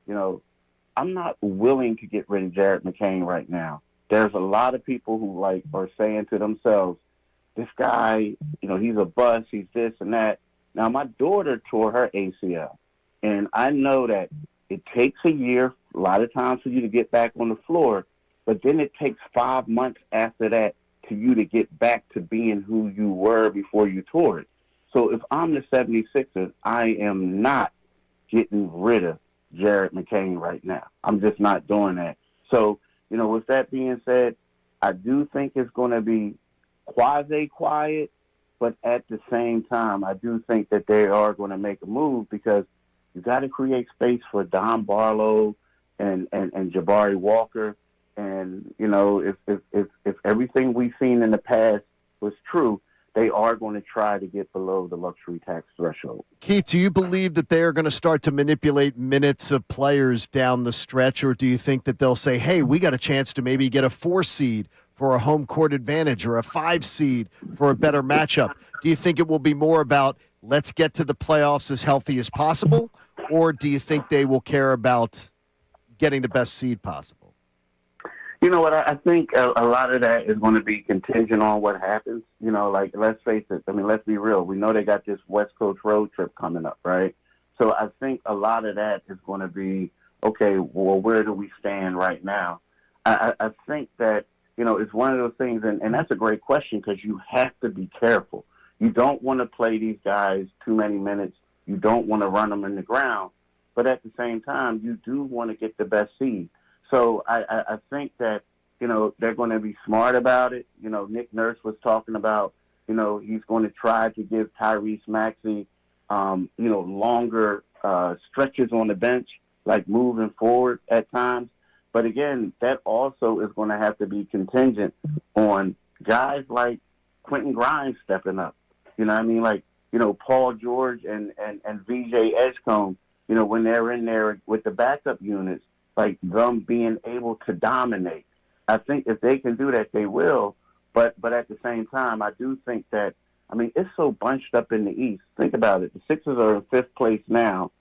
I'm not willing to get rid of Jared McCain right now. There's a lot of people who, are saying to themselves, this guy, he's a bust, he's this and that. Now, my daughter tore her ACL. And I know that it takes a year, a lot of times, for you to get back on the floor. But then it takes 5 months after that to you to get back to being who you were before you tore it. So if I'm the 76ers, I am not getting rid of Jared McCain right now. I'm just not doing that. So, with that being said, I do think it's going to be quasi-quiet, but at the same time, I do think that they are going to make a move because you got to create space for Don Barlow and Jabari Walker. And, if everything we've seen in the past was true, they are going to try to get below the luxury tax threshold. Keith, do you believe that they are going to start to manipulate minutes of players down the stretch, or do you think that they'll say, hey, we got a chance to maybe get a 4 seed for a home court advantage or a 5 seed for a better matchup? Do you think it will be more about let's get to the playoffs as healthy as possible, or do you think they will care about getting the best seed possible? You know what? I think a lot of that is going to be contingent on what happens. You know, like, let's face it. I mean, let's be real. We know they got this West Coast road trip coming up, right? So I think a lot of that is going to be, okay, well, where do we stand right now? I think that, you know, it's one of those things, and that's a great question because you have to be careful. You don't want to play these guys too many minutes. You don't want to run them in the ground. But at the same time, you do want to get the best seed. So I think that, you know, they're going to be smart about it. You know, Nick Nurse was talking about, you know, he's going to try to give Tyrese Maxey, you know, longer stretches on the bench, like moving forward at times. But again, that also is going to have to be contingent on guys like Quentin Grimes stepping up. You know what I mean? Like, you know, Paul George and VJ Edgecombe, you know, when they're in there with the backup units, like them being able to dominate. I think if they can do that, they will. But at the same time, I do think that, I mean, it's so bunched up in the East. Think about it. The Sixers are in 5th place now.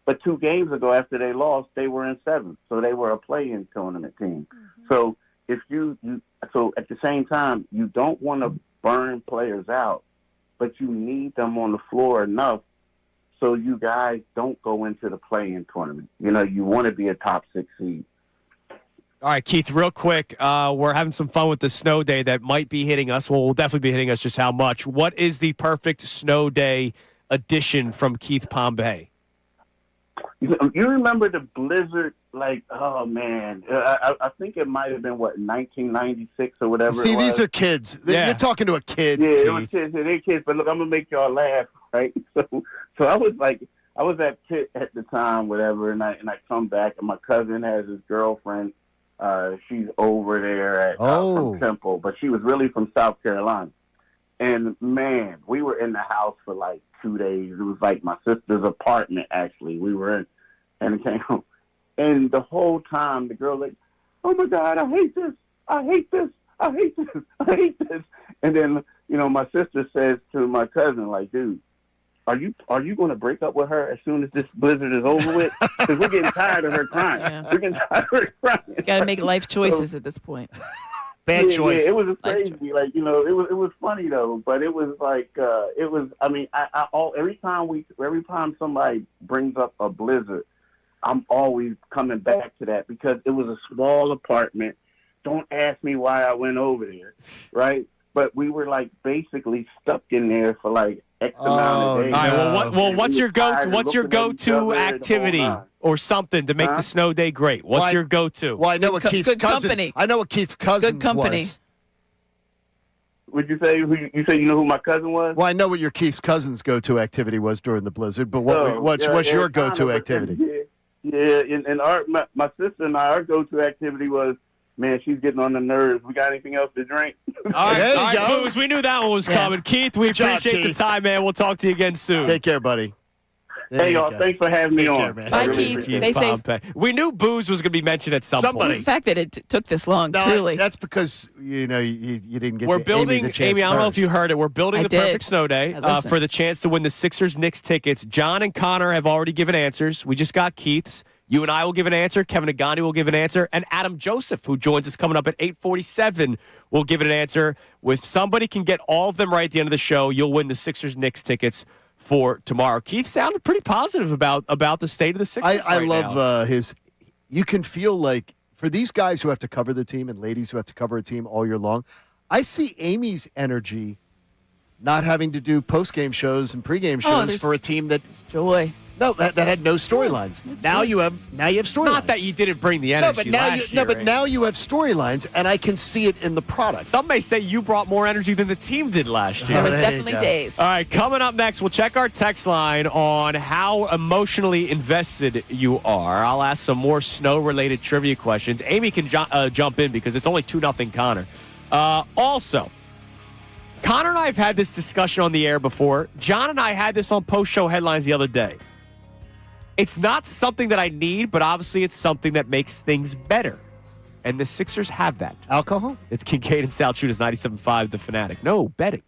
But 2 games ago, after they lost, they were in 7th. So they were a play-in tournament team. Mm-hmm. So if so at the same time, you don't want to burn players out, but you need them on the floor enough so you guys don't go into the play-in tournament. You know, you want to be a top 6 seed. All right, Keith, real quick, we're having some fun with the snow day that might be hitting us. Well, will definitely be hitting us, just how much. What is the perfect snow day edition from Keith Pompey? You remember the blizzard, like, oh, man. I think it might have been, 1996 or whatever. See, these are kids. Yeah. You're talking to a kid. Yeah, Keith. it was kids. They're kids. But look, I'm going to make y'all laugh, right? So I was at Pitt at the time, whatever, and I come back, and my cousin has his girlfriend. She's over there from Temple, but she was really from South Carolina. And, man, we were in the house for, 2 days. It was like my sister's apartment, actually. We were in, and it came home. And the whole time, the girl like, oh, my God, I hate this. I hate this. I hate this. I hate this. And then, you know, my sister says to my cousin, like, dude, are you going to break up with her as soon as this blizzard is over with? Because we're getting tired of her crying. Yeah. We're getting tired of her crying. You got to make life choices at this point. Bad choice. Yeah, it was crazy. Like, you know, it was funny though, but it was like it was. I mean, every time somebody brings up a blizzard, I'm always coming back to that because it was a small apartment. Don't ask me why I went over there, right? But we were basically stuck in there for X amount of days. All right. Well, what's your go-to activity or something to make the snow day great? What's your go-to? Well, I know what Keith's cousin. Company. I know what Keith's cousin Good company. was. Would you say you say you know who my cousin was? Well, I know what your Keith's cousin's go-to activity was during the blizzard, but what's your go-to activity? Yeah, and my sister and our go-to activity was, man, she's getting on the nerves. We got anything else to drink? All right, Booze, we knew that one was coming. Keith, we appreciate the time, man. We'll talk to you again soon. Take care, buddy. Hey, y'all, thanks for having me on. Bye, Keith. Stay safe. We knew Booze was going to be mentioned at some point. The fact that it took this long, truly. That's because, you know, you didn't get We're building, Amy, the chance Amy, I don't know if you heard it. We're building the perfect snow day for the chance to win the Sixers-Knicks tickets. John and Connor have already given answers. We just got Keith's. You and I will give an answer. Kevin and Gandhi will give an answer. And Adam Joseph, who joins us coming up at 8:47, will give it an answer. If somebody can get all of them right at the end of the show, you'll win the Sixers-Knicks tickets for tomorrow. Keith sounded pretty positive about the state of the Sixers. I love his. You can feel like for these guys who have to cover the team and ladies who have to cover a team all year long, I see Amy's energy not having to do post-game shows and pre-game shows for a team that joy. No, that had no storylines. Now you have storylines. Not that you didn't bring the energy last year. But now you have storylines, and I can see it in the product. Some may say you brought more energy than the team did last year. There was definitely days. All right, coming up next, we'll check our text line on how emotionally invested you are. I'll ask some more snow-related trivia questions. Amy can jump in because it's only 2-0 Connor. Also, Connor and I have had this discussion on the air before. John and I had this on post-show headlines the other day. It's not something that I need, but obviously it's something that makes things better. And the Sixers have that. Alcohol? It's Kincade and Salciunas, 97.5, The Fanatic. No, betting.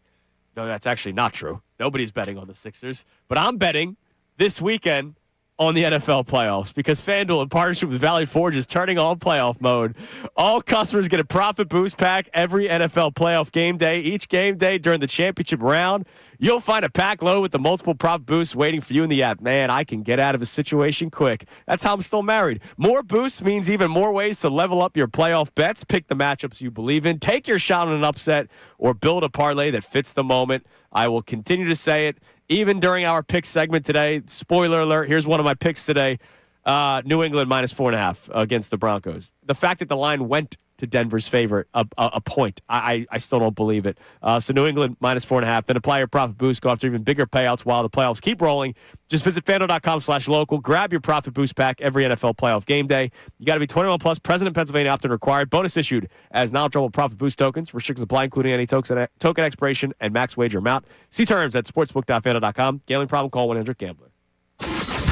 No, that's actually not true. Nobody's betting on the Sixers. But I'm betting this weekend on the NFL playoffs because FanDuel, in partnership with Valley Forge, is turning on playoff mode. All customers get a profit boost pack every NFL playoff game day. Each game day during the championship round, you'll find a pack loaded with the multiple profit boosts waiting for you in the app. Man, I can get out of a situation quick. That's how I'm still married. More boosts means even more ways to level up your playoff bets. Pick the matchups you believe in. Take your shot on an upset or build a parlay that fits the moment. I will continue to say it even during our pick segment today. Spoiler alert, here's one of my picks today. New England minus 4.5 against the Broncos. The fact that the line went to Denver's favor, a point. I still don't believe it. So New England minus 4.5. Then apply your profit boost. Go after even bigger payouts while the playoffs keep rolling. Just visit FanDuel.com/local. Grab your profit boost pack every NFL playoff game day. You got to be 21 plus. Present in Pennsylvania. Opt-in required. Bonus issued as non-withdrawable profit boost tokens. Restrictions apply, including any token expiration and max wager amount. See terms at sportsbook.fanduel.com. Gambling problem? Call 1-800-GAMBLER.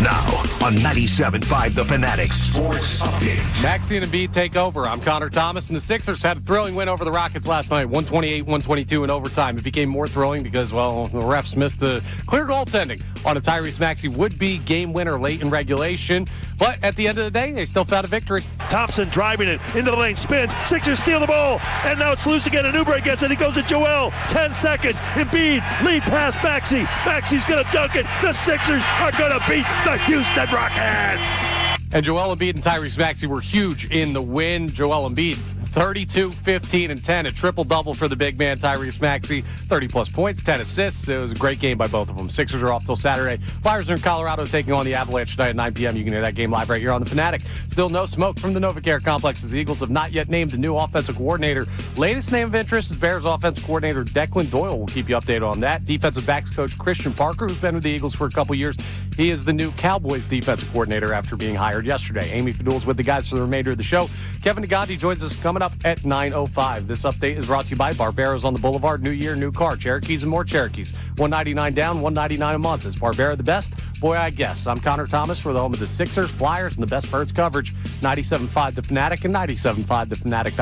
Now on 97.5 The Fanatic Sports Update. Maxey and Embiid take over. I'm Connor Thomas, and the Sixers had a thrilling win over the Rockets last night, 128-122 in overtime. It became more thrilling because, well, the refs missed the clear goaltending on a Tyrese Maxey would-be game winner late in regulation. But at the end of the day, they still found a victory. Thompson driving it into the lane, spins. Sixers steal the ball, and now it's loose again. And Oubre gets it. He goes to Joel. 10 seconds. Embiid lead pass Maxey. Maxey's going to dunk it. The Sixers are going to beat the Houston Rockets. And Joel Embiid and Tyrese Maxey were huge in the win. Joel Embiid, 32, 15, and 10. A triple-double for the big man, Tyrese Maxey. 30-plus points, 10 assists. It was a great game by both of them. Sixers are off till Saturday. Flyers are in Colorado taking on the Avalanche tonight at 9 p.m. You can hear that game live right here on The Fanatic. Still no smoke from the NovaCare complex as the Eagles have not yet named a new offensive coordinator. Latest name of interest is Bears offensive coordinator Declan Doyle. We'll keep you updated on that. Defensive backs coach Christian Parker, who's been with the Eagles for a couple years. He is the new Cowboys defensive coordinator after being hired yesterday. Amy Fadul's with the guys for the remainder of the show. Kevin Nagandi joins us coming up at 9:05. This update is brought to you by Barbera's on the Boulevard. New year, new car. Cherokees and more Cherokees. $199 down, $199 a month. Is Barbera the best? Boy, I guess. I'm Connor Thomas for the home of the Sixers, Flyers, and the best Birds coverage. 97.5 The Fanatic and 97.5 TheFanatic.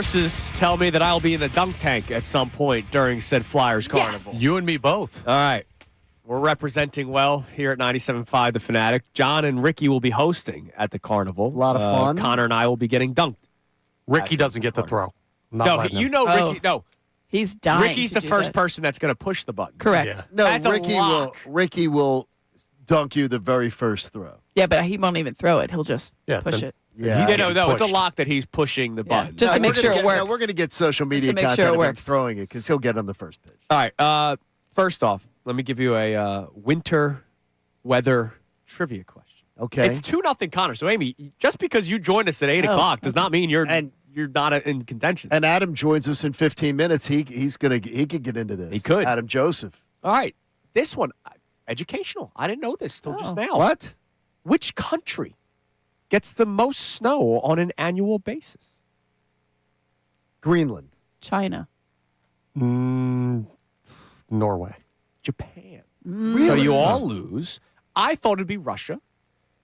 sources tell me that I'll be in the dunk tank at some point during said Flyers Carnival. You and me both. All right. We're representing well here at 97.5 The Fanatic. John and Ricky will be hosting at the Carnival. A lot of fun. Connor and I will be getting dunked. Ricky doesn't get the throw. Ricky. No. He's dying. Ricky's to the do first that. person that's going to push the button. Correct. Yeah. No, That's a Ricky lock. will dunk you the very first throw. Yeah, but he won't even throw it. He'll just push then- it. Yeah. He's No, getting it's a pushed. lock that he's pushing the button. Just to No, make we're sure gonna it get- works. No, we're going to get social media to make content sure it of him works. throwing it because he'll get on the first pitch. All right. First off, let me give you a winter weather trivia question. Okay. It's 2-0 Connor. So, Amy, just because you joined us at 8 o'clock does not mean you're not in contention. And Adam joins us in 15 minutes. He could get into this. He could. Adam Joseph. All right. This one, educational. I didn't know this till just now. What? Which country gets the most snow on an annual basis? Greenland. China. Norway. Japan. Really? So you all lose. I thought it'd be Russia.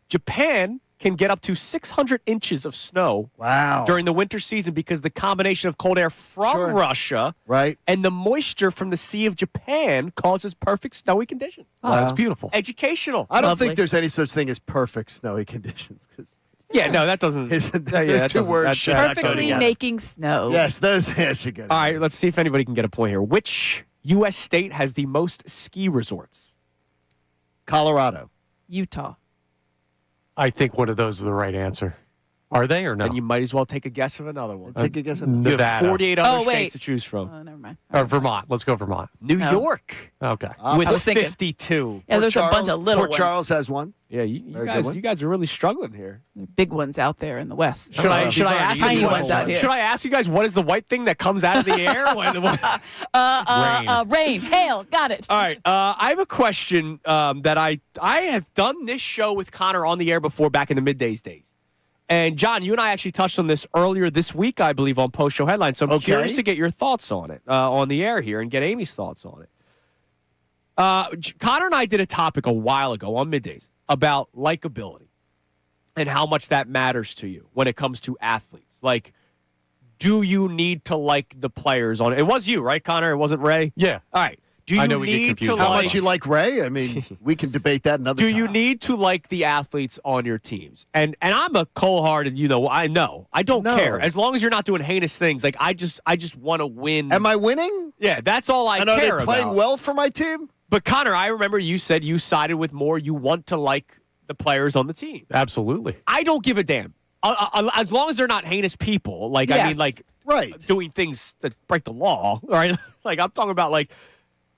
Japan can get up to 600 inches of snow Wow. during the winter season because the combination of cold air from Sure. Russia Right. and the moisture from the Sea of Japan causes perfect snowy conditions. Oh, that's beautiful. Educational. I don't Lovely. think there's any such thing as perfect snowy conditions. 'Cause Yeah, no, that doesn't. those that two doesn't- words that- should that- not go Perfectly together. making snow. Yes, those should go. All right, let's see if anybody can get a point here. Which U.S. state has the most ski resorts? Colorado. Utah. I think one of those is the right answer. Are they or no? Then you might as well take a guess of another one. Take a guess. You have Nevada. 48 other Oh, wait. states to choose from. Oh, never mind. Or Vermont. Let's go Vermont. New No. York Okay. with I was thinking- 52. Yeah, there's a bunch of little Port ones. Charles has one. Yeah, Very good one. you guys are really struggling here. Big ones out there in the West. Should I these aren't ask tiny you ones out here. Should I ask you guys what is the white thing that comes out of the air? Rain, hail. Got it. All right, I have a question that I have done this show with Connor on the air before back in the Middays days. And, John, you and I actually touched on this earlier this week, I believe, on post-show headlines. So I'm Okay. curious to get your thoughts on it on the air here and get Amy's thoughts on it. Connor and I did a topic a while ago on Middays about likability and how much that matters to you when it comes to athletes. Like, do you need to like the players on it? It was you, right, Connor? It wasn't Ray? Yeah. All right. Do you I know we get need to confused How like much you like Ray? I mean, we can debate that another do time. you need to like the athletes on your teams? And I'm a cold-hearted, I don't No. care. As long as you're not doing heinous things, like I just want to win. Am I winning? Yeah, that's all I And are care they playing about. well for my team? But Connor, I remember you said you sided with Moore. You want to like the players on the team. Absolutely. I don't give a damn. As long as they're not heinous people, like I Yes. mean, like Right. doing things that break the law, right? Like I'm talking about, like,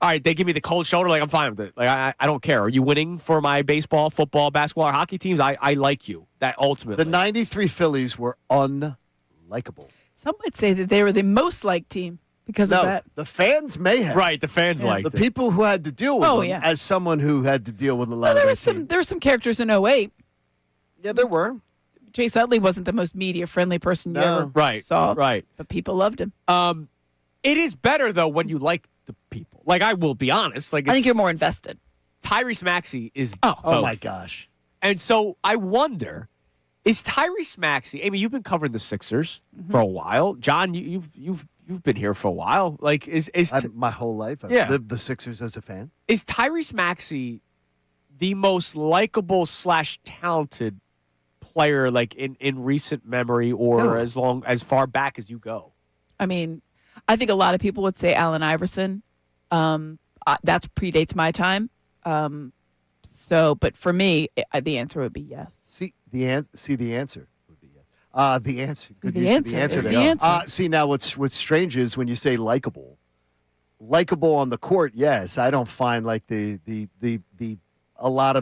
all right, they give me the cold shoulder, like I'm fine with it. Like I don't care. Are you winning for my baseball, football, basketball, or hockey teams? I like you. That ultimately. The 93 Phillies were unlikable. Some would say that they were the most liked team because of No, that. the fans may have. Right, the fans like The people who had to deal with them, yeah. as someone who had to deal with a lot Well, of there their was team. there were some characters in 08. Yeah, there were. Chase Utley wasn't the most media-friendly person you No. ever Right, saw. right. But people loved him. It is better though when you like the people. Like I will be honest. Like I think it's- you're more invested. Tyrese Maxey is Oh both. my gosh. And so I wonder, is Tyrese Maxey? Amy, you've been covering the Sixers for a while. John, you've been here for a while. Like is My whole life, I've Yeah. lived the Sixers as a fan. is Tyrese Maxey the most likable / talented player like in recent memory or No. as far back as you go? I mean, I think a lot of people would say Allen Iverson. That predates my time. But for me, the answer would be yes. See the answer would be yes. The answer. Good The use of answer the answer. is there. the answer. See now, what's strange is when you say likable on the court. Yes, I don't find like the a lot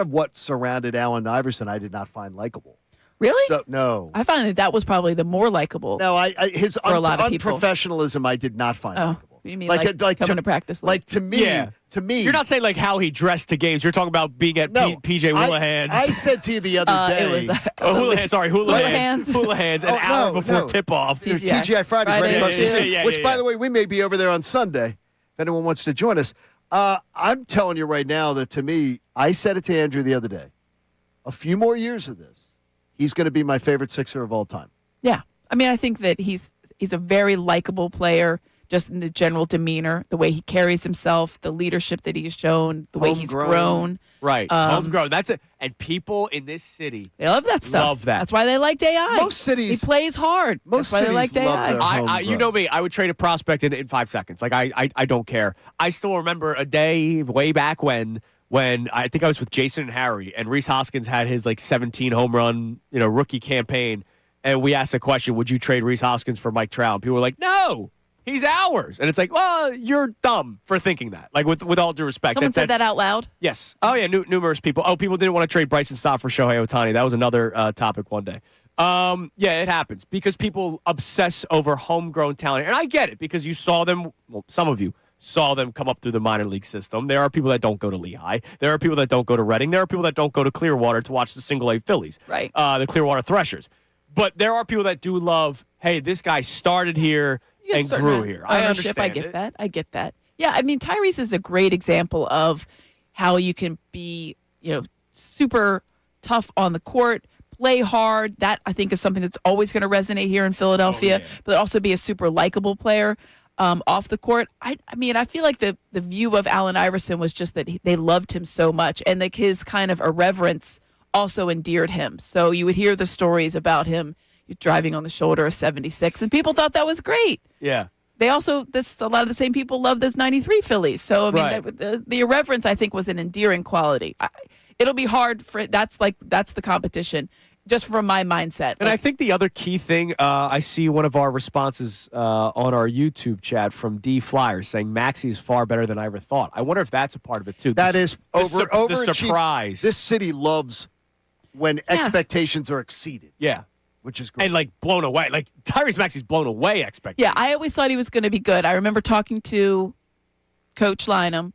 of what surrounded Allen Iverson. I did not find likable. Really? So no. I find that was probably the more likable. No, his For a lot of people. unprofessionalism I did not find Oh, likable. you mean like coming to practice late? Like to me, Yeah. to me, You're not saying like how he dressed to games. You're talking about being at no. PJ Houlihan's. I said to you the other day. It was Houlihan's Houlihan's. Houlihan's an Oh, hour no, before no. tip-off. Dude, TGI TGI Fridays right Fridays, across the yeah. street. Yeah, which, yeah, by yeah. the way, we may be over there on Sunday if anyone wants to join us. I'm telling you right now that to me, I said it to Andrew the other day. A few more years of this, he's going to be my favorite Sixer of all time. Yeah, I mean, I think that he's a very likable player, just in the general demeanor, the way he carries himself, the leadership that he's shown, the way he's grown. Right. Homegrown. That's it. And people in this city They love that stuff. Love that. That's why they like AI. Most cities- He plays hard. Most That's why they like cities love AI. their homegrown. you know me. I would trade a prospect in 5 seconds. Like I don't care. I still remember a day way back when I think I was with Jason and Harry, and Rhys Hoskins had his like 17 home run rookie campaign, and we asked the question, would you trade Rhys Hoskins for Mike Trout? And people were like, no. He's ours. And it's like, well, you're dumb for thinking that. Like, with all due respect. Someone said that out loud? Yes. Oh, yeah, numerous people. Oh, people didn't want to trade Bryson Stott for Shohei Ohtani. That was another topic one day. Yeah, it happens because people obsess over homegrown talent. And I get it because you saw them, well, some of you saw them come up through the minor league system. There are people that don't go to Lehigh. There are people that don't go to Reading. There are people that don't go to Clearwater to watch the single-A Phillies. Right. The Clearwater Threshers. But there are people that do love, hey, this guy started here and grew here. I understand. I get that. Yeah, I mean, Tyrese is a great example of how you can be, super tough on the court, play hard. That, I think, is something that's always going to resonate here in Philadelphia, but also be a super likable player off the court. I mean, I feel like the view of Allen Iverson was just that they loved him so much, and like his kind of irreverence also endeared him. So you would hear the stories about him driving on the shoulder of 76, and people thought that was great. Yeah. They also, a lot of the same people love those 93 Phillies. So, I mean, Right. the irreverence, I think, was an endearing quality. It'll be hard that's the competition, just from my mindset. And I think the other key thing, I see one of our responses on our YouTube chat from D Flyers saying Maxey is far better than I ever thought. I wonder if that's a part of it, too. That is the overachieving. surprise. This city loves when expectations are exceeded. Yeah. Which is great. And, like, blown away. Like, Tyrese Maxey's blown away expectations. Yeah, I always thought he was going to be good. I remember talking to Coach Lynham.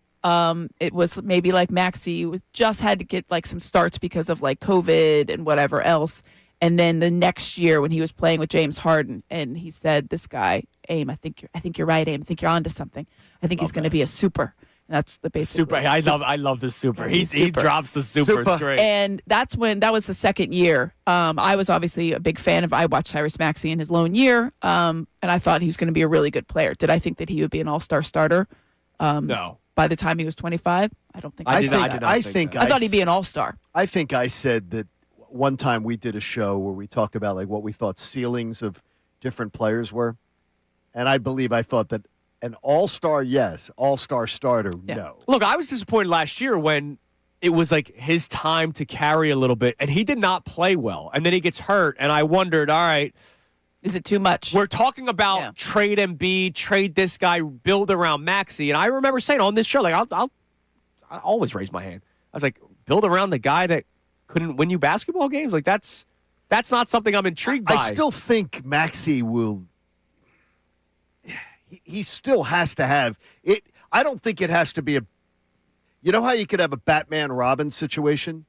It was maybe like Maxey just had to get like some starts because of like COVID and whatever else. And then the next year when he was playing with James Harden, and he said, "This guy, Aim, I think you're right, Aim. I think you're onto something. I think he's going to be a super." And that's the basic Super. I love this super. He drops the super. It's great. And that was the second year. I was obviously a big fan I watched Tyrese Maxey in his lone year, and I thought he was going to be a really good player. Did I think that he would be an all-star starter? No. By the time he was 25, I don't think. I thought he'd be an all-star. I think I said that one time we did a show where we talked about like what we thought ceilings of different players were, and I believe I thought that an all-star, yes, all-star starter, no. Look, I was disappointed last year when it was like his time to carry a little bit, and he did not play well, and then he gets hurt, and I wondered, all right, is it too much? We're talking about trade Embiid, trade this guy, build around Maxey, and I remember saying on this show, like I always raise my hand. I was like, build around the guy that couldn't win you basketball games. Like that's not something I'm intrigued by. I still think Maxey will. He still has to have it. I don't think it has to be a. You know how you could have a Batman Robin situation?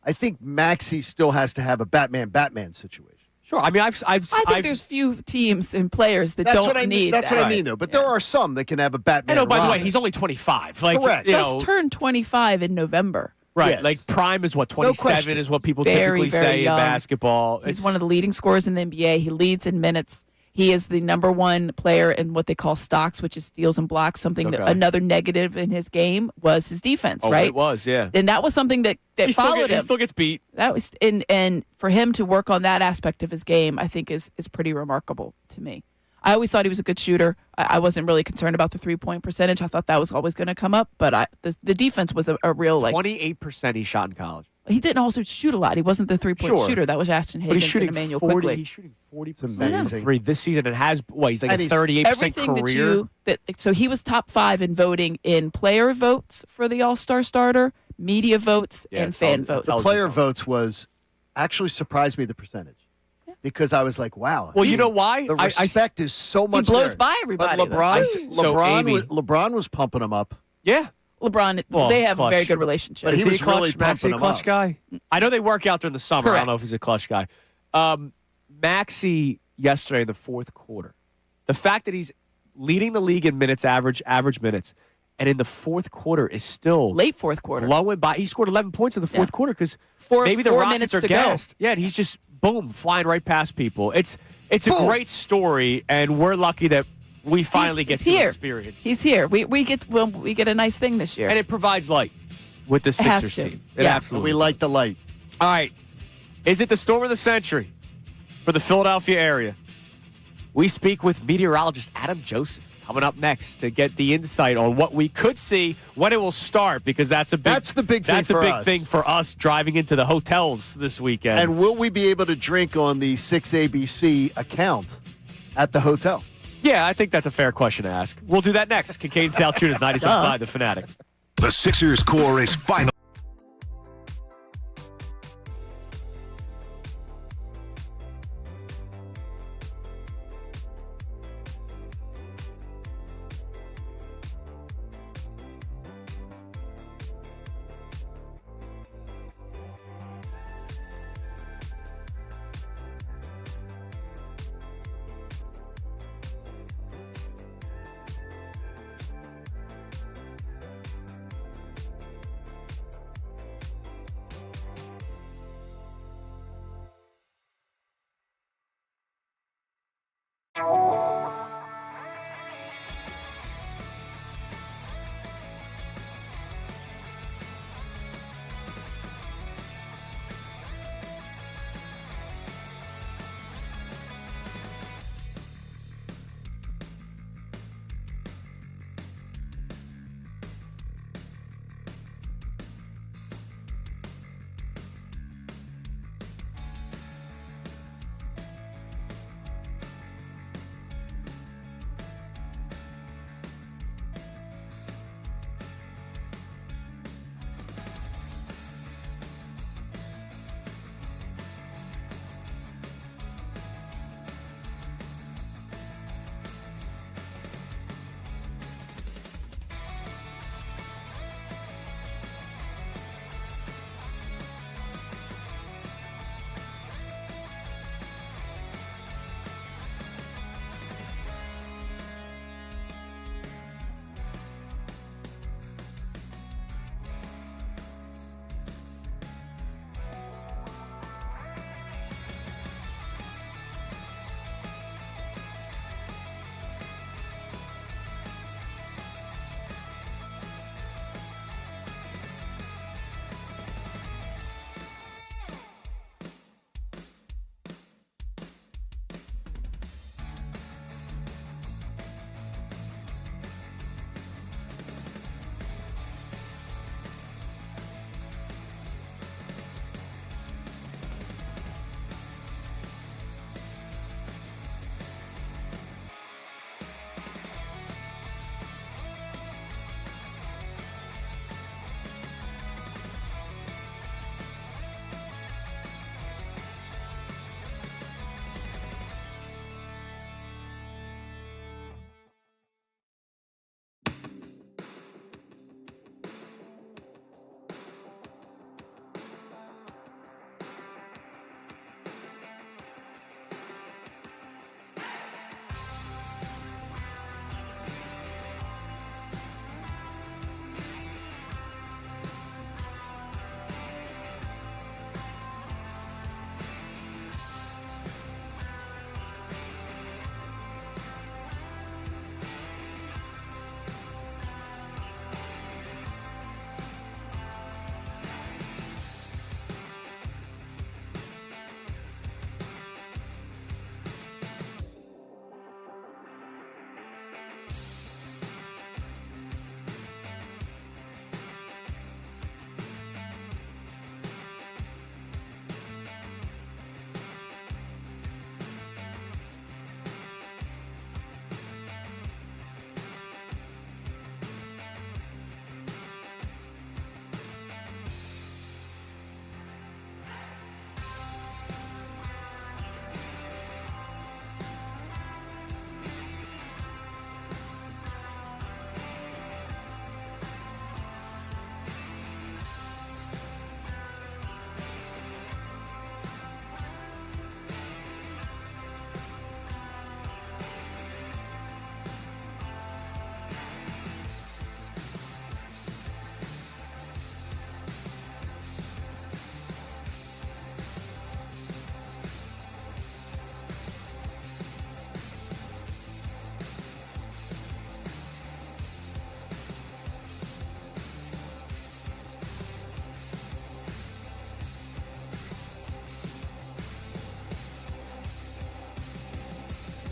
I think Maxey still has to have a Batman situation. Sure. I mean, I think there's few teams and players that don't need That's that. what I mean, though. But there are some that can have a Batman. And by the way, Robin. he's only 25. Like, correct. Just turned 25 in November. Right. Yes. Like prime is what, 27 is what people typically say young. in basketball. He's one of the leading scorers in the NBA. He leads in minutes. He is the number one player in what they call stocks, which is steals and blocks. Another negative in his game was his defense, right? It was, yeah. And that was something that followed him. He still gets beat. That was and for him to work on that aspect of his game, I think is pretty remarkable to me. I always thought he was a good shooter. I wasn't really concerned about the 3-point percentage. I thought that was always going to come up, but the defense was a real 28% he shot in college. He didn't also shoot a lot. He wasn't the 3-point shooter. That was Ashton Higgins and Emmanuel Quickly. He's shooting 40% amazing. three this season and has he's like a 38% everything career. So he was top 5 in voting in player votes for the All-Star starter, media votes, and fan votes. The player votes was actually surprised me the percentage. Because I was like, wow. Well, you know why? The respect is so much. He blows there. by everybody. But LeBron was pumping him up. Yeah. LeBron, they have a very good relationship. But he was really Maxey pumping a clutch him guy? I know they work out during the summer. Correct. I don't know if he's a clutch guy. Maxey yesterday in the fourth quarter. The fact that he's leading the league in minutes, average minutes, and in the fourth quarter is still late fourth quarter blowing by. He scored 11 points in the fourth quarter because maybe the four Rockets minutes are to gassed. go. Yeah, and he's just boom, flying right past people. It's a great story, and we're lucky that we finally get to experience. He's here. We get a nice thing this year, and it provides light with the Sixers team. It absolutely. We like the light. All right, is it the storm of the century for the Philadelphia area? We speak with meteorologist Adam Joseph coming up next to get the insight on what we could see when it will start, because that's the big thing for us driving into the hotels this weekend. And will we be able to drink on the 6ABC account at the hotel? Yeah, I think that's a fair question to ask. We'll do that next. Kincade Salciunas, 97.5 The Fanatic. The Sixers core is final.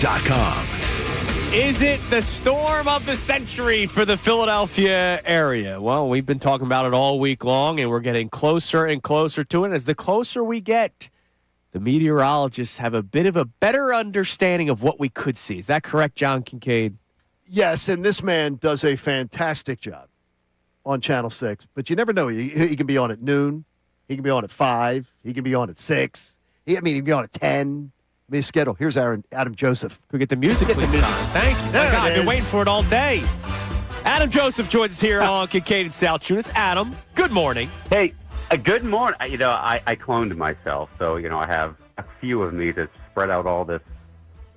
Phillies.com. Is it the storm of the century for the Philadelphia area? Well, we've been talking about it all week long, and we're getting closer and closer to it. As the closer we get, the meteorologists have a bit of a better understanding of what we could see. Is that correct, John Kincade? Yes, and this man does a fantastic job on Channel 6. But you never know. He can be on at noon. He can be on at 5. He can be on at 6. He can be on at 10. His schedule. Here's Adam Joseph. Could we get the music, please, Tom? Thank you. My God, I've been waiting for it all day. Adam Joseph joins us here on Kincade Salciunas. Adam, good morning. Hey, good morning. I cloned myself, so, I have a few of me to spread out all this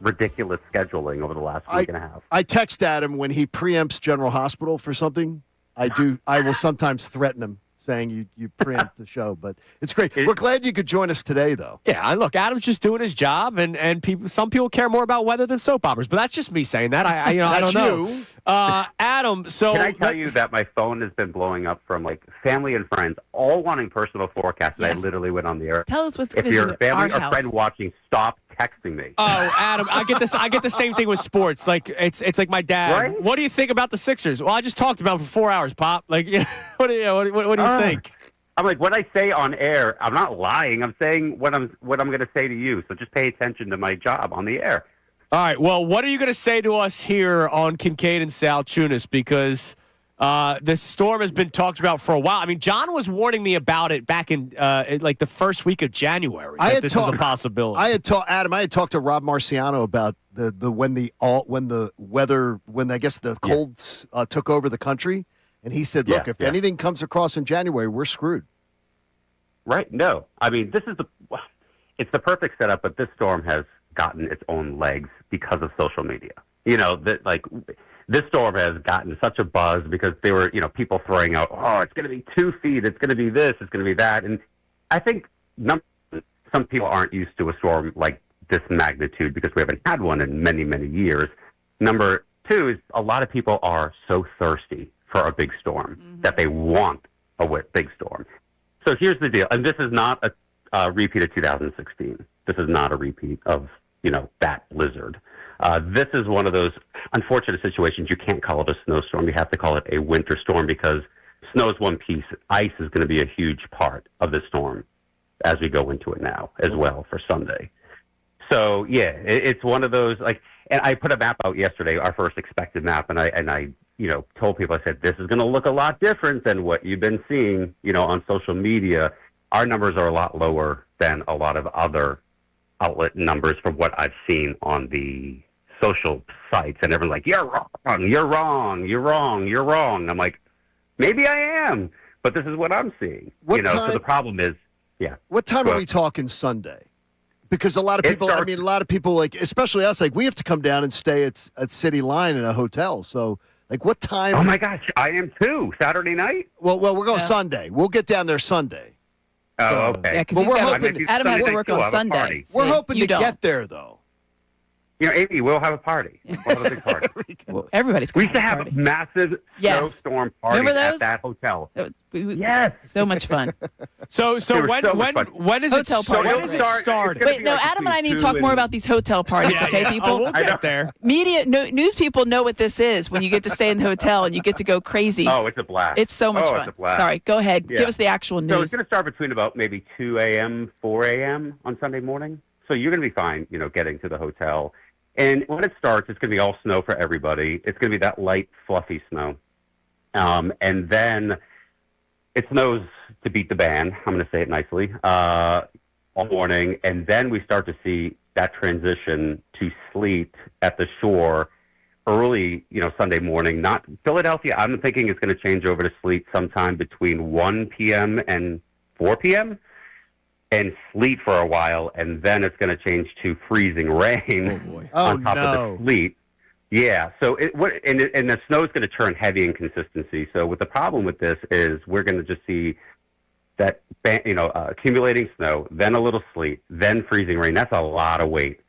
ridiculous scheduling over the last week and a half. I text Adam when he preempts General Hospital for something. I will sometimes threaten him, saying you preempt the show, but it's great. We're glad you could join us today, though. Yeah, look, Adam's just doing his job, and some people care more about weather than soap operas, but that's just me saying that. I don't know. Adam, so can I tell you that my phone has been blowing up from family and friends, all wanting personal forecasts, and I literally went on the air. Tell us what's going to do If your family or friend watching, stop texting me. Oh, Adam, I get this. I get the same thing with sports. It's like my dad. Right? What do you think about the Sixers? Well, I just talked about them for 4 hours, Pop. What do you think? I'm like, what I say on air, I'm not lying. I'm saying what I'm going to say to you. So just pay attention to my job on the air. All right. Well, what are you going to say to us here on Kincade and Salciunas? Because this storm has been talked about for a while. I mean, John was warning me about it back in the first week of January. This is a possibility. I had talked to Rob Marciano about when the colds took over the country. And he said, look, if anything comes across in January, we're screwed. Right. No. I mean, it's the perfect setup, but this storm has gotten its own legs because of social media. This storm has gotten such a buzz because there were, people throwing out, oh, it's going to be 2 feet, it's going to be this, it's going to be that. And I think some people aren't used to a storm like this magnitude because we haven't had one in many, many years. Number 2 is a lot of people are so thirsty for a big storm that they want a big storm. So here's the deal. And this is not a repeat of 2016. This is not a repeat of, that blizzard. This is one of those unfortunate situations. You can't call it a snowstorm. You have to call it a winter storm because snow is one piece. Ice is going to be a huge part of the storm as we go into it now as well for Sunday. So, yeah, it's one of those, and I put a map out yesterday, our first expected map, and I told people, I said, this is going to look a lot different than what you've been seeing, on social media. Our numbers are a lot lower than a lot of other outlet numbers from what I've seen on the social sites. And everyone's like, you're wrong, you're wrong, you're wrong, you're wrong. I'm like, maybe I am, but this is what I'm seeing. So the problem is, What time are we talking Sunday? Because a lot of people, especially us, we have to come down and stay at City Line in a hotel. So, what time? Oh, my gosh. I am, too. Saturday night? Well, we're going Sunday. We'll get down there Sunday. Oh, okay. Yeah, because Adam has to work on Sunday. We're hoping to get there, though. Amy, we'll have a party. We'll have a big party. Everybody's We going used to have a massive snowstorm party at that hotel. Yes. So much fun. So when is hotel it party? When is it started? Wait, no, Adam and I need to talk more about these hotel parties, okay, people? We'll get there. News people know what this is when you get to stay in the hotel and you get to go crazy. Oh, it's a blast. It's so much fun. It's a blast. Sorry, go ahead. Give us the actual news. So it's going to start between about maybe 2 a.m., 4 a.m. on Sunday morning. So you're going to be fine, getting to the hotel. And when it starts, it's going to be all snow for everybody. It's going to be that light, fluffy snow. And then it snows to beat the band. I'm going to say it nicely. All morning. And then we start to see that transition to sleet at the shore early, Sunday morning. Not Philadelphia. I'm thinking it's going to change over to sleet sometime between 1 p.m. and 4 p.m. and sleet for a while, and then it's going to change to freezing rain on top of the sleet. Yeah, so and the snow is going to turn heavy in consistency. So the problem with this is we're going to just see that accumulating snow, then a little sleet, then freezing rain. That's a lot of weight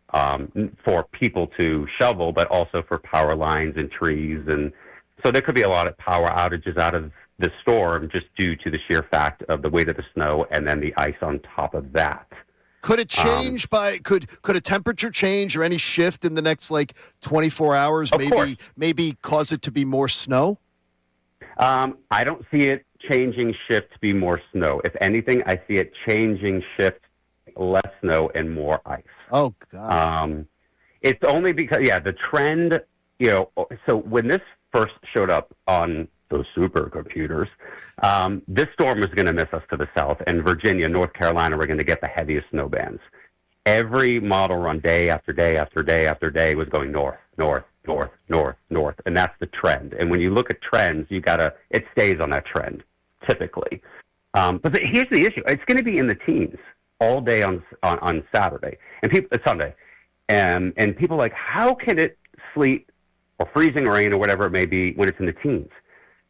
for people to shovel, but also for power lines and trees, and so there could be a lot of power outages out of the storm just due to the sheer fact of the weight of the snow and then the ice on top of that. Could it change could a temperature change or any shift in the next 24 hours maybe cause it to be more snow? I don't see it changing shift to be more snow. If anything, I see it changing shift less snow and more ice. Oh God. It's only because the trend, so when this first showed up on those supercomputers, this storm was going to miss us to the south, and Virginia, North Carolina were going to get the heaviest snow bands. Every model run day after day after day after day was going north, north, north, north, north, and that's the trend. And when you look at trends, it stays on that trend typically. But here's the issue: it's going to be in the teens all day on Saturday and Sunday, and people are like, how can it sleet or freezing rain or whatever it may be when it's in the teens?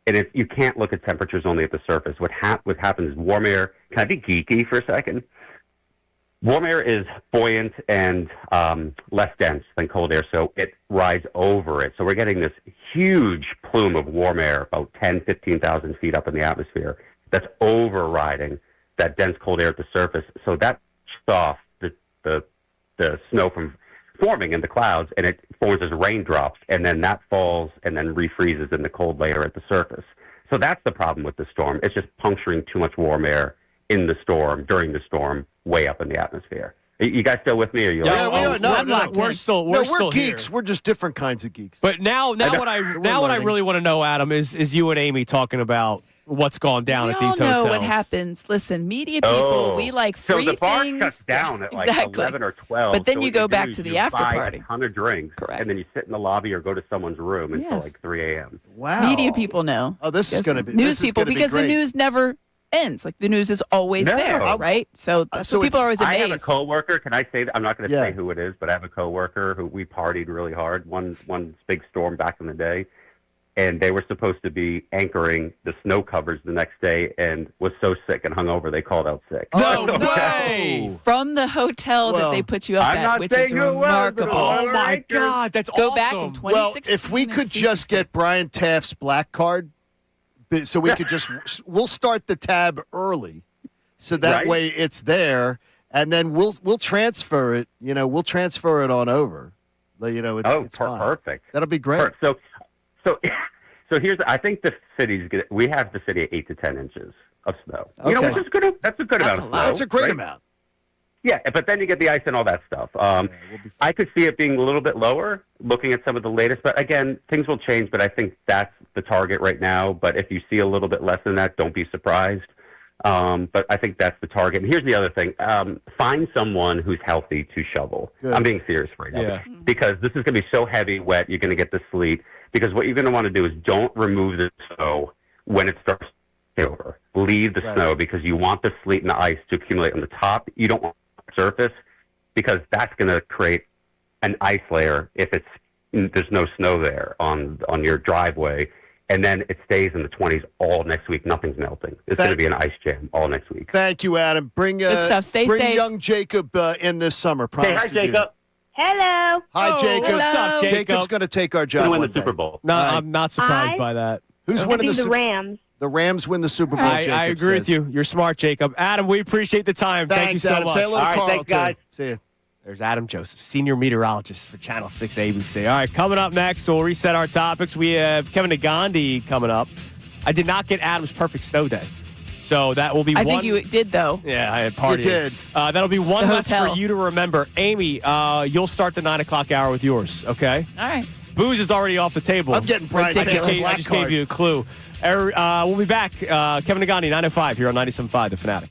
And you can't look at temperatures only at the surface. What happens is warm air. Can I be geeky for a second? Warm air is buoyant and less dense than cold air, so it rides over it. So we're getting this huge plume of warm air, about 10, 15,000 feet up in the atmosphere, that's overriding that dense cold air at the surface. So that shuts off the snow from forming in the clouds, and it forms as raindrops, and then that falls and then refreezes in the cold layer at the surface. So that's the problem with the storm. It's just puncturing too much warm air in the storm, during the storm, way up in the atmosphere. You guys still with me? Or we're still geeks. Here. We're just different kinds of geeks. But now what I really want to know, Adam, is you and Amy talking about what's gone down at these hotels. We all know what happens. Listen, media people, we like free things. So the bar things. shuts down at 11 or 12. But then so you go back to the after party. You buy a ton of drinks, correct, and then you sit in the lobby or go to someone's room until 3 a.m. Wow. Media people know. Oh, this is going to be news people, because the news never ends. The news is always there, right? So people are always amazed. I have a coworker. Can I say that? I'm not going to say who it is, but I have a coworker who we partied really hard. One big storm back in the day. And they were supposed to be anchoring the snow covers the next day, and was so sick and hungover they called out sick. No way! From the hotel that they put you up at, which is remarkable. Oh my God, that's Go awesome. back in 2016. Well, if we could just get Brian Taft's black card, so we could we'll start the tab early, so that way it's there, and then we'll transfer it. We'll transfer it on over. It's fine. Perfect. That'll be great. So here's, I think the we have the city at 8 to 10 inches of snow. Okay. Which is good. That's a good amount of snow. That's a great amount. Yeah, but then you get the ice and all that stuff. I could see it being a little bit lower, looking at some of the latest. But again, things will change. But I think that's the target right now. But if you see a little bit less than that, don't be surprised. But I think that's the target. And here's the other thing. Find someone who's healthy to shovel. Good. I'm being serious right now. Because this is going to be so heavy, wet, you're going to get the sleet. Because what you're going to want to do is don't remove the snow when it starts to over. Leave the snow, because you want the sleet and the ice to accumulate on the top. You don't want the surface, because that's going to create an ice layer if there's no snow there on your driveway. And then it stays in the 20s all next week. Nothing's melting. It's going to be an ice jam all next week. Thank you, Adam. Bring Stay safe. young Jacob in this summer. Promise hi, Jacob. Hello. Hi, Jacob. What's up, Jacob? Jacob's going to take our job. Who win the one day. Super Bowl? No, I'm not surprised by that. Who's winning the Rams? The Rams win the Super Bowl. I agree with you. You're smart, Jacob. Adam, we appreciate the time. Thank you so Adam. much. Say hello to Carl, thanks, guys. See you. There's Adam Joseph, senior meteorologist for Channel 6 ABC. All right, coming up next, we'll reset our topics. We have Kevin Nagandi coming up. I did not get Adam's perfect snow day. So that will be I think you did, though. Yeah, I had partied. You did. That'll be one The less for hotel. you to remember. Amy, you'll start the 9 o'clock hour with yours, okay? All right. Booze is already off the table. I'm getting Brian. I just gave you a clue. We'll be back. Kevin Nagandi, 9:05 here on 97.5 The Fanatic.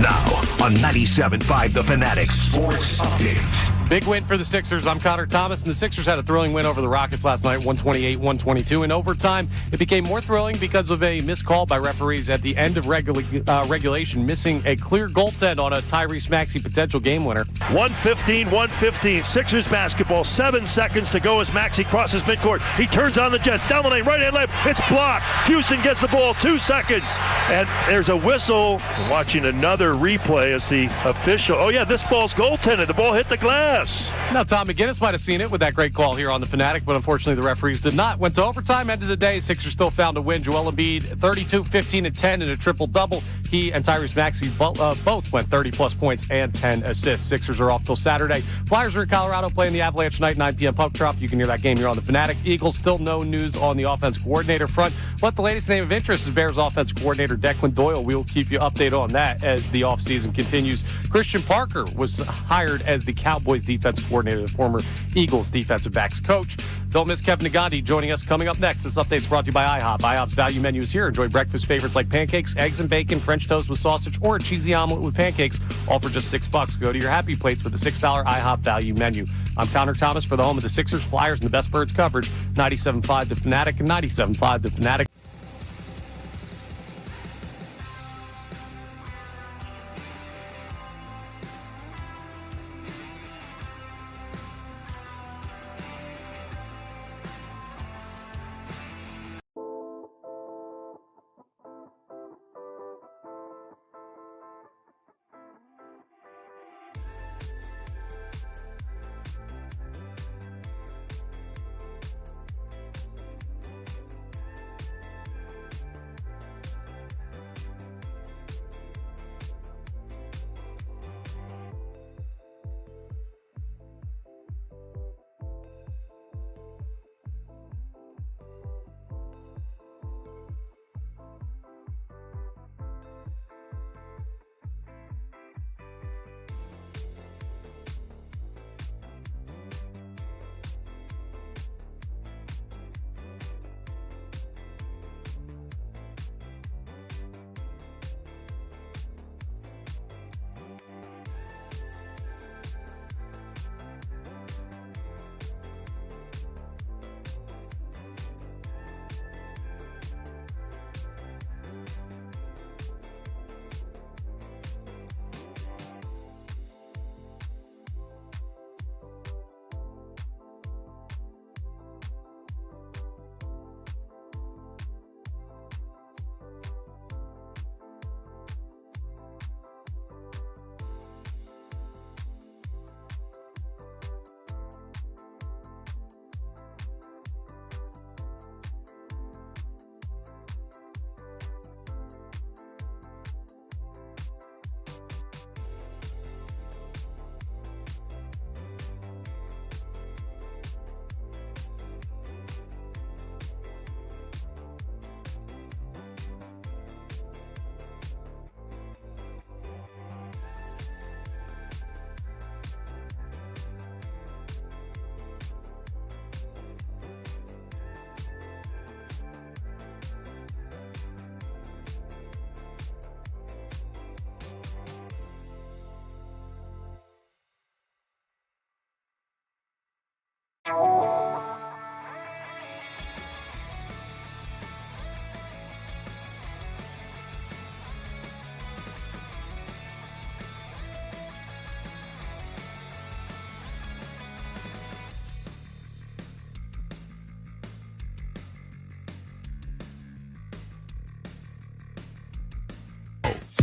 Now on 97.5 The Fanatic Sports Update. Big win for the Sixers. I'm Connor Thomas, and the Sixers had a thrilling win over the Rockets last night, 128-122. In overtime, it became more thrilling because of a missed call by referees at the end of regulation, missing a clear goaltend on a Tyrese Maxey potential game winner. 115. Sixers basketball. 7 seconds to go as Maxey crosses midcourt. He turns on the Jets. Down the lane, right-hand lane. It's blocked. Houston gets the ball. 2 seconds. And there's a whistle. Watching another replay as the official. Oh, yeah, this ball's goaltended. The ball hit the glass. Yes. Now, Tom McGinnis might have seen it with that great call here on the Fanatic, but unfortunately the referees did not. Went to overtime, end of the day. Sixers still found a win. Joel Embiid, 32, 15, and 10 in a triple-double. He and Tyrese Maxey both went 30-plus points and 10 assists. Sixers are off till Saturday. Flyers are in Colorado playing the Avalanche tonight, 9 p.m. puck drop. You can hear that game here on the Fanatic. Eagles, still no news on the offense coordinator front, but the latest name of interest is Bears offense coordinator Declan Doyle. We will keep you updated on that as the offseason continues. Christian Parker was hired as the Cowboys defense coordinator, the former Eagles defensive backs coach. Don't miss Kevin Nagandi joining us coming up next. This update is brought to you by IHOP. IHOP's value menu is here. Enjoy breakfast favorites like pancakes, eggs and bacon, French toast with sausage, or a cheesy omelet with pancakes, all for just $6. Go to your happy plates with the $6 IHOP value menu. I'm Connor Thomas for the home of the Sixers, Flyers, and the Best Birds coverage, 97.5 The Fanatic and 97.5 The Fanatic.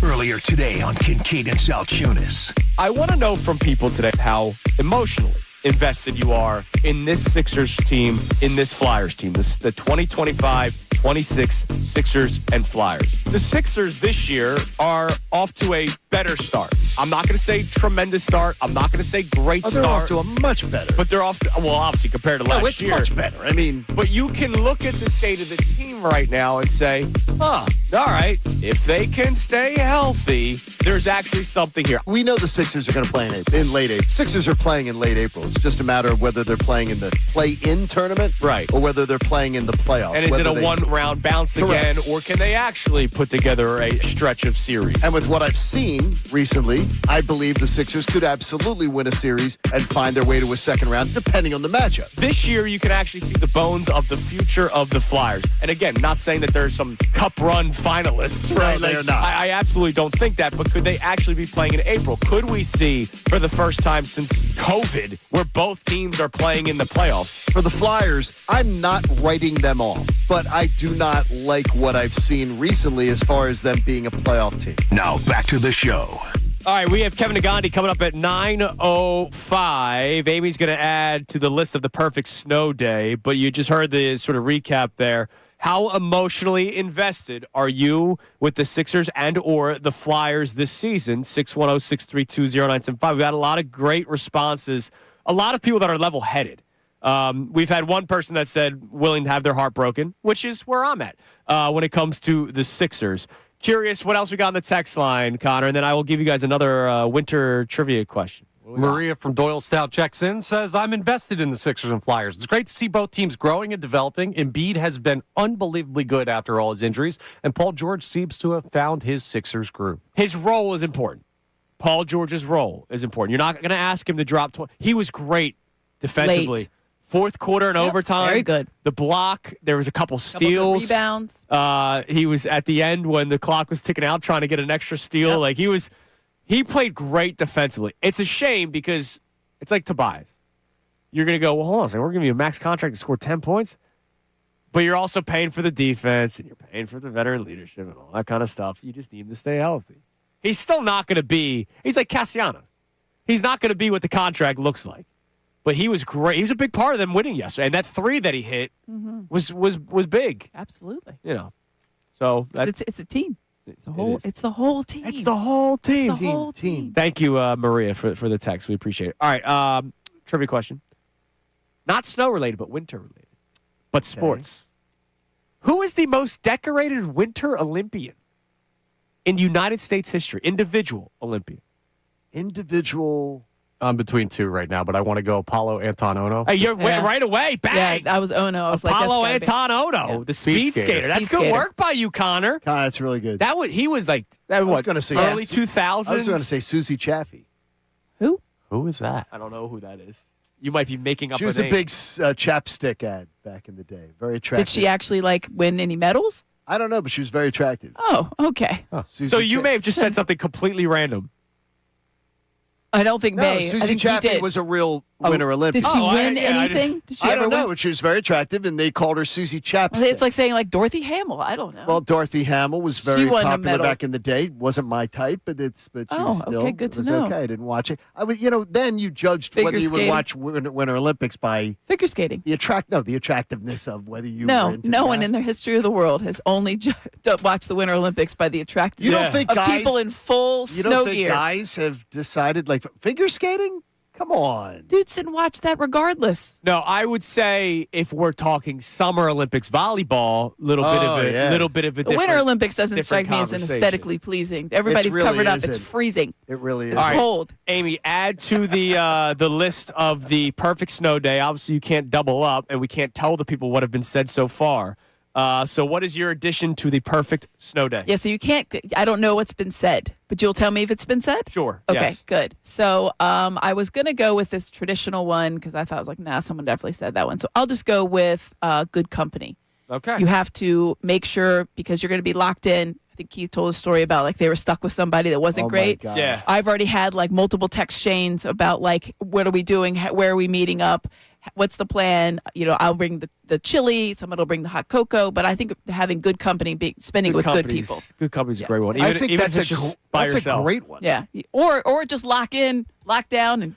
Earlier today on Kincade Salciunas. I want to know from people today how emotionally invested you are in this Sixers team, in this Flyers team, the 2025-26 Sixers and Flyers. The Sixers this year are off to a better start. I'm not going to say tremendous start. I'm not going to say great They're start. off to a much better. But they're off to, well, obviously compared to last year. Much better. I mean, but you can look at the state of the team right now and say, all right, if they can stay healthy, there's actually something here. we know the Sixers are going to play in late April. Sixers are playing in late April. It's just a matter of whether they're playing in the play-in tournament, right, or whether they're playing in the playoffs. And is it a one-round bounce again, or can they actually put together a stretch of series? And with what I've seen recently, I believe the Sixers could absolutely win a series and find their way to a second round, depending on the matchup. This year, you can actually see the bones of the future of the Flyers. And again, not saying that there's some cup run finalists, right? No, they're not. I absolutely don't think that, but could they actually be playing in April? Could we see, for the first time since COVID, where both teams are playing in the playoffs? For the Flyers, I'm not writing them off, but I do not like what I've seen recently as far as them being a playoff team. Now back to the show. All right, we have Kevin Nagandi coming up at 9:05. Amy's going to add to the list of the perfect snow day, but you just heard the sort of recap there. How emotionally invested are you with the Sixers and or the Flyers this season? 610-632-0975. We've got a lot of great responses. A lot of people that are level-headed. We've had one person that said willing to have their heart broken, which is where I'm at when it comes to the Sixers. Curious what else we got on the text line, Connor, and then I will give you guys another winter trivia question. Maria from Doylestown checks in, says, I'm invested in the Sixers and Flyers. It's great to see both teams growing and developing. Embiid has been unbelievably good after all his injuries, and Paul George seems to have found his Sixers groove. His role is important. Paul George's role is important. You're not going to ask him to drop 20. He was great defensively. Late. Fourth quarter and overtime. Very good. The block, there was a couple steals. Rebounds. He was at the end when the clock was ticking out trying to get an extra steal. Like he played great defensively. It's a shame because it's like Tobias. You're going to go, well, hold on a second. We're giving you a max contract to score 10 points. But you're also paying for the defense and you're paying for the veteran leadership and all that kind of stuff. You just need him to stay healthy. He's still not going to be – he's like Castellanos. He's not going to be what the contract looks like. But he was great. He was a big part of them winning yesterday. And that three that he hit was big. Absolutely. You know. So that's it's a team. It's the whole team. It's the whole team. It's the whole team. Thank you, Maria, for the text. We appreciate it. All right, trivia question. Not snow related, but winter related. But sports. Who is the most decorated winter Olympian in United States history? Individual Olympian. Individual. I'm between two right now, but I want to go Apollo Anton Ono. Hey, you're right away. Bang. Yeah, I was Ono. I was Apollo like, Anton Ono, the speed skater. That's good work by you, Connor. Connor, that's really good. He was like was gonna say early 2000s. I was going to say Susie Chaffee. Who? Who is that? I don't know who that is. You might be making up. She was a big chapstick ad back in the day. Very attractive. Did she actually win any medals? I don't know, but she was very attractive. Oh, okay. So you may have just said something completely random. I don't think May. Susie Chaffee was a real Winter Olympian. Did she win anything? Did she I ever don't know, win? but she was very attractive, and they called her Susie Chapstick. It's like saying Dorothy Hamill. I don't know. Well, Dorothy Hamill was very won a popular medal. back in the day. Wasn't my type, but she was still okay, good it to was know. okay. I didn't watch it. I was, then you judged Figure whether you would skating. watch Winter Olympics by Figure skating. the attractiveness of whether you were No into one that. in the history of the world has only watched the Winter Olympics by the attractiveness You don't think of guys, people in full you snow don't think gear. guys have decided figure skating? Come on. Dudes didn't watch that regardless. No, I would say if we're talking Summer Olympics volleyball, little bit of a The different, Winter Olympics doesn't different strike me as an conversation. aesthetically pleasing. Everybody's really covered up. isn't. It's freezing. It really is. It's cold. Amy, add to the list of the perfect snow day. Obviously, you can't double up, and we can't tell the people what have been said so far. So what is your addition to the perfect snow day? Yeah, so you can't. I don't know what's been said, but you'll tell me if it's been said? Sure. Okay, yes. good. So I was going to go with this traditional one because I thought I was like, nah, someone definitely said that one. So I'll just go with good company. Okay. You have to make sure because you're going to be locked in. I think Keith told a story about they were stuck with somebody that wasn't great. God. Yeah. I've already had multiple text chains about what are we doing? Where are we meeting up? What's the plan? I'll bring the chili. Someone will bring the hot cocoa. But I think having good company, spending with good people. Good company's a great one. I think that's if it's just by that's yourself. a great one. Yeah. Or just lock down and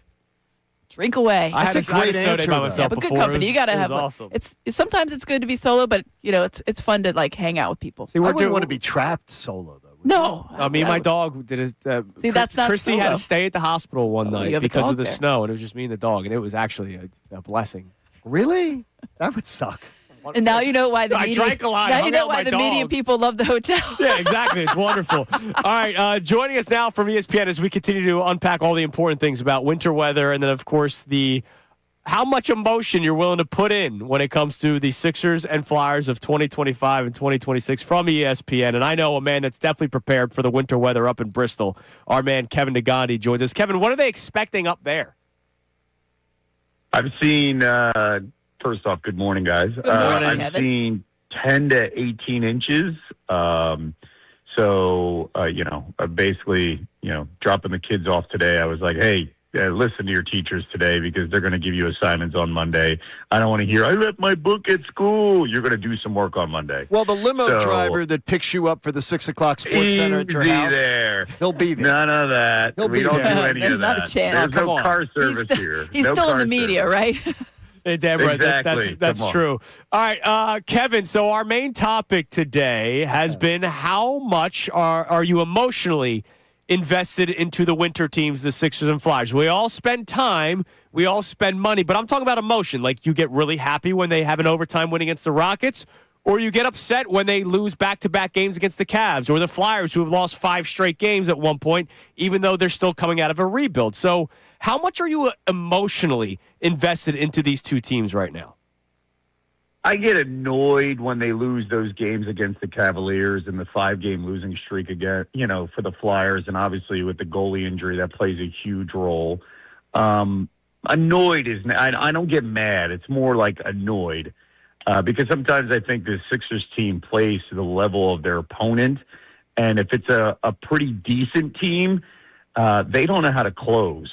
drink away. I That's had a great snow day answer, by though. myself Yeah, but good before. company. It You got to was have awesome. It's sometimes it's good to be solo, but it's fun to hang out with people. See, I we're wouldn't doing want to be trapped solo, though. No. Me and my dog did it. See, that's not Christy had solo. to stay at the hospital one you night have a because dog of the there. snow, and it was just me and the dog, and it was actually a blessing. Really? That would suck. And now you know why the I media. drank a lot. Now hung you know out why with the my media dog. people love the hotel. Yeah, exactly. It's wonderful. All right, joining us now from ESPN as we continue to unpack all the important things about winter weather, and then of course how much emotion you're willing to put in when it comes to the Sixers and Flyers of 2025 and 2026 from ESPN. And I know a man that's definitely prepared for the winter weather up in Bristol. Our man Kevin Nagandi joins us. Kevin, what are they expecting up there? I've seen. First off, good morning, guys. Good morning, I've Kevin. seen 10 to 18 inches. Basically, dropping the kids off today, I was like, hey, listen to your teachers today because they're going to give you assignments on Monday. I don't want to hear, I left my book at school. You're going to do some work on Monday. Well, the limo driver that picks you up for the 6 o'clock sports center at your house, there. he'll be there. None of that. We don't do any There's of that. not a chance. There's no car service here. He's No still in car the media, service. right? Hey, damn right. Exactly. That's Come on. true. All right, Kevin. So our main topic today has been how much are you emotionally invested into the winter teams, the Sixers and Flyers. We all spend time, we all spend money, but I'm talking about emotion. Like, you get really happy when they have an overtime win against the Rockets, or you get upset when they lose back-to-back games against the Cavs or the Flyers, who have lost 5 straight games at one point, even though they're still coming out of a rebuild. So how much are you emotionally invested into these two teams right now? I get annoyed when they lose those games against the Cavaliers and the 5-game losing streak again, for the Flyers. And obviously with the goalie injury, that plays a huge role. Annoyed I don't get mad. It's more like annoyed because sometimes I think the Sixers team plays to the level of their opponent. And if it's a pretty decent team, they don't know how to close.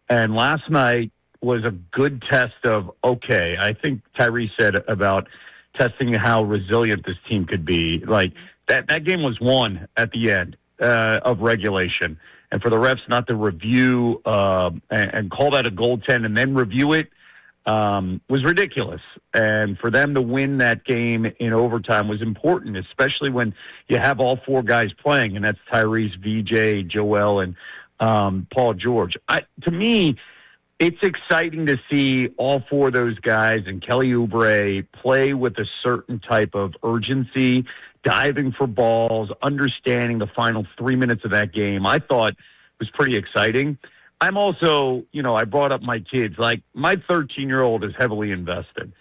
And last night was a good test of, okay, I think Tyrese said about testing how resilient this team could be. Like, that game was won at the end of regulation. And for the refs not to review and call that a goaltend and then review it was ridiculous. And for them to win that game in overtime was important, especially when you have all 4 guys playing, and that's Tyrese, VJ, Joel, and Paul George. To me, it's exciting to see all 4 of those guys and Kelly Oubre play with a certain type of urgency, diving for balls, understanding the final 3 minutes of that game. I thought was pretty exciting. I'm also, I brought up my kids. Like, my 13-year-old is heavily invested.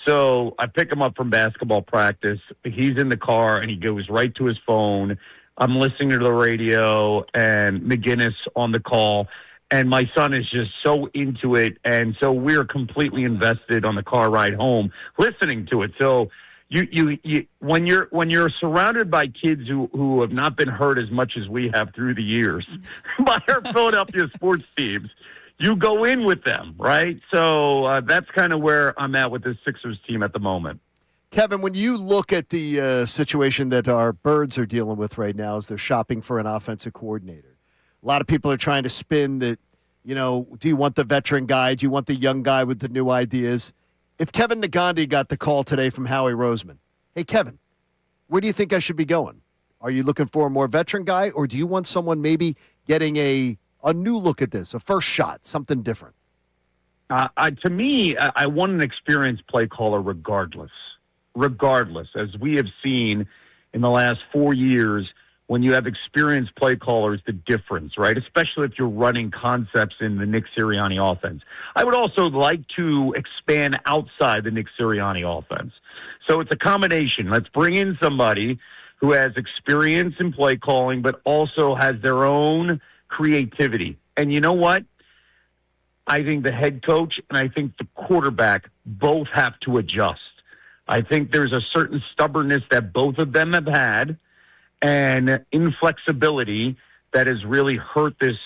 So I pick him up from basketball practice. He's in the car, and he goes right to his phone. I'm listening to the radio and McGinnis on the call. And my son is just so into it, and so we're completely invested on the car ride home, listening to it. So, you when you're surrounded by kids who have not been hurt as much as we have through the years by our Philadelphia sports teams, you go in with them, right? So that's kind of where I'm at with this Sixers team at the moment. Kevin, when you look at the situation that our Birds are dealing with right now as they're shopping for an offensive coordinator. A lot of people are trying to spin that, do you want the veteran guy? Do you want the young guy with the new ideas? If Kevin Nagandi got the call today from Howie Roseman, hey, Kevin, where do you think I should be going? Are you looking for a more veteran guy, or do you want someone maybe getting a new look at this, a first shot, something different? To me, I want an experienced play caller regardless, as we have seen in the last 4 years. When you have experienced play callers, the difference, right? Especially if you're running concepts in the Nick Sirianni offense. I would also like to expand outside the Nick Sirianni offense. So it's a combination. Let's bring in somebody who has experience in play calling, but also has their own creativity. And you know what? I think the head coach and I think the quarterback both have to adjust. I think there's a certain stubbornness that both of them have had, and inflexibility that has really hurt this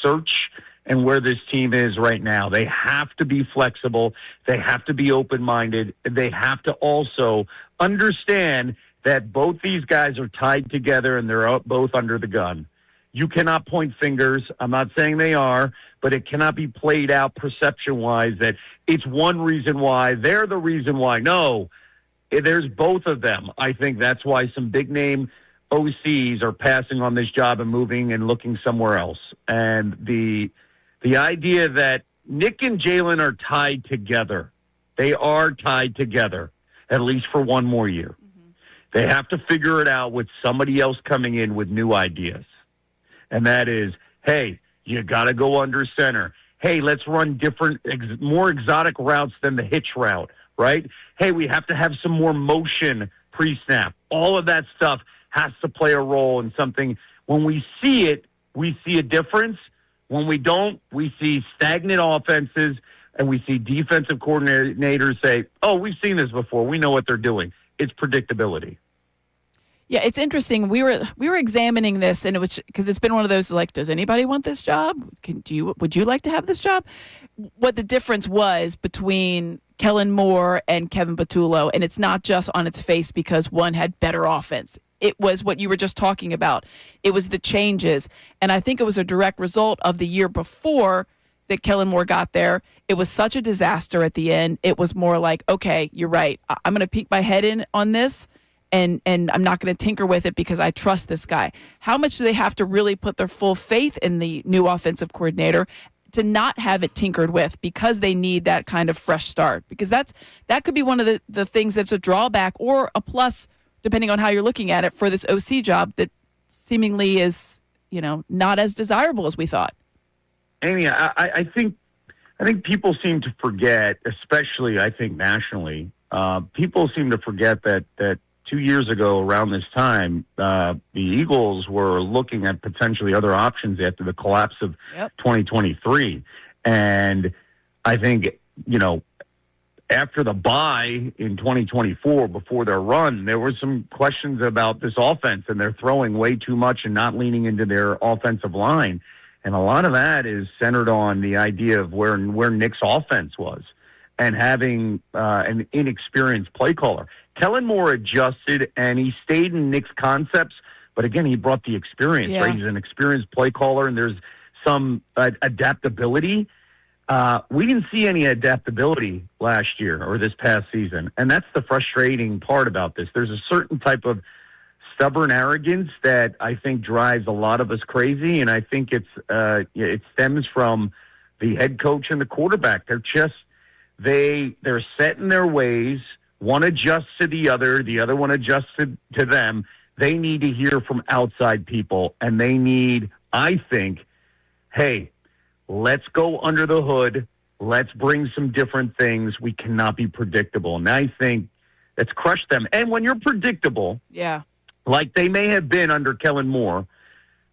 search and where this team is right now. They have to be flexible. They have to be open-minded. They have to also understand that both these guys are tied together and they're both under the gun. You cannot point fingers. I'm not saying they are, but it cannot be played out perception-wise that it's one reason why, they're the reason why. No, there's both of them. I think that's why some big-name OCs are passing on this job and moving and looking somewhere else. And the idea that Nick and Jalen are tied together, they are tied together, at least for one more year. Mm-hmm. They have to figure it out with somebody else coming in with new ideas. And that is, hey, you got to go under center. Hey, let's run different, more exotic routes than the hitch route, right? Hey, we have to have some more motion pre-snap. All of that stuff has to play a role in something. When we see it, we see a difference. When we don't, we see stagnant offenses, and we see defensive coordinators say, oh, we've seen this before. We know what they're doing. It's predictability. Yeah, it's interesting. We were examining this, and it was because it's been one of those like, does anybody want this job? Would you like to have this job? What the difference was between Kellen Moore and Kevin Patullo, and it's not just on its face because one had better offense. It was what you were just talking about. It was the changes, and I think it was a direct result of the year before that Kellen Moore got there. It was such a disaster at the end. It was more like, okay, you're right. I'm going to peek my head in on this. And I'm not going to tinker with it because I trust this guy. How much do they have to really put their full faith in the new offensive coordinator to not have it tinkered with because they need that kind of fresh start? Because that could be one of the things that's a drawback or a plus, depending on how you're looking at it, for this OC job that seemingly is, not as desirable as we thought. Amy, I think people seem to forget, especially I think nationally, people seem to forget that 2 years ago around this time, the Eagles were looking at potentially other options after the collapse of 2023. And I think, after the bye in 2024, before their run, there were some questions about this offense, and they're throwing way too much and not leaning into their offensive line. And a lot of that is centered on the idea of where Nick's offense was and having an inexperienced play caller. Kellen Moore adjusted, and he stayed in Nick's concepts, but again, he brought the experience, right? He's an experienced play caller, and there's some adaptability. We didn't see any adaptability last year or this past season, and that's the frustrating part about this. There's a certain type of stubborn arrogance that I think drives a lot of us crazy, and I think it stems from the head coach and the quarterback. They're set in their ways. One adjusts to the other one adjusts to them. They need to hear from outside people, and they need, I think, hey, let's go under the hood. Let's bring some different things. We cannot be predictable. And I think that's crushed them. And when you're predictable, like they may have been under Kellen Moore,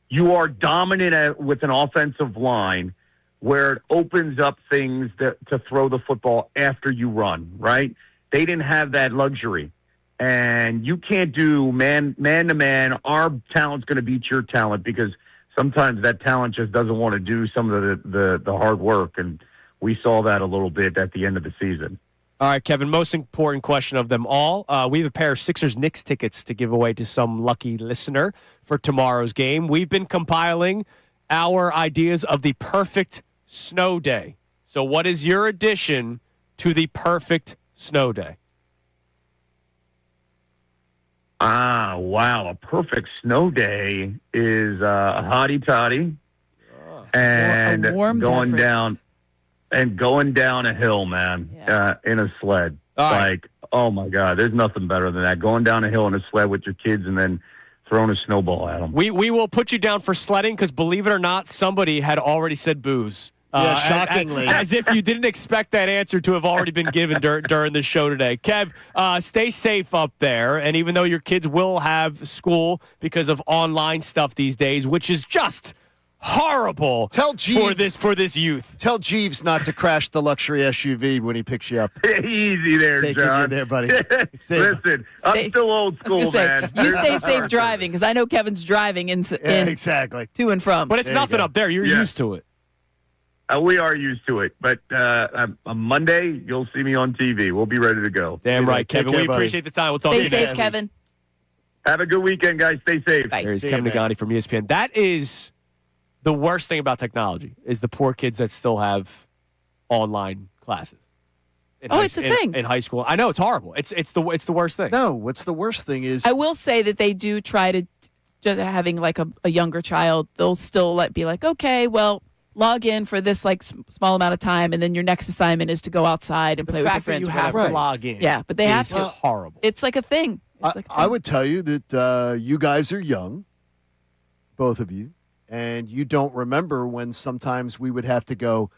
you are dominant with an offensive line where it opens up things to throw the football after you run, right? They didn't have that luxury. And you can't do man to man. Our talent's going to beat your talent because sometimes that talent just doesn't want to do some of the hard work. And we saw that a little bit at the end of the season. All right, Kevin, most important question of them all. We have a pair of Sixers-Knicks tickets to give away to some lucky listener for tomorrow's game. We've been compiling our ideas of the perfect snow day. So what is your addition to the perfect snow day? Wow. A perfect snow day is a hottie toddy and going down a hill, man, in a sled. Like, oh my God, there's nothing better than that. Going down a hill in a sled with your kids and then throwing a snowball at them. We will put you down for sledding because, believe it or not, somebody had already said booze. Shockingly. As if you didn't expect that answer to have already been given during the show today. Kev, stay safe up there. And even though your kids will have school because of online stuff these days, which is just horrible for this youth. Tell Jeeves not to crash the luxury SUV when he picks you up. Easy there, Taking John. you there, buddy. Listen, I'm still old school, man. You stay safe driving because I know Kevin's driving exactly to and from. But it's nothing up there. You're used to it. We are used to it, but on Monday, you'll see me on TV. We'll be ready to go. Damn right, Kevin. We appreciate the time. We'll talk to you Stay next safe, week. Kevin. Have a good weekend, guys. Stay safe. Bye. There's Kevin Nagani from ESPN. That is the worst thing about technology is the poor kids that still have online classes. It's a thing. In high school. I know, it's horrible. It's the worst thing. No, what's the worst thing is I will say that they do try to, just having like a younger child, they'll still be like, okay, well, log in for this small amount of time, and then your next assignment is to go outside and play with your friends. The fact that you have to log in. Yeah, but they have to. Horrible. It's like a thing. I would tell you that you guys are young, both of you, and you don't remember when sometimes we would have to go,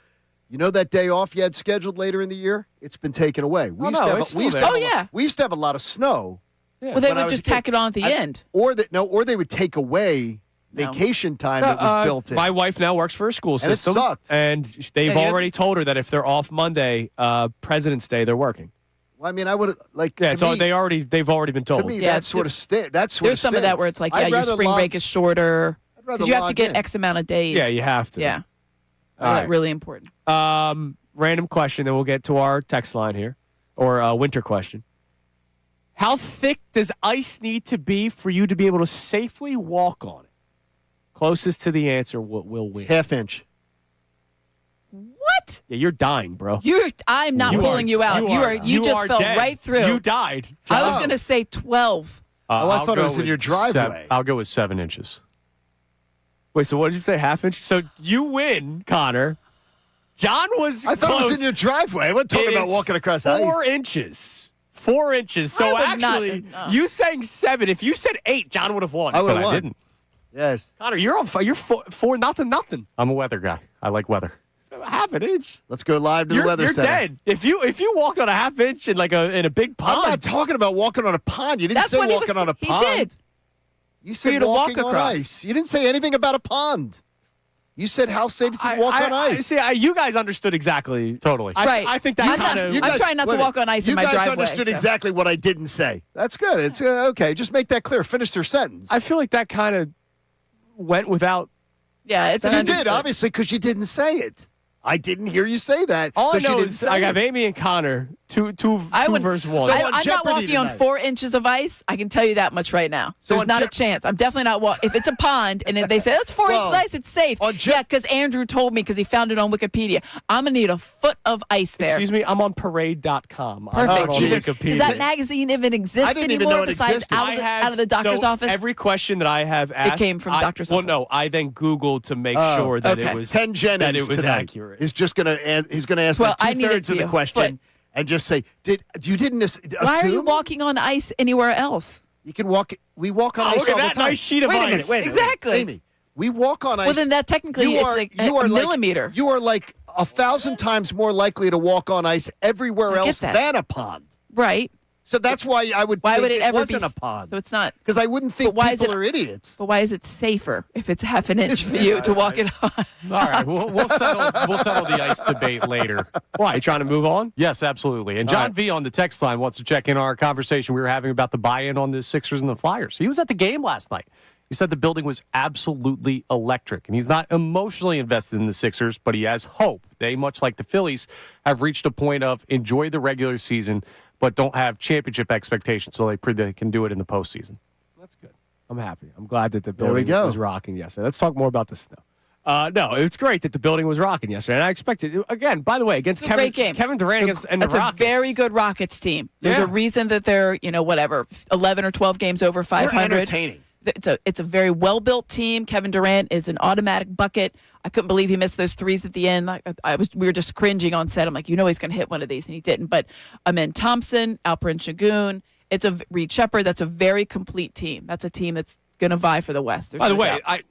that day off you had scheduled later in the year? It's been taken away. We used to have a lot of snow. Yeah. Well, they would just tack it on at the end. Or they would take away vacation time that was built in. My wife now works for a school system. And it sucked. And they've already told her that if they're off Monday, President's Day, they're working. Well, I mean, I would like. Yeah, to so me, they've already been told. To me, Yeah, that's sort of that's sort There's of some of that stinks. where it's like, I'd your rather spring log- break is shorter I'd rather because you have to log get in. X amount of days. Yeah, you have to. Yeah. All right. Really important. Random question, then we'll get to our text line here, or winter question. How thick does ice need to be for you to be able to safely walk on it? Closest to the answer will win. Half-inch. What? Yeah, you're dying, bro. I'm not pulling you out. You just fell dead. right through. You died. I was going to say 12. I thought it was in your driveway. I'll go with 7 inches. Wait, so what did you say? Half-inch? So you win, Connor. John was I thought close. it was in your driveway. I wasn't talking It about is walking across 4 ice. inches. 4 inches. So I would not- actually, no. you saying 7. If you said 8, John would have won. I would But have I won. didn't. Yes. Connor, you're on fire. You're 4 nothing. I'm a weather guy. I like weather. So half an inch. Let's go live to the weather You're center. dead. If you walked on a half inch in in a big pond. I'm not talking about walking on a pond. You didn't That's say what walking on a he pond. did. You you said to walk walking on across. ice. You didn't say anything about a pond. You said how safe is it to walk on ice. You guys understood exactly. Totally. Right. I think that I'm kind not- of. You I'm trying not to wait a walk minute. on ice in my You guys driveway, understood so. exactly what I didn't say. That's good. It's okay. Just make that clear. Finish their sentence. I feel like that kind of went without. Yeah, it's you an did, understood. obviously, because you didn't say it. I didn't hear you say that. All I 'cause you know didn't is say I it. have Amy and Connor two I would, versus 1. So I, on I'm not Jeopardy walking on tonight. 4 inches of ice. I can tell you that much right now. So There's on not a Jeop- chance. I'm definitely not walking. If it's a pond and if they say that's 4 inches Well, of ice, it's safe. on Yeah, because Andrew told me because he found it on Wikipedia. I'm gonna need a foot of ice there. Excuse me, I'm on parade.com. I'm Perfect. not on Either- Wikipedia. Does that magazine even exist I didn't even anymore know it besides existed. out of the doctor's so office? Every question that I have asked, came from doctor's Well, office. no, I then Googled to make Oh, sure that okay. it was Ken Jennings that it was tonight accurate. is just gonna he's gonna ask Well, like I need it 2/3 to of be the a question foot. and just say, you didn't assume? Why are you walking on ice anywhere else? You can walk. We walk on Oh, ice look at all the that time. nice sheet of wait ice. A minute, wait a minute. Exactly. Amy, we walk on ice. Well, then that technically you it's are, like you a are like, millimeter. You are like 1,000 times more likely to walk on ice everywhere I get else that. than a pond. Right. So that's why I would. Why think would it ever wasn't be a pond? So it's not. Because I wouldn't think But why is people it- are idiots. But why is it safer if it's half an inch for you to walk it on? All right, we'll settle the ice debate later. Why? You trying to move on? Yes, absolutely. And John V on the text line wants to check in on our conversation we were having about the buy-in on the Sixers and the Flyers. He was at the game last night. He said the building was absolutely electric, and he's not emotionally invested in the Sixers, but he has hope. They, much like the Phillies, have reached a point of enjoy the regular season, but don't have championship expectations, so they can do it in the postseason. That's good. I'm happy. I'm glad that the There we building go. was rocking yesterday. Let's talk more about the snow. No, it's great that the building was rocking yesterday, and I expected again. By the way, against It's a great game. Kevin Durant against and the That's Rockets. a very good Rockets team. There's Yeah. a reason that they're 11 or 12 games over 500. They're entertaining. It's a very well built team. Kevin Durant is an automatic bucket. I couldn't believe he missed those threes at the end. We were just cringing on set. I'm like, he's going to hit one of these, and he didn't. But Amen Thompson, Alperen Şengün, it's a Reed Shepherd. That's a very complete team. That's a team that's going to vie for the West. There's By the no way, doubt.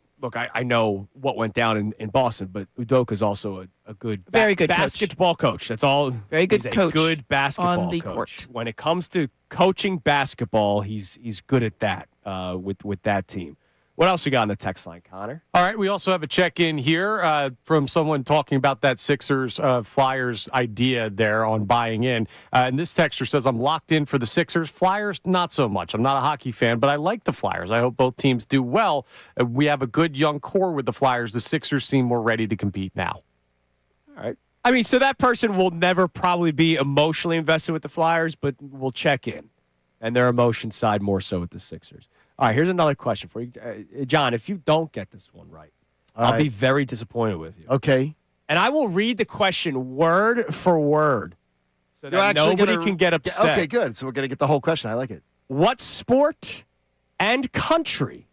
I know what went down in Boston, but Udoka is also a good, Very good coach. basketball coach. That's all. Very good he's coach a good basketball on the coach. court. When it comes to coaching basketball, he's good at that with that team. What else we got on the text line, Connor? All right, we also have a check-in here from someone talking about that Sixers Flyers idea there on buying in. And this texter says, I'm locked in for the Sixers. Flyers, not so much. I'm not a hockey fan, but I like the Flyers. I hope both teams do well. We have a good young core with the Flyers. The Sixers seem more ready to compete now. All right. I mean, so that person will never probably be emotionally invested with the Flyers, but will check in. And their emotion side more so with the Sixers. All right, here's another question for you. John, if you don't get this one right, I'll be very disappointed with you. Okay. And I will read the question word for word so that nobody can get upset. Okay, good. So we're going to get the whole question. I like it. What sport and country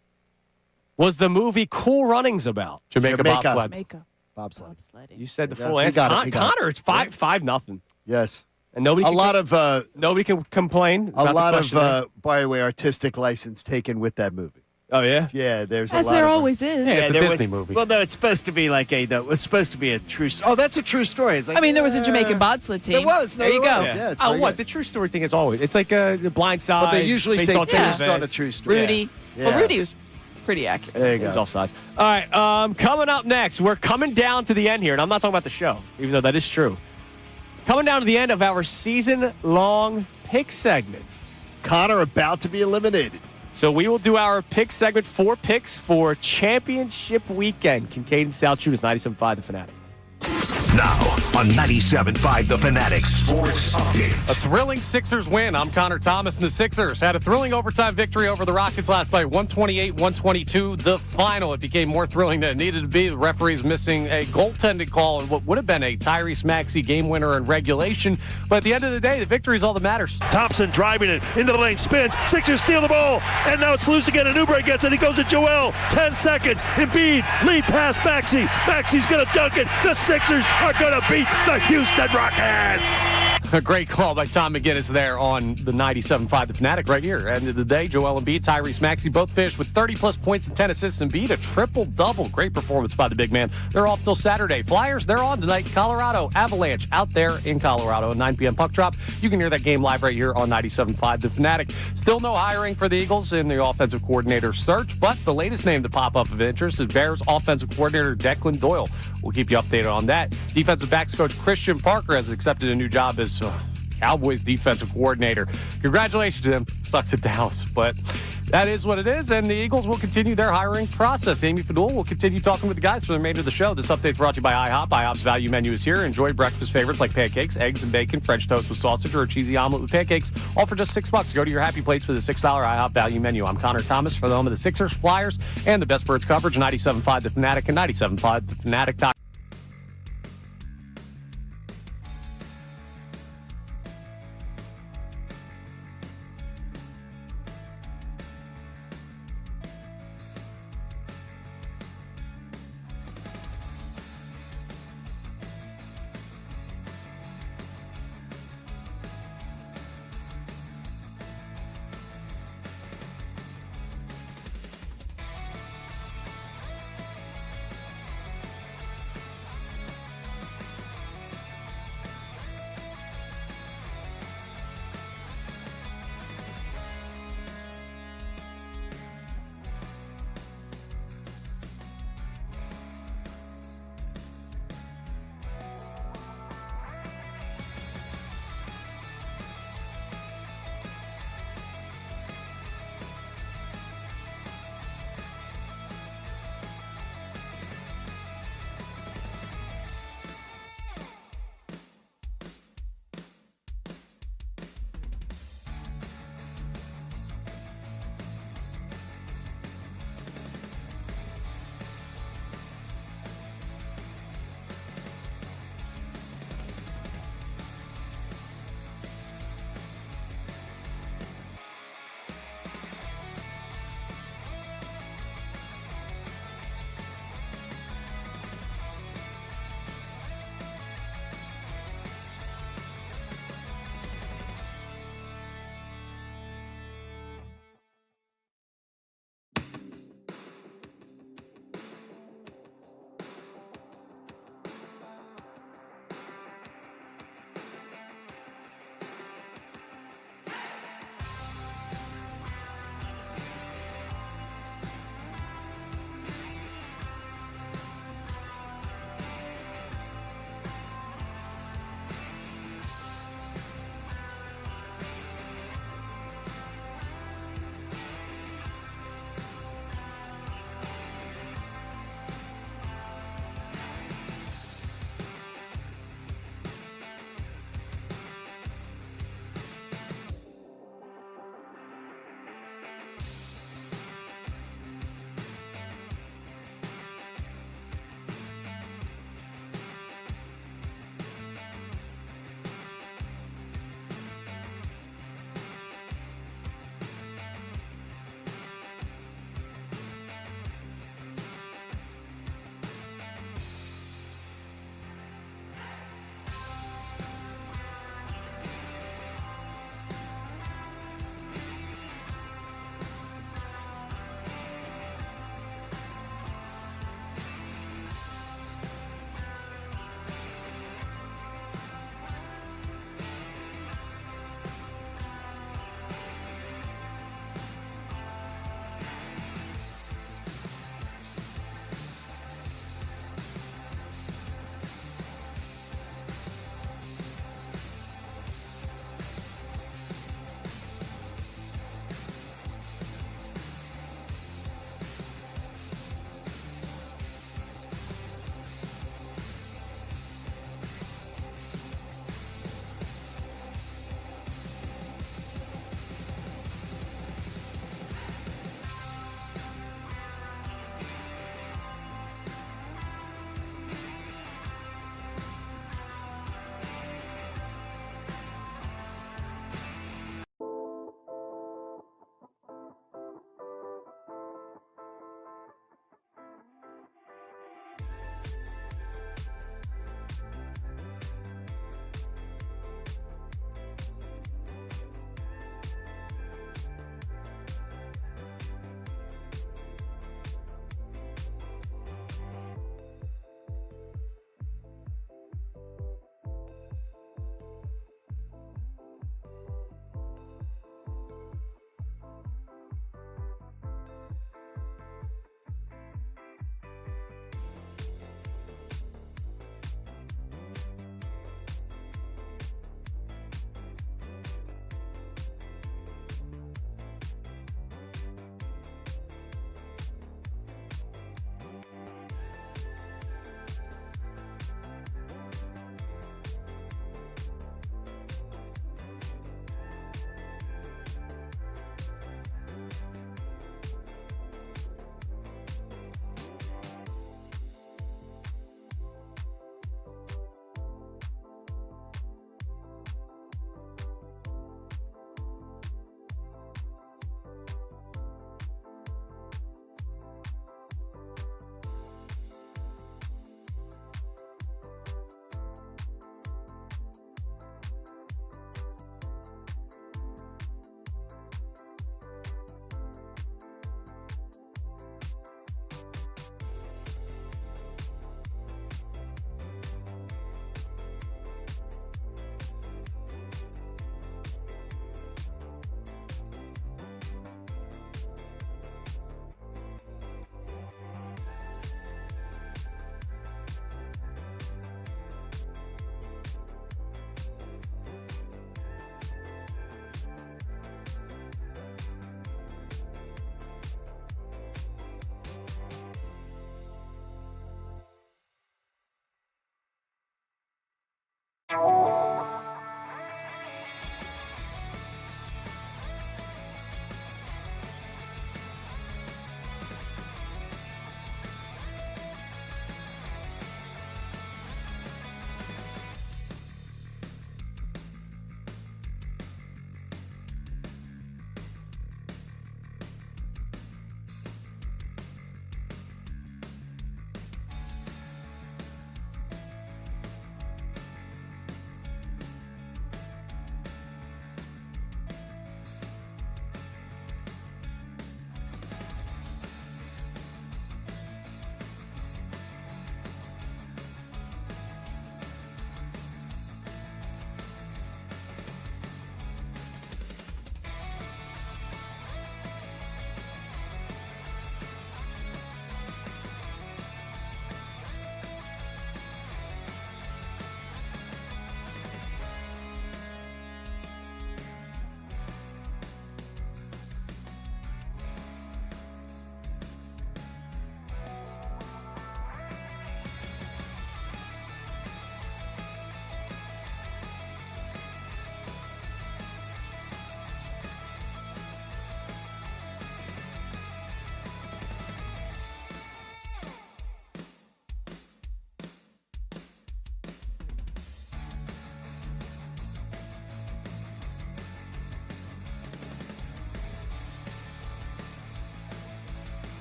was the movie Cool Runnings about? Jamaica bobsled. Jamaica. Bobsled. Bobsledding. You said the There you full go. He answer. got it. He got it. Connor, it's 5-0. Yes. And nobody Nobody can complain. A about lot the of, question there. by the way, artistic license taken with that movie. Oh, yeah? Yeah, there's As a lot there of always is. Yeah, it's a there Disney movie. Well, no, it's supposed to be like it was supposed to be a true. Oh, that's a true story. It's like, I mean, there was a Jamaican bobsled team. There was. No, there you there go. was. Yeah, it's Oh, very what? good. The true story thing is always. It's like the Blind Side. But they usually based say on true based on a events. true story. Rudy. Yeah. Well, Rudy was pretty accurate. There you It was go. offsides. All right, coming up next, we're coming down to the end here, and I'm not talking about the show, even though that is true. Coming down to the end of our season-long pick segments. Connor about to be eliminated. So we will do our pick segment, 4 picks for championship weekend. Kincade and Salciunas, 97.5 The Fanatic. Now on 97.5 The Fanatic Sports Update. A thrilling Sixers win. I'm Connor Thomas, and the Sixers had a thrilling overtime victory over the Rockets last night, 128-122. The final. It became more thrilling than it needed to be. The referees missing a goaltending call in what would have been a Tyrese Maxey game winner in regulation. But at the end of the day, the victory is all that matters. Thompson driving it into the lane, spins. Sixers steal the ball, and now it's loose again. And Oubre gets it. He goes to Joel. 10 seconds. Embiid lead pass Maxey. Maxey's going to dunk it. The Sixers are going to beat the Houston Rockets. A great call by Tom McGinnis there on the 97.5 The Fanatic right here. End of the day, Joel Embiid, Tyrese Maxey both finished with 30-plus points and 10 assists. Embiid, a triple-double. Great performance by the big man. They're off till Saturday. Flyers, they're on tonight. Colorado Avalanche out there in Colorado. A 9 p.m. puck drop. You can hear that game live right here on 97.5 The Fanatic. Still no hiring for the Eagles in the offensive coordinator search, but the latest name to pop up of interest is Bears offensive coordinator Declan Doyle. We'll keep you updated on that. Defensive backs coach Christian Parker has accepted a new job as Cowboys defensive coordinator. Congratulations to him. Sucks at Dallas, but that is what it is, and the Eagles will continue their hiring process. Amy Fadul will continue talking with the guys for the remainder of the show. This update is brought to you by IHOP. IHOP's value menu is here. Enjoy breakfast favorites like pancakes, eggs and bacon, French toast with sausage, or a cheesy omelet with pancakes, all for just $6. Go to your happy plates for the $6 IHOP value menu. I'm Connor Thomas for the home of the Sixers, Flyers, and the best birds coverage, 97.5 The Fanatic and 97.5 TheFanatic.com.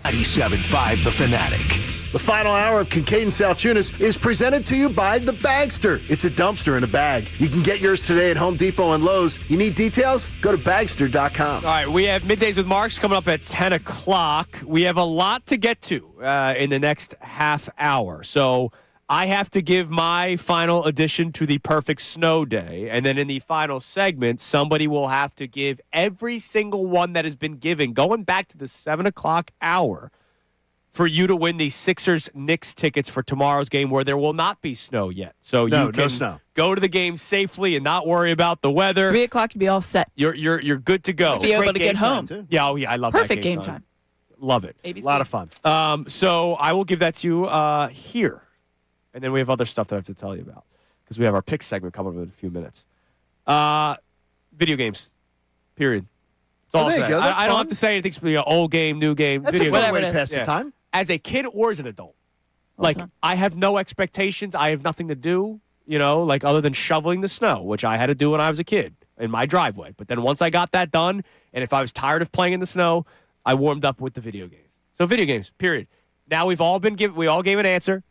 97.5 The Fanatic. The final hour of Kincade Salciunas is presented to you by The Bagster. It's a dumpster in a bag. You can get yours today at Home Depot and Lowe's. You need details? Go to Bagster.com. All right, we have Middays with Marks coming up at 10 o'clock. We have a lot to get to in the next half hour. So I have to give my final addition to the perfect snow day. And then in the final segment, somebody will have to give every single one that has been given, going back to the 7 o'clock hour, for you to win the Sixers-Knicks tickets for tomorrow's game where there will not be snow yet. So you can go to the game safely and not worry about the weather. 3 o'clock, you'll be all set. You're good to go. Be able to get home. Yeah, I love Perfect that game time. Love it. ABC. A lot of fun. So I will give that to you here. And then we have other stuff that I have to tell you about because we have our pick segment coming up in a few minutes. Video games, period. That's all I'll say. I don't have to say anything. Old game, new game. That's video a fun game. way to pass the time. As a kid or as an adult. I have no expectations. I have nothing to do, other than shoveling the snow, which I had to do when I was a kid in my driveway. But then once I got that done, and if I was tired of playing in the snow, I warmed up with the video games. So video games, period. Now we all gave an answer.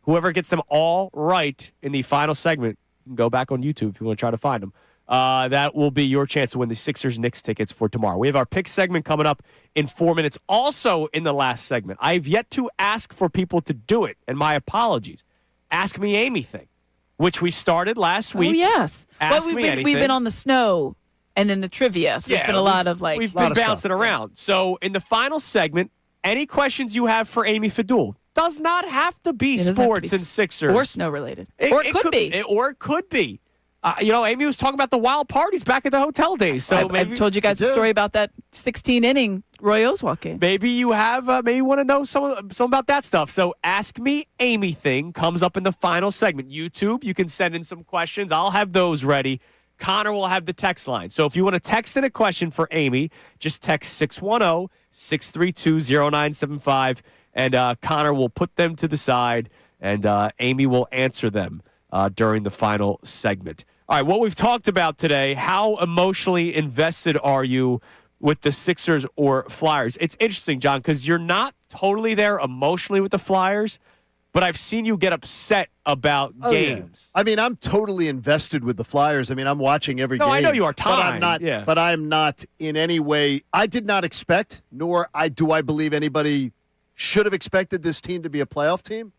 Whoever gets them all right in the final segment, you can go back on YouTube if you want to try to find them. That will be your chance to win the Sixers-Knicks tickets for tomorrow. We have our pick segment coming up in 4 minutes. Also in the last segment, I've yet to ask for people to do it, and my apologies. Ask Me Amy thing, which we started last week. Oh, yes. Ask Me Anything. We've been on the snow and then the trivia, so there's been a lot of We've been bouncing around. So in the final segment, any questions you have for Amy Fadul does not have to be sports and Sixers. Or snow-related. Or it could be. Or it could be. Amy was talking about the wild parties back at the hotel days. So I've told you guys a story about that 16-inning Roy Oswalt game. Maybe you have. Maybe you want to know some about that stuff. So Ask Me Amy thing comes up in the final segment. YouTube, you can send in some questions. I'll have those ready. Connor will have the text line. So if you want to text in a question for Amy, just text 610-632-0975, and Connor will put them to the side, and Amy will answer them during the final segment. All right, what we've talked about today, how emotionally invested are you with the Sixers or Flyers? It's interesting, John, because you're not totally there emotionally with the Flyers, but I've seen you get upset about games. Yeah. I mean, I'm totally invested with the Flyers. I mean, I'm watching every game. No, I know you are, Tom. But I'm not in any way. I did not expect, nor do I believe anybody should have expected this team to be a playoff team.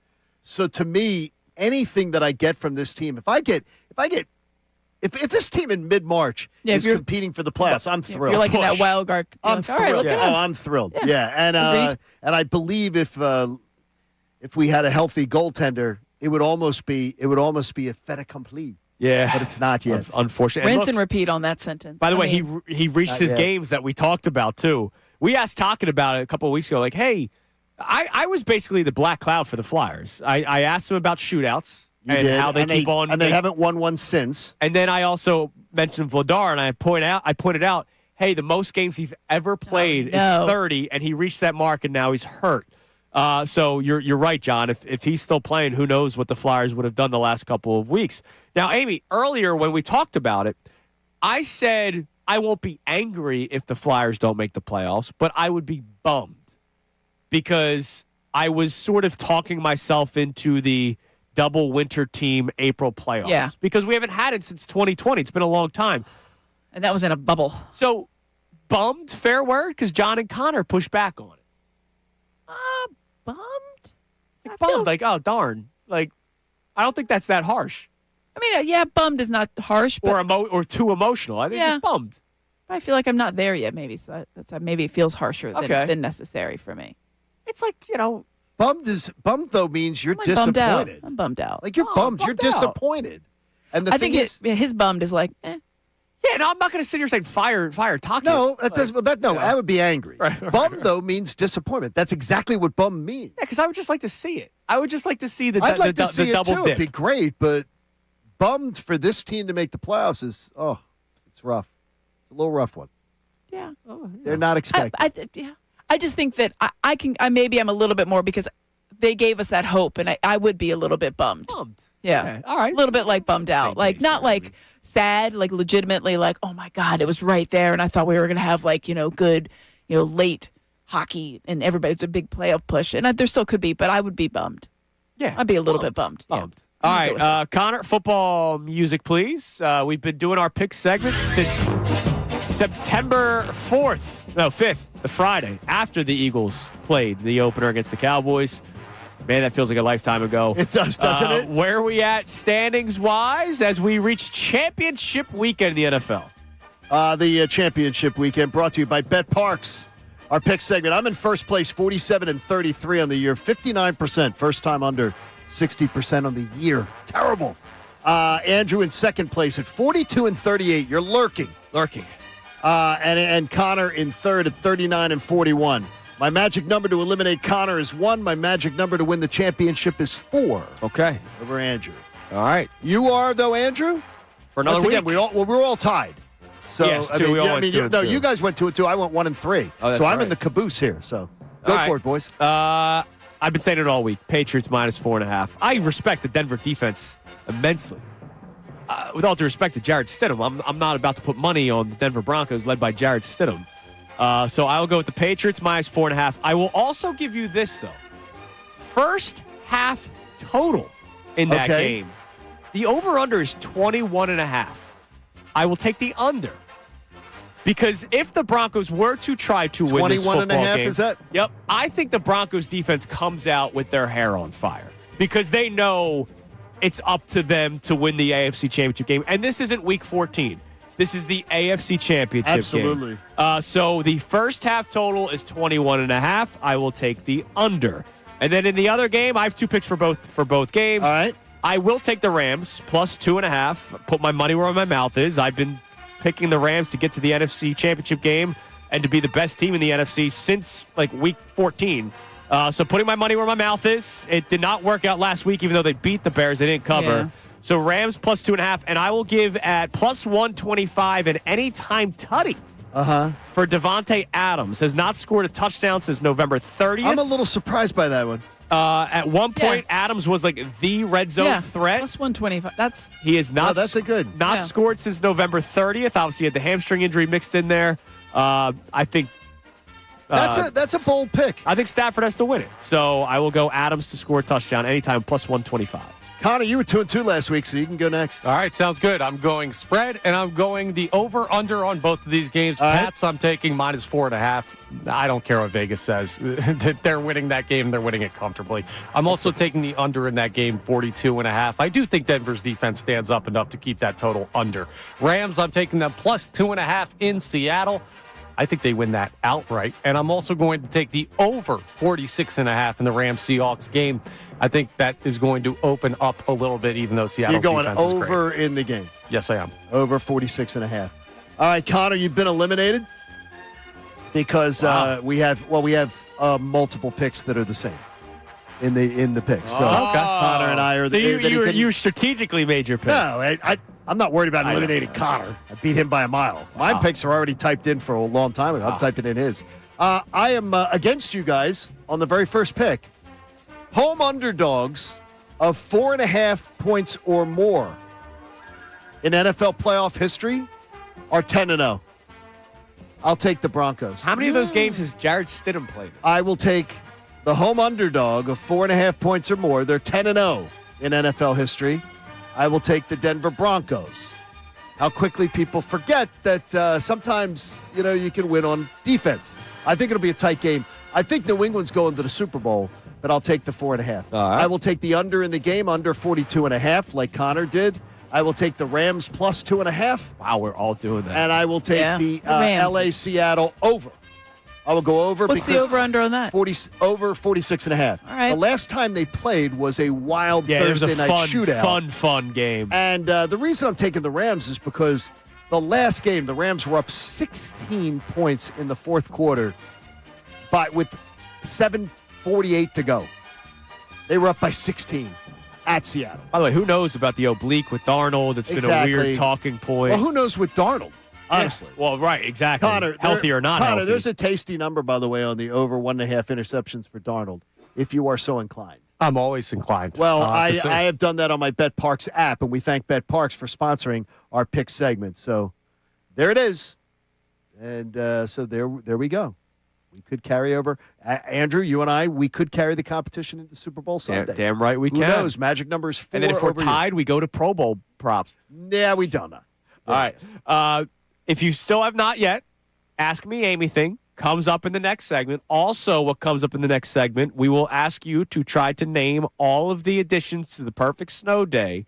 So to me, anything that I get from this team, if this team in mid-March is competing for the playoffs, I'm thrilled. You're like in that wild card. I'm thrilled. All right, look at us. I'm thrilled. Yeah. And I believe if we had a healthy goaltender, it would almost be a fait accompli. Yeah, but it's not yet. Unfortunately, rinse and repeat on that sentence. By the way, he reached his games that we talked about too. We asked talking about it a couple of weeks ago, like, hey. I was basically the black cloud for the Flyers. I asked them about shootouts how they keep on. And they haven't won one since. And then I also mentioned Vladar, and I pointed out, hey, the most games he's ever played is 30, and he reached that mark, and now he's hurt. So you're right, John. If he's still playing, who knows what the Flyers would have done the last couple of weeks. Now, Amy, earlier when we talked about it, I said I won't be angry if the Flyers don't make the playoffs, but I would be bummed. Because I was sort of talking myself into the double winter team April playoffs. Yeah. Because we haven't had it since 2020. It's been a long time. And that was in a bubble. So, bummed, fair word? Because John and Connor pushed back on it. Bummed? Bummed, like, oh, darn. Like, I don't think that's that harsh. I mean, bummed is not harsh. But or too emotional. I think it's bummed. I feel like I'm not there yet, maybe. So maybe it feels harsher than necessary for me. It's like, bummed though means you're disappointed. I'm bummed out. Like you're bummed. You're disappointed. And the thing is, his bummed is like, Yeah, no, I'm not going to sit here saying fire talking. No, that would be angry. Bummed though means disappointment. That's exactly what bummed means. Yeah, because I would just like to see it. I would just like to see the I'd like to the see it double too. dip. It'd be great, but bummed for this team to make the playoffs is it's rough. It's a little rough one. Yeah, they're not expecting. I just think that maybe I'm a little bit more because they gave us that hope, and I would be a little bit bummed. Yeah. Okay. All right. A little bit like bummed out. Like, not like sad, like legitimately like, oh my God, it was right there. And I thought we were going to have like, good, late hockey and everybody's a big playoff push. And there still could be, but I would be bummed. Yeah. I'd be a little bit bummed. Yeah. Bummed. All right, Connor, football music, please. We've been doing our pick segments since September 5th, the Friday, after the Eagles played the opener against the Cowboys. Man, that feels like a lifetime ago. It does, doesn't it? Where are we at standings-wise as we reach championship weekend in the NFL? The championship weekend brought to you by Bet Parks. Our pick segment. I'm in first place, 47-33 on the year, 59%. First time under 60% on the year. Terrible. Andrew in second place at 42-38. You're lurking. And Connor in third at 39-41. My magic number to eliminate Connor is 1. My magic number to win the championship is 4. Okay. Over Andrew. All right. You are, though, Andrew? For another Once again, week. we're all tied. So, yes, two. We all went 2 and 2. You guys went 2 and 2. I went 1 and 3. Oh, so I'm right. in the caboose here. So go for it, boys. I've been saying it all week. Patriots -4.5. I respect the Denver defense immensely. With all due respect to Jarrett Stidham, I'm not about to put money on the Denver Broncos led by Jarrett Stidham. So I'll go with the Patriots -4.5. I will also give you this, though. First half total in that game. The over-under is 21.5. I will take the under. Because if the Broncos were to try to win this football 21.5, game, is that? Yep. I think the Broncos defense comes out with their hair on fire because they know it's up to them to win the AFC Championship game. And this isn't Week 14. This is the AFC Championship game. Absolutely. So the first half total is 21.5. I will take the under. And then in the other game, I have 2 picks for both games. All right. I will take the Rams +2.5. Put my money where my mouth is. I've been picking the Rams to get to the NFC Championship game and to be the best team in the NFC since like Week 14. So putting my money where my mouth is. It did not work out last week, even though they beat the Bears. They didn't cover. Yeah. So Rams +2.5, and I will give at +125 an anytime tutty. For Devontae Adams. Has not scored a touchdown since November 30th. I'm a little surprised by that one. At one point, Adams was like the red zone threat. +125. He is not. That's a good. Not scored since November 30th. Obviously, had the hamstring injury mixed in there. I think that's a bold pick. I think Stafford has to win it. So I will go Adams to score a touchdown anytime +125. Connor, you were 2 and 2 last week, so you can go next. All right, sounds good. I'm going spread, and I'm going the over-under on both of these games. All right. Pats, I'm taking -4.5. I don't care what Vegas says. They're winning that game. They're winning it comfortably. I'm also taking the under in that game, 42.5. I do think Denver's defense stands up enough to keep that total under. Rams, I'm taking them +2.5 in Seattle. I think they win that outright. And I'm also going to take the over 46.5 in the Rams-Seahawks game. I think that is going to open up a little bit, even though Seattle's So you're going defense is over great. in the game. Yes, I am. Over 46.5. All right, Connor, you've been eliminated because we have multiple picks that are the same in the picks. So Connor and I are so you strategically made your picks. No, I'm not worried about eliminating Connor. I beat him by a mile. My picks are already typed in for a long time ago. I'm typing in his. I am against you guys on the very first pick. Home underdogs of 4.5 points or more in NFL playoff history are 10-0. I'll take the Broncos. How many of those games has Jarrett Stidham played? I will take the home underdog of 4.5 points or more. They're 10-0 in NFL history. I will take the Denver Broncos. How quickly people forget that sometimes, you can win on defense. I think it'll be a tight game. I think New England's going to the Super Bowl, but I'll take the 4.5. Right. I will take the under in the game, under 42.5, like Connor did. I will take the Rams +2.5. Wow, we're all doing that. And I will take the LA Seattle over. I will go over. What's the over-under on that? Over 46.5. All right. The last time they played was a wild it was Thursday a night shootout. fun game. And the reason I'm taking the Rams is because the last game, the Rams were up 16 points in the fourth quarter, but with 7:48 to go. They were up by 16 at Seattle. By the way, who knows about the oblique with Darnold? It's been a weird talking point. Well, who knows with Darnold? Honestly. Yeah. Well, right, exactly. Connor, healthy or not healthy. There's a tasty number, by the way, on the over 1.5 interceptions for Darnold, if you are so inclined. I'm always inclined. Well, I have done that on my Bet Parks app, and we thank Bet Parks for sponsoring our pick segment. So there it is. And so there we go. We could carry over. Andrew, you and I, we could carry the competition into Super Bowl Sunday. Damn right we can. Who knows? Magic number is 4. And then if we're over tied, we go to Pro Bowl props. Yeah, we don't know. All right. If you still have not yet, Ask Me Amy thing comes up in the next segment. Also, what comes up in the next segment, we will ask you to try to name all of the additions to the perfect snow day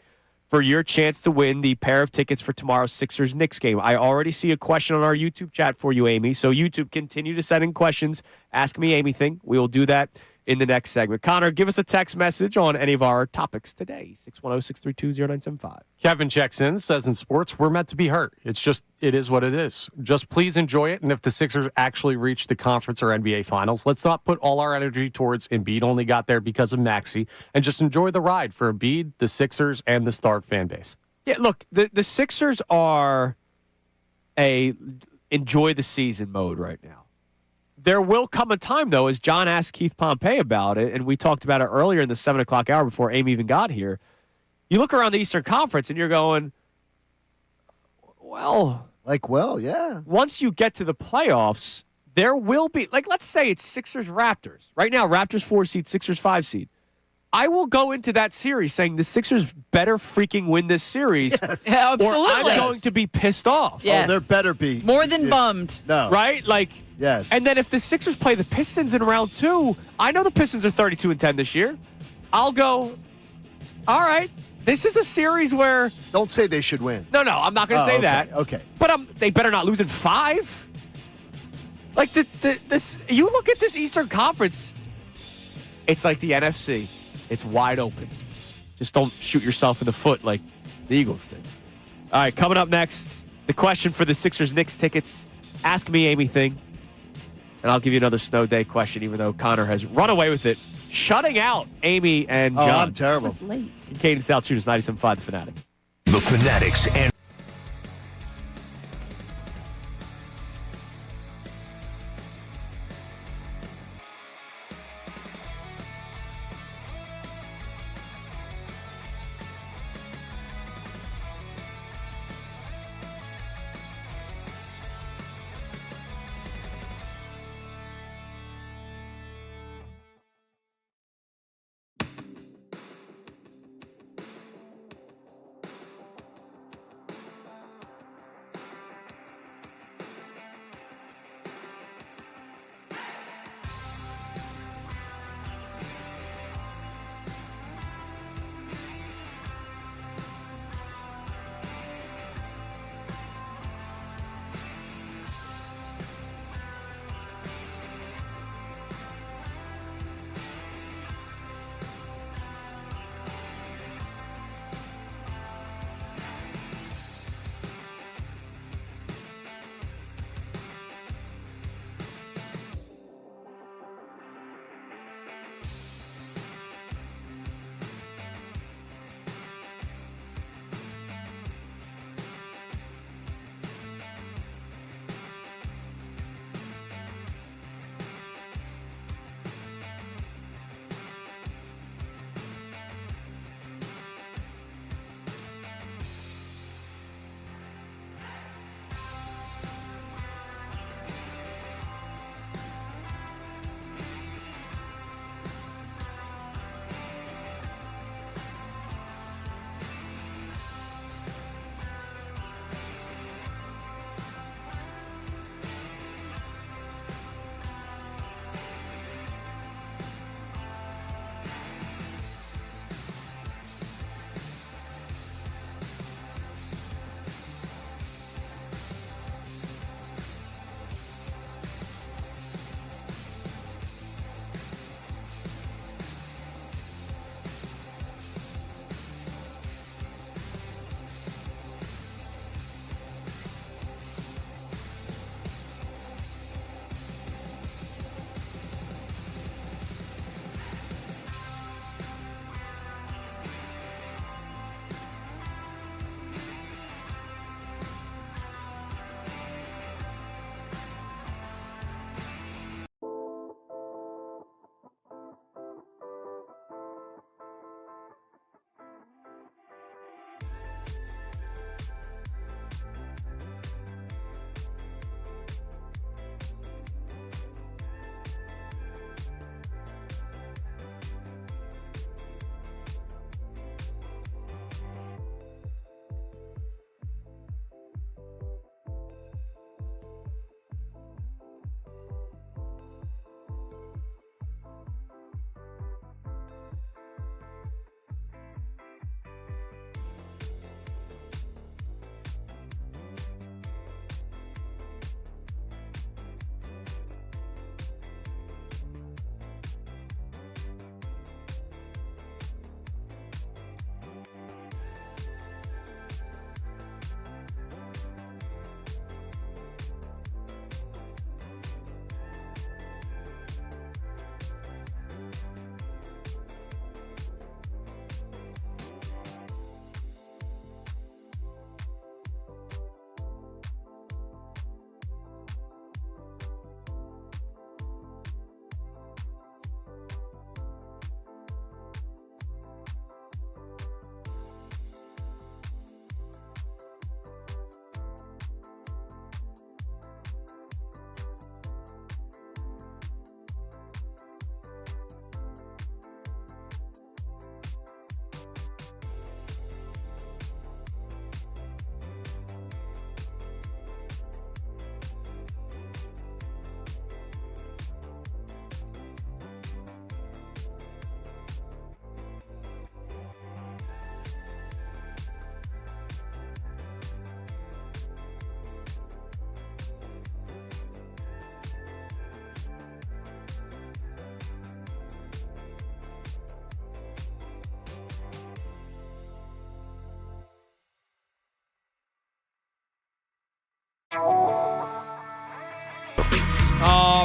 for your chance to win the pair of tickets for tomorrow's Sixers-Knicks game. I already see a question on our YouTube chat for you, Amy. So YouTube, continue to send in questions. Ask Me Amy thing. We will do that in the next segment. Connor, give us a text message on any of our topics today. 610-632-0975. Kevin checks in, says in sports, we're meant to be hurt. It is what it is. Just please enjoy it. And if the Sixers actually reach the conference or NBA finals, let's not put all our energy towards Embiid only got there because of Maxey, and just enjoy the ride for Embiid, the Sixers, and the Stark fan base. Yeah, look, the Sixers are enjoy the season mode right now. There will come a time, though, as John asked Keith Pompey about it, and we talked about it earlier in the 7 o'clock hour before Amy even got here. You look around the Eastern Conference, and you're going, well, yeah. Once you get to the playoffs, there will be, let's say it's Sixers-Raptors. Right now, Raptors 4 seed, Sixers 5 seed. I will go into that series saying the Sixers better freaking win this series. Yes. Yeah, absolutely. Or I'm going to be pissed off. Yes. Oh, there better be. More than bummed. No. Right? Yes. And then if the Sixers play the Pistons in round 2, I know the Pistons are 32-10 this year. I'll go, all right, this is a series where. Don't say they should win. No, I'm not going to say okay, that. Okay. But they better not lose in 5. You look at this Eastern Conference, it's like the NFC. It's wide open. Just don't shoot yourself in the foot like the Eagles did. All right, coming up next, the question for the Sixers-Knicks tickets. Ask Me Amy thing. And I'll give you another snow day question, even though Connor has run away with it, shutting out Amy and John. Oh, I'm terrible. It was late. Kincade Salciunas, 97.5 The Fanatic. The Fanatics and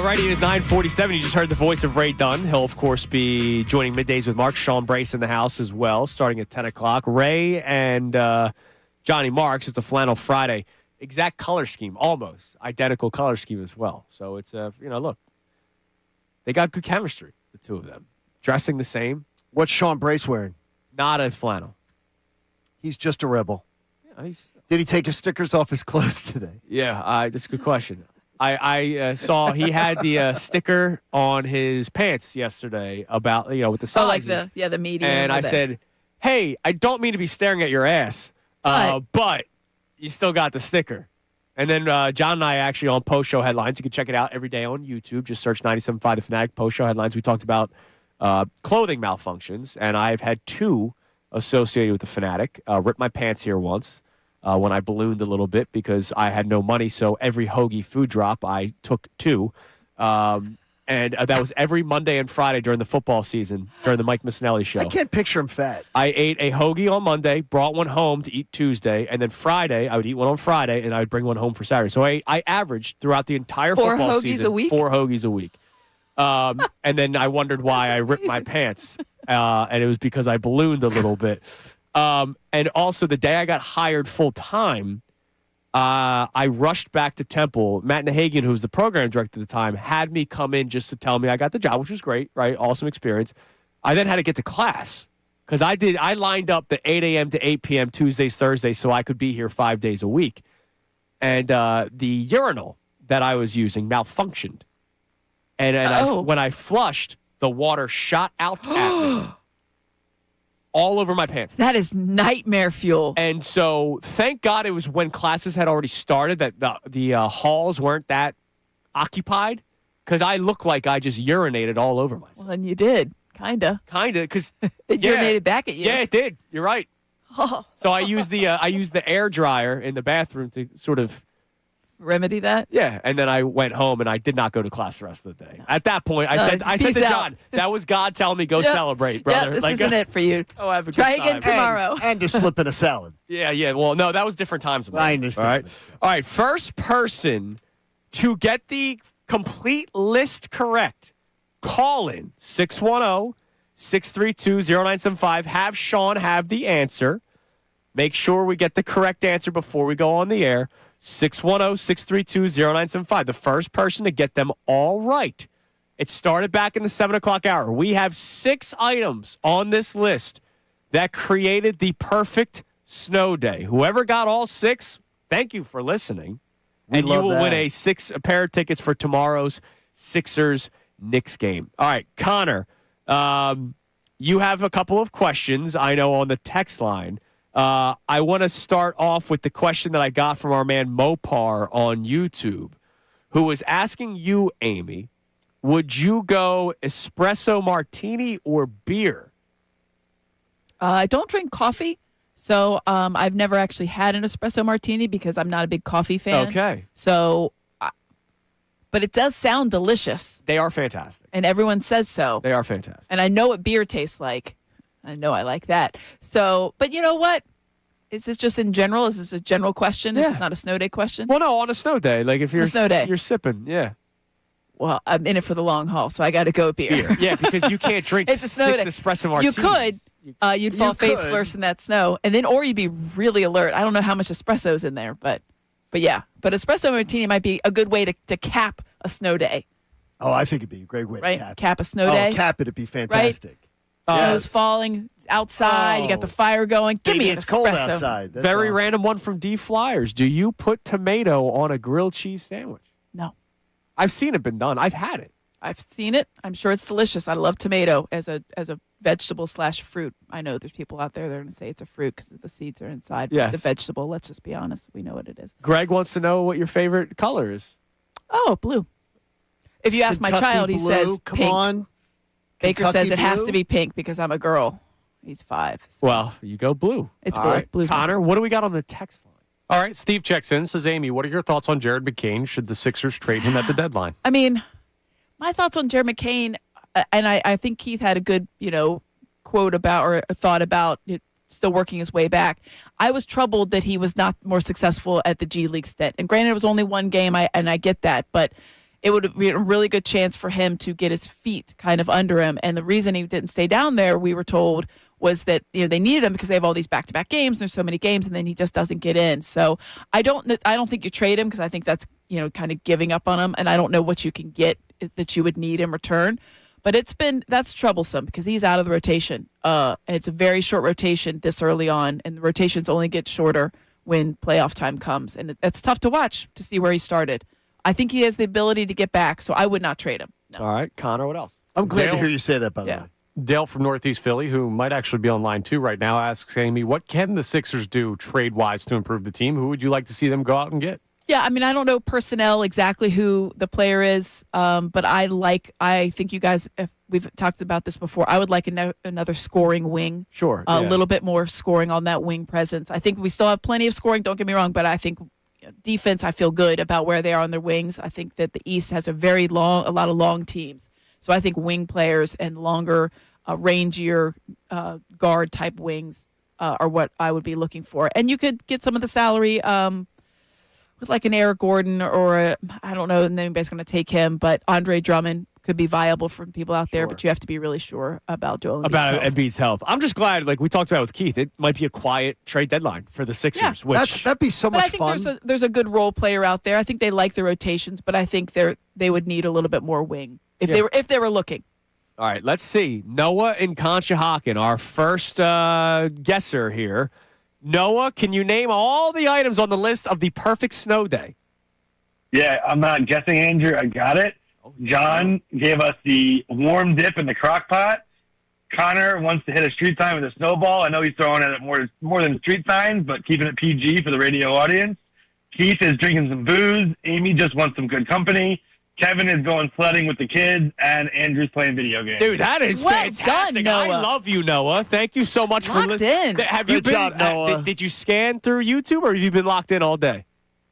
righty, it is 9:47. You just heard the voice of Ray Dunn. He'll, of course, be joining Middays with Mark. Sean Brace in the house as well, starting at 10 o'clock. Ray and Johnny Marks, it's a Flannel Friday. Exact color scheme, almost identical color scheme as well. So it's, look, they got good chemistry, the two of them. Dressing the same. What's Sean Brace wearing? Not a flannel. He's just a rebel. Yeah, Did he take his stickers off his clothes today? Yeah, that's a good question. I saw he had the sticker on his pants yesterday about, with the sizes. Oh, like the medium. And I said, hey, I don't mean to be staring at your ass, but you still got the sticker. And then John and I actually on post-show headlines. You can check it out every day on YouTube. Just search 97.5 The Fanatic post-show headlines. We talked about clothing malfunctions, and I've had 2 associated with the Fanatic. Ripped my pants here once. When I ballooned a little bit because I had no money, so every hoagie food drop, I took 2. And that was every Monday and Friday during the football season, during the Mike Missinelli show. I can't picture him fat. I ate a hoagie on Monday, brought one home to eat Tuesday, and then Friday, I would eat one on Friday, and I would bring one home for Saturday. So I averaged throughout the entire football season 4 hoagies a week. And then I wondered why I ripped my pants, and it was because I ballooned a little bit. And also, the day I got hired full-time, I rushed back to Temple. Matt Nahagian, who was the program director at the time, had me come in just to tell me I got the job, which was great, right? Awesome experience. I then had to get to class because I lined up the 8 a.m. to 8 p.m. Tuesdays, Thursdays, so I could be here 5 days a week. And the urinal that I was using malfunctioned. And when I flushed, the water shot out at me. All over my pants. That is nightmare fuel. And so, thank God it was when classes had already started that the halls weren't that occupied, because I looked like I just urinated all over myself. Well, and you did, kinda, because it urinated back at you. Yeah, it did. You're right. So I used the air dryer in the bathroom to sort of remedy that. Yeah, and then I went home and I did not go to class the rest of the day. At that point, I said to John, "That was God telling me go celebrate, brother." Yeah, this isn't it for you. Oh, have a Try good again time. tomorrow. And to slip in a salad. Yeah. Well, no, that was different times. I understand. All right. First person to get the complete list correct, call in 610-632-0975. Have Sean have the answer. Make sure we get the correct answer before we go on the air. 610-632-0975. The first person to get them all right. It started back in the 7 o'clock hour. We have 6 items on this list that created the perfect snow day. Whoever got all 6, thank you for listening. And you will win a pair of tickets for tomorrow's Sixers-Knicks game. All right, Connor, you have a couple of questions, I know, on the text line. I want to start off with the question that I got from our man Mopar on YouTube, who was asking you, Amy, would you go espresso martini or beer? I don't drink coffee, so I've never actually had an espresso martini because I'm not a big coffee fan. Okay. So, but it does sound delicious. They are fantastic. And everyone says so. They are fantastic. And I know what beer tastes like. I know I like that. So, but you know what? Is this just in general? Is this a general question? This is not a snow day question? Well, no, on a snow day. Like if you're snow day. You're sipping, yeah. Well, I'm in it for the long haul, so I got to go beer. Yeah, because you can't drink It's a snow 6 day. espresso martinis. You could. You'd fall face first in that snow, and then or you'd be really alert. I don't know how much espresso's in there, but yeah. But espresso martini might be a good way to cap a snow day. Oh, I think it'd be a great way to cap a snow day. Cap it'd be fantastic. Right? Snow's falling outside. You got the fire going. Give me an espresso. It's cold outside. That's Very awesome. random one from D Flyers. Do you put tomato on a grilled cheese sandwich? No. I've seen it been done. I've had it. I've seen it. I'm sure it's delicious. I love tomato as a vegetable / fruit. I know there's people out there that are going to say it's a fruit because the seeds are inside. Yes. The vegetable, let's just be honest. We know what it is. Greg wants to know what your favorite color is. Oh, blue. If you ask my Kentucky child, he blue, says come pink. on. Baker Kentucky says it has blue? to be pink because I'm a girl. He's 5. So Well, you go blue. It's All blue. right. Blue's Connor, what do we got on the text line? All right, Steve checks in, says, Amy, what are your thoughts on Jared McCain? Should the Sixers trade him at the deadline? I mean, my thoughts on Jared McCain, and I think Keith had a good, quote about or a thought about it still working his way back. I was troubled that he was not more successful at the G League stint. And granted, it was only one game, and I get that, but it would be a really good chance for him to get his feet kind of under him. And the reason he didn't stay down there, we were told, was that they needed him because they have all these back-to-back games. There's so many games, and then he just doesn't get in. So I don't think you trade him because I think that's kind of giving up on him, and I don't know what you can get that you would need in return. But that's troublesome because he's out of the rotation. And it's a very short rotation this early on, and the rotations only get shorter when playoff time comes, and it's tough to watch to see where he started. I think he has the ability to get back, so I would not trade him. No. All right, Connor, what else? I'm glad to hear you say that, by the way. Dale from Northeast Philly, who might actually be on line 2 right now, asks Amy, what can the Sixers do trade-wise to improve the team? Who would you like to see them go out and get? Yeah, I mean, I don't know personnel exactly who the player is, but I think you guys, if we've talked about this before, I would like another scoring wing. Sure. A little bit more scoring on that wing presence. I think we still have plenty of scoring, don't get me wrong, but I think defense, I feel good about where they are on their wings. I think that the East has a lot of long teams. So I think wing players and longer, rangier guard type wings are what I would be looking for. And you could get some of the salary with like an Eric Gordon or I don't know, and anybody's going to take him, but Andre Drummond could be viable for people out there, but you have to be really sure about Joel Embiid's health. I'm just glad, like we talked about with Keith, it might be a quiet trade deadline for the Sixers. Yeah. That'd be so much fun. I think there's a good role player out there. I think they like the rotations, but I think they would need a little bit more wing if they were looking. All right, let's see. Noah in Conshohocken, our first guesser here. Noah, can you name all the items on the list of the perfect snow day? Yeah, I'm not guessing, Andrew. I got it. John gave us the warm dip in the crock pot. Connor wants to hit a street sign with a snowball. I know he's throwing it at more than street signs, but keeping it PG for the radio audience. Keith is drinking some booze. Amy just wants some good company. Kevin is going sledding with the kids, and Andrew's playing video games. Dude, that is fantastic. Done, I love you, Noah. Thank you so much for listening. Have you Good job, Noah. Did you scan through YouTube, or have you been locked in all day?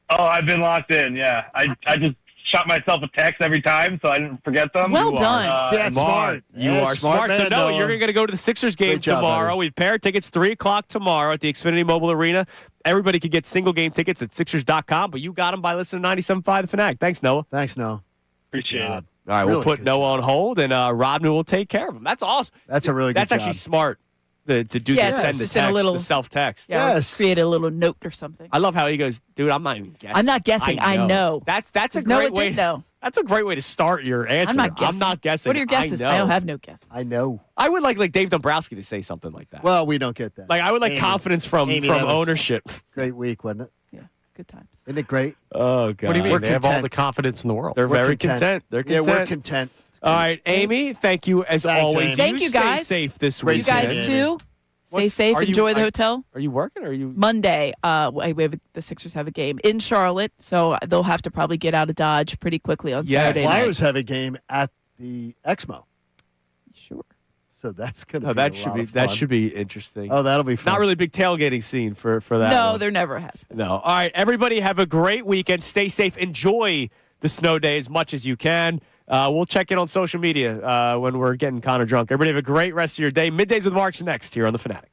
Oh, I've been locked in, yeah. I just shot myself a text every time so I didn't forget them. Well done. That's smart. You Yeah, are smart. man, So, no, Noah. you're going to go to the Sixers game Great job, tomorrow. buddy. We've paired tickets 3 o'clock tomorrow at the Xfinity Mobile Arena. Everybody could get single game tickets at Sixers.com, but you got them by listening to 97.5 The Fanatic. Thanks, Noah. Thanks, Noah. Appreciate it. All right, Really we'll put good Noah on hold, and Rodney will take care of him. That's awesome. That's a really good That's actually job. smart to do Yeah, this, send it's the just in a text, little- the self-text. Yeah, Yes. create a little note or something. I love how he goes, dude, I'm not even guessing. I'm not guessing. I know. That's a Noah great way. did know. That's a great way to start your answer. I'm not guessing. What are your guesses? I don't have no guesses. I know. I would like Dave Dombrowski to say something like that. Well, we don't get that. Like I would like Amy. confidence from Amy, that was- ownership. Great week, wasn't it? Yeah, good times. Isn't it great? Oh god. What do you mean? We're They have all content. the confidence in the world. They're We're very content. content. They're Yeah, content. we're content. All right, Amy, thank you as Thanks, always. Amy. Thank you, stay guys. safe this Great week. You guys Amy. too. Stay What's- safe. are you- Enjoy the are- hotel. Are you working or are you Monday, the Sixers have a game in Charlotte, so they'll have to probably get out of Dodge pretty quickly on Yes. Saturday night. Flyers have a game at the Exmo, Sure. so that's gonna Oh, be that a should lot be of that fun. should be interesting. Oh, that'll be fun. Not really a big tailgating scene for that. No, one. there never has been. No. All right, everybody have a great weekend. Stay safe. Enjoy the snow day as much as you can. We'll check in on social media when we're getting Connor drunk. Everybody have a great rest of your day. Middays with Marks next here on The Fanatic.